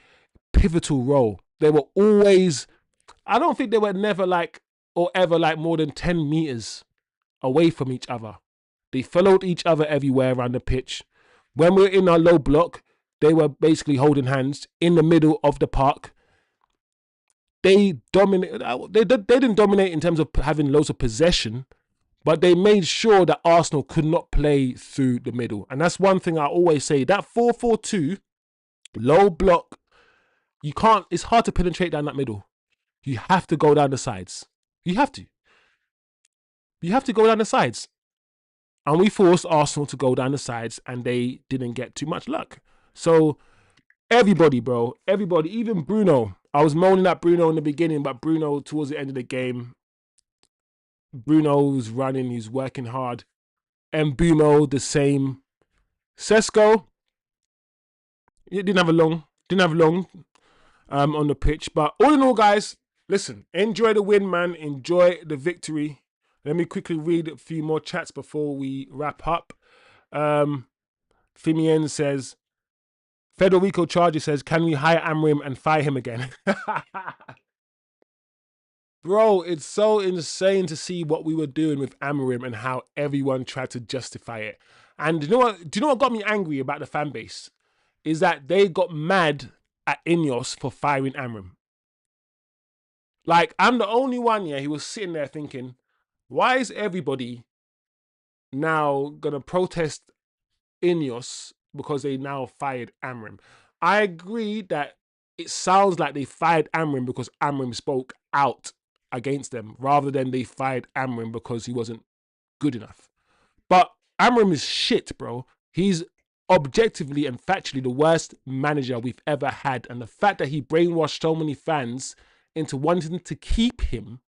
pivotal role. They were always, I don't think they were never like, or ever like more than 10 meters away from each other. They followed each other everywhere around the pitch. When we were in our low block, they were basically holding hands in the middle of the park. They dominated. They didn't dominate in terms of having loads of possession, but they made sure that Arsenal could not play through the middle. And that's one thing I always say. That 4-4-2, low block, you can't, it's hard to penetrate down that middle. You have to go down the sides. You have to. You have to go down the sides. And we forced Arsenal to go down the sides, and they didn't get too much luck. So everybody, bro, everybody, even Bruno. I was moaning at Bruno in the beginning, but Bruno, towards the end of the game, Bruno's running, he's working hard. And Bumo, the same. Sesko, it didn't have long on the pitch. But all in all, guys, listen, enjoy the win, man. Enjoy the victory. Let me quickly read a few more chats before we wrap up. Fimien says, Federico Charger says, can we hire Amrim and fire him again? Bro, it's so insane to see what we were doing with Amrim and how everyone tried to justify it. And do you know what got me angry about the fan base? Is that they got mad at Ineos for firing Amrim. Like, I'm the only one, yeah, who was sitting there thinking, why is everybody now going to protest Ineos because they now fired Amrim? I agree that it sounds like they fired Amrim because Amrim spoke out against them rather than they fired Amrim because he wasn't good enough. But Amrim is shit, bro. He's objectively and factually the worst manager we've ever had. And the fact that he brainwashed so many fans into wanting to keep him,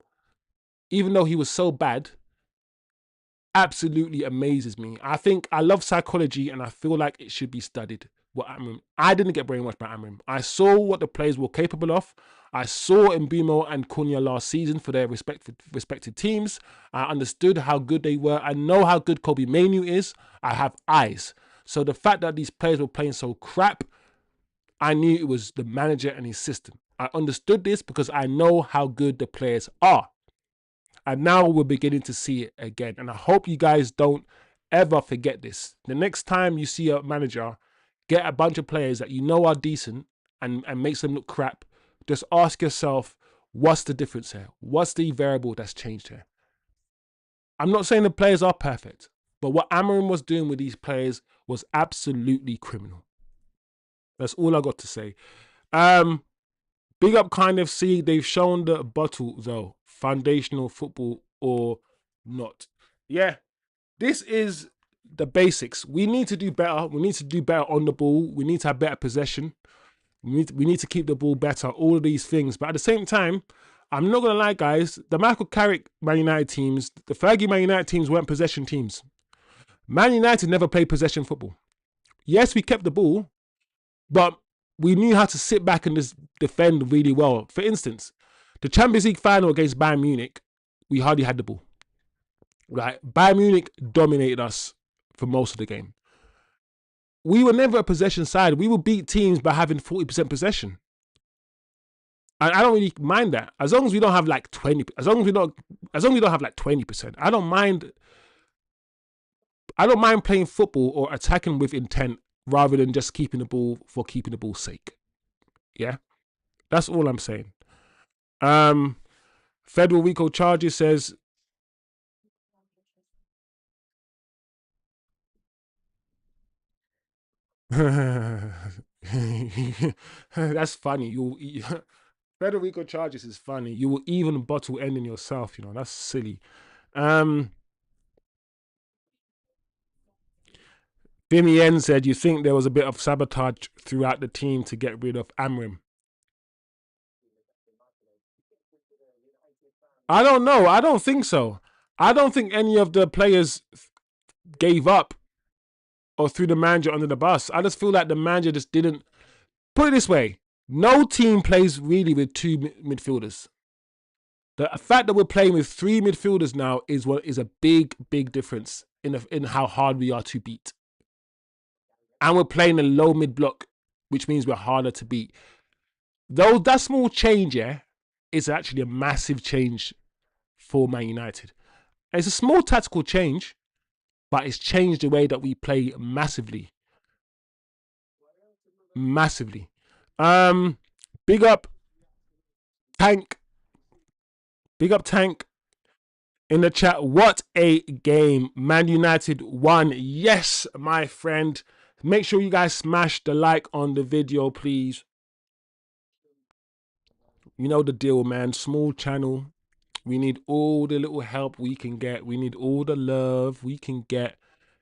even though he was so bad, absolutely amazes me. I think I love psychology and I feel like it should be studied. What Amrim, I didn't get brainwashed by Amrim. I saw what the players were capable of. I saw Mbeumo and Cunha last season for their respective teams. I understood how good they were. I know how good Kobe Mainoo is. I have eyes. So the fact that these players were playing so crap, I knew it was the manager and his system. I understood this because I know how good the players are. And now we're beginning to see it again. And I hope you guys don't ever forget this. The next time you see a manager get a bunch of players that you know are decent and makes them look crap, just ask yourself, what's the difference here? What's the variable that's changed here? I'm not saying the players are perfect, but what Amorim was doing with these players was absolutely criminal. That's all I got to say. Big up kind of see they've shown the bottle though. Foundational football or not. Yeah, this is the basics. We need to do better. We need to do better on the ball. We need to have better possession. We need to keep the ball better. All of these things. But at the same time, I'm not going to lie, guys. The Michael Carrick Man United teams, the Fergie Man United teams weren't possession teams. Man United never played possession football. Yes, we kept the ball, but we knew how to sit back and just defend really well. For instance, the Champions League final against Bayern Munich, we hardly had the ball. Right? Bayern Munich dominated us for most of the game. We were never a possession side. We will beat teams by having 40% possession. And I don't really mind that. As long as we don't have like 20, as long as we don't have like 20%, I don't mind playing football or attacking with intent rather than just keeping the ball for keeping the ball's sake. Yeah? That's all I'm saying. Federico Charges says, That's funny. Federico charges is funny. You will even bottle ending yourself. You know that's silly. Um, Vimien said, "You think there was a bit of sabotage throughout the team to get rid of Amrim?" I don't know. I don't think so. I don't think any of the players gave up or threw the manager under the bus. I just feel like the manager just didn't. Put it this way: no team plays really with two midfielders. The fact that we're playing with three midfielders now is what is a big, big difference in how hard we are to beat. And we're playing a low mid block, which means we're harder to beat. Though that small change, yeah, is actually a massive change for Man United. And it's a small tactical change, but it's changed the way that we play massively, massively. Um, big up Tank, big up Tank in the chat. What a game! Man United won. Yes, my friend. Make sure you guys smash the like on the video, please. You know the deal, man. Small channel. We need all the little help we can get. We need all the love we can get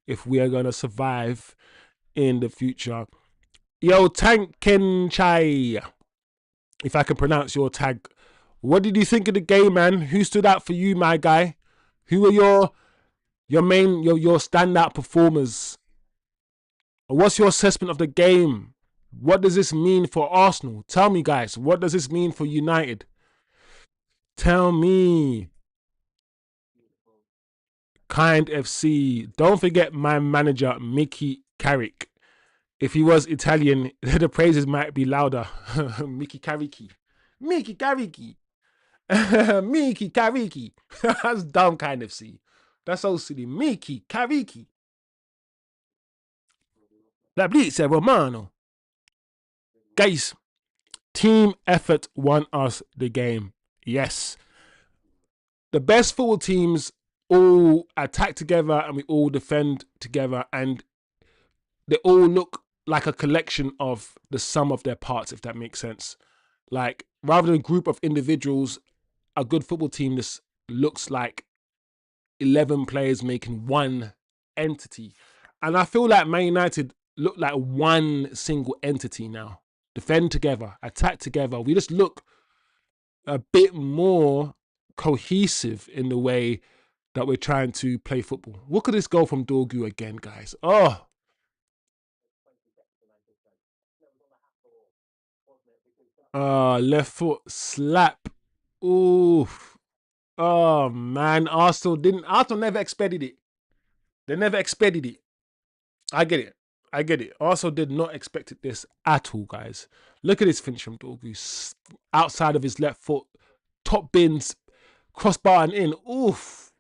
if we are gonna survive in the future. Yo, Tank Kenchai, if I can pronounce your tag. What did you think of the game, man? Who stood out for you, my guy? Who were your standout performers? What's your assessment of the game? What does this mean for Arsenal? Tell me, guys. What does this mean for United? Tell me. Kind FC. Don't forget my manager, Mickey Carrick. If he was Italian, the praises might be louder. Mickey Carricky. Mickey Carricky. Mickey Carricky. That's dumb, Kind FC. That's so silly. Mickey Carricky. La Blitz Romano. Guys, team effort won us the game. Yes. The best football teams all attack together and we all defend together, and they all look like a collection of the sum of their parts, if that makes sense. Like, rather than a group of individuals, a good football team just looks like 11 players making one entity. And I feel like Man United look like one single entity now. Defend together, attack together. We just look a bit more cohesive in the way that we're trying to play football. Look at this goal from Dorgu again, guys. Oh, left foot slap. Oof. Oh man, Arsenal never expected it. They never expected it. I get it. I get it. Arsenal did not expect this at all, guys. Look at this finish from Dorgu. Outside of his left foot, top bins, crossbar and in. Oof.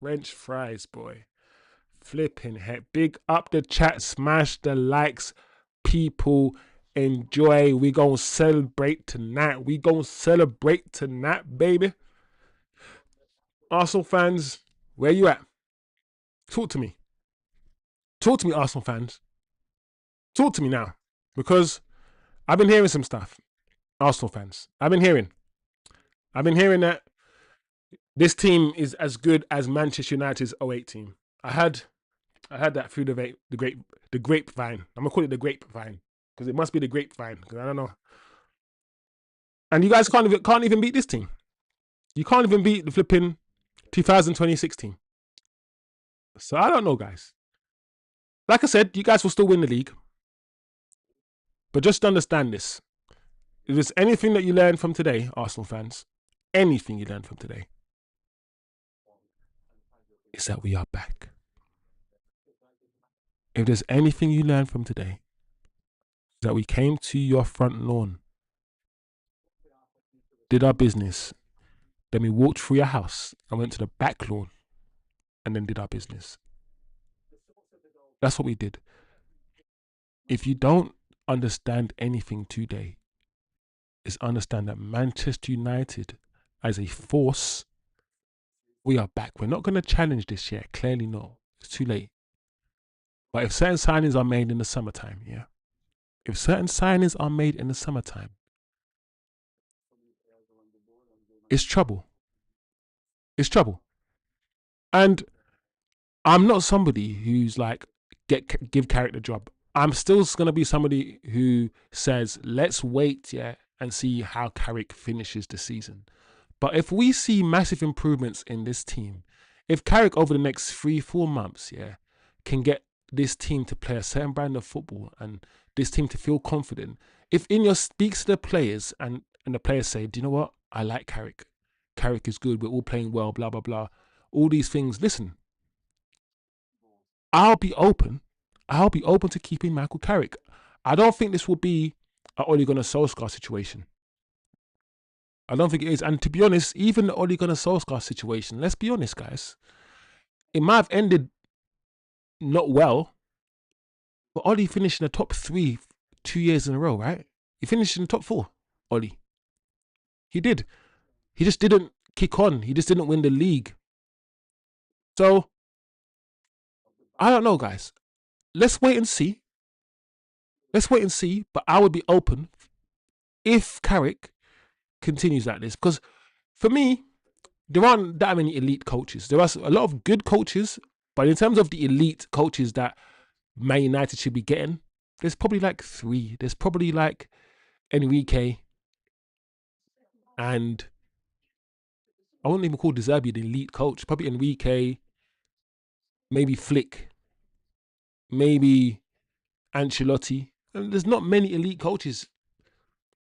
French fries, boy. Flipping heck. Big up the chat. Smash the likes. People enjoy. We gonna celebrate tonight. We gonna celebrate tonight, baby. Arsenal fans, where you at? Talk to me. Talk to me, Arsenal fans. Talk to me now. Because I've been hearing some stuff. Arsenal fans. I've been hearing that this team is as good as Manchester United's '08 team. I had that through the grapevine. I'm gonna call it the grapevine because it must be the grapevine because I don't know. And you guys can't even beat this team. You can't even beat the flipping 2026 team. So I don't know, guys. Like I said, you guys will still win the league, but just understand this: if there's anything that you learned from today, Arsenal fans, anything you learned from today, is that we are back. If there's anything you learned from today, that we came to your front lawn, did our business, then we walked through your house and went to the back lawn and then did our business. That's what we did. If you don't understand anything today, is understand that Manchester United as a force, we are back. We're not going to challenge this yet. Clearly, no. It's too late. But if certain signings are made in the summertime, yeah, if certain signings are made in the summertime, it's trouble. It's trouble. And I'm not somebody who's like give Carrick the job. I'm still gonna be somebody who says let's wait, yeah, and see how Carrick finishes the season. But if we see massive improvements in this team, if Carrick over the next 3-4 months, yeah, can get this team to play a certain brand of football and this team to feel confident, if Ineos speaks to the players and the players say, do you know what? I like Carrick. Carrick is good. We're all playing well. Blah blah blah. All these things. Listen, I'll be open. I'll be open to keeping Michael Carrick. I don't think this will be an Ole Gunnar Solskjaer situation. I don't think it is. And to be honest, even the Ole Gunnar Solskjaer situation, let's be honest, guys, it might have ended not well, but Ole finished in the top three 2 years in a row, right? He finished in the top four, Ole. He did. He just didn't kick on. He just didn't win the league. So, I don't know, guys. Let's wait and see. Let's wait and see. But I would be open if Carrick continues like this. Because for me, there aren't that many elite coaches. There are a lot of good coaches, but in terms of the elite coaches that Man United should be getting, there's probably like three. There's probably like Enrique and I wouldn't even call De Zerbi the elite coach. Probably Enrique, maybe Flick, maybe Ancelotti. And there's not many elite coaches.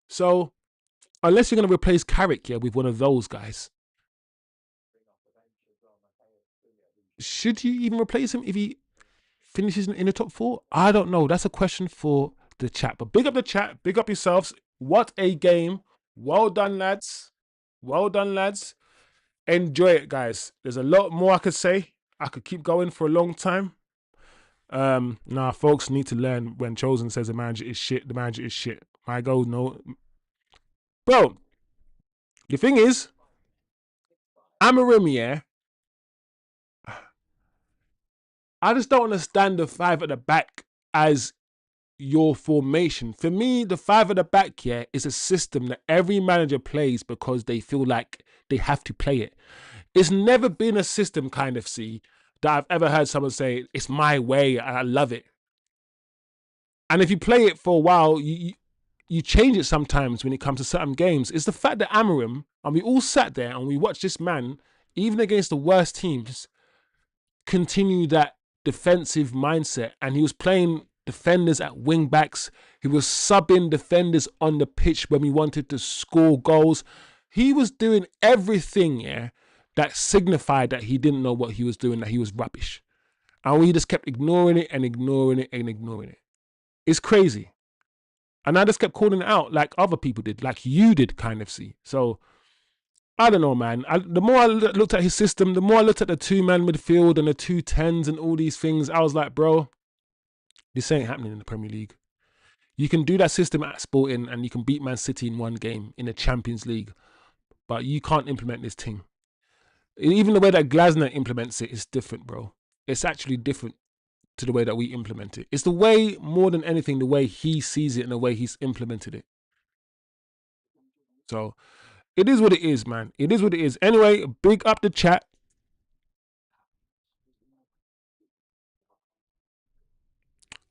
So unless you're going to replace Carrick, yeah, with one of those guys, should you even replace him if he finishes in the top four? I don't know. That's a question for the chat. But big up the chat. Big up yourselves. What a game. Well done, lads. Well done, lads. Enjoy it, guys. There's a lot more I could say. I could keep going for a long time. Nah, folks need to learn when Chosen says the manager is shit, the manager is shit. My goal, no. Bro, the thing is, Amarim, yeah, I just don't understand the five at the back as your formation. For me, the five at the back, yeah, is a system that every manager plays because they feel like they have to play it. It's never been a system kind of that I've ever heard someone say, it's my way and I love it. And if you play it for a while, you change it sometimes when it comes to certain games. It's the fact that Amarim, and we all sat there and we watched this man, even against the worst teams, continue that defensive mindset. And he was playing defenders at wing backs. He was subbing defenders on the pitch when we wanted to score goals. He was doing everything, yeah, that signified that he didn't know what he was doing, that he was rubbish. And we just kept ignoring it and ignoring it and ignoring it. It's crazy. And I just kept calling it out like other people did, like you did, kind of see. So, I don't know, man. The more I looked at his system, the more I looked at the two-man midfield and the 2 10s and all these things, I was like, bro, this ain't happening in the Premier League. You can do that system at Sporting and you can beat Man City in one game in the Champions League, but you can't implement this team. Even the way that Glasner implements it is different, bro. It's actually different to the way that we implement it. It's the way, more than anything, the way he sees it and the way he's implemented it. So it is what it is, man. It is what it is. Anyway, big up the chat.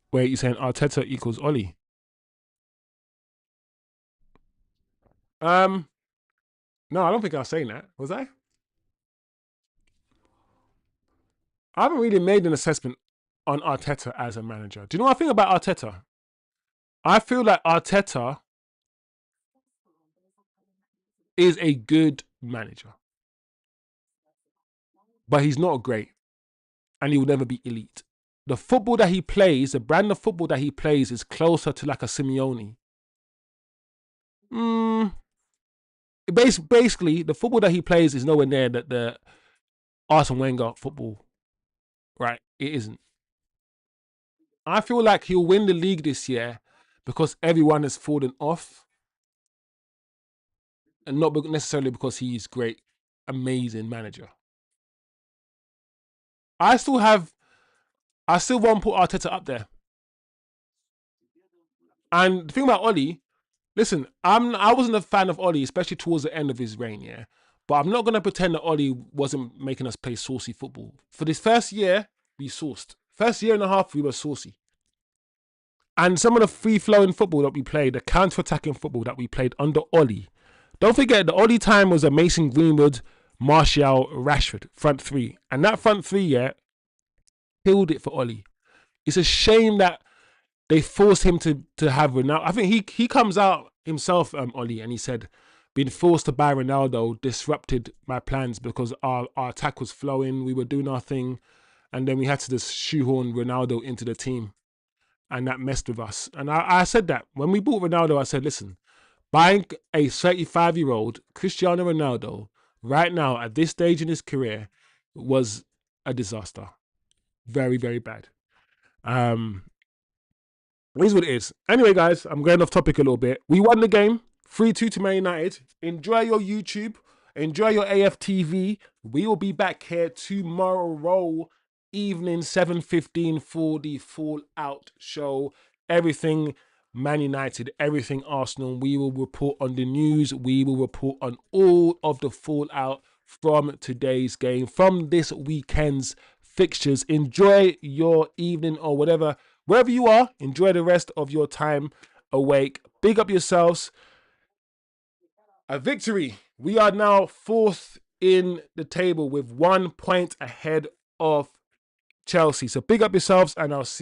Where you saying Arteta equals Ollie? Um, no, I don't think I was saying that. Was I? I haven't really made an assessment on Arteta as a manager. Do you know what I think about Arteta? I feel like Arteta is a good manager, but he's not great, and he will never be elite. The football that he plays, the brand of football that he plays, is closer to like a Simeone. Mm, basically, the football that he plays is nowhere near the Arsene Wenger football, right? It isn't. I feel like he'll win the league this year because everyone has fallen off, and not necessarily because he's great, amazing manager. I still have I still won't put Arteta up there. And the thing about Oli, listen, I wasn't a fan of Oli, especially towards the end of his reign, yeah. But I'm not gonna pretend that Oli wasn't making us play saucy football. For this first year, we sauced. First year and a half, we were saucy. And some of the free-flowing football that we played, the counter-attacking football that we played under Oli. Don't forget, the Oli time was a Mason Greenwood, Martial, Rashford front three, and that front three, yeah, killed it for Oli. It's a shame that they forced him to have Ronaldo. I think he comes out himself, Oli, and he said, being forced to buy Ronaldo disrupted my plans because our attack was flowing, we were doing our thing, and then we had to just shoehorn Ronaldo into the team, and that messed with us. And I said that when we bought Ronaldo, I said, listen, buying a 35-year-old Cristiano Ronaldo right now at this stage in his career was a disaster. Very, very bad. It is what it is. Anyway, guys, I'm going off topic a little bit. We won the game 3-2 to Man United. Enjoy your YouTube. Enjoy your AFTV. We will be back here tomorrow evening, 7:15 for the Fallout show. Everything Man United, everything Arsenal. We will report on the news. We will report on all of the fallout from today's game, from this weekend's fixtures. Enjoy your evening or whatever. Wherever you are, enjoy the rest of your time awake. Big up yourselves. A victory. We are now 4th in the table with 1 point ahead of Chelsea. So big up yourselves, and I'll see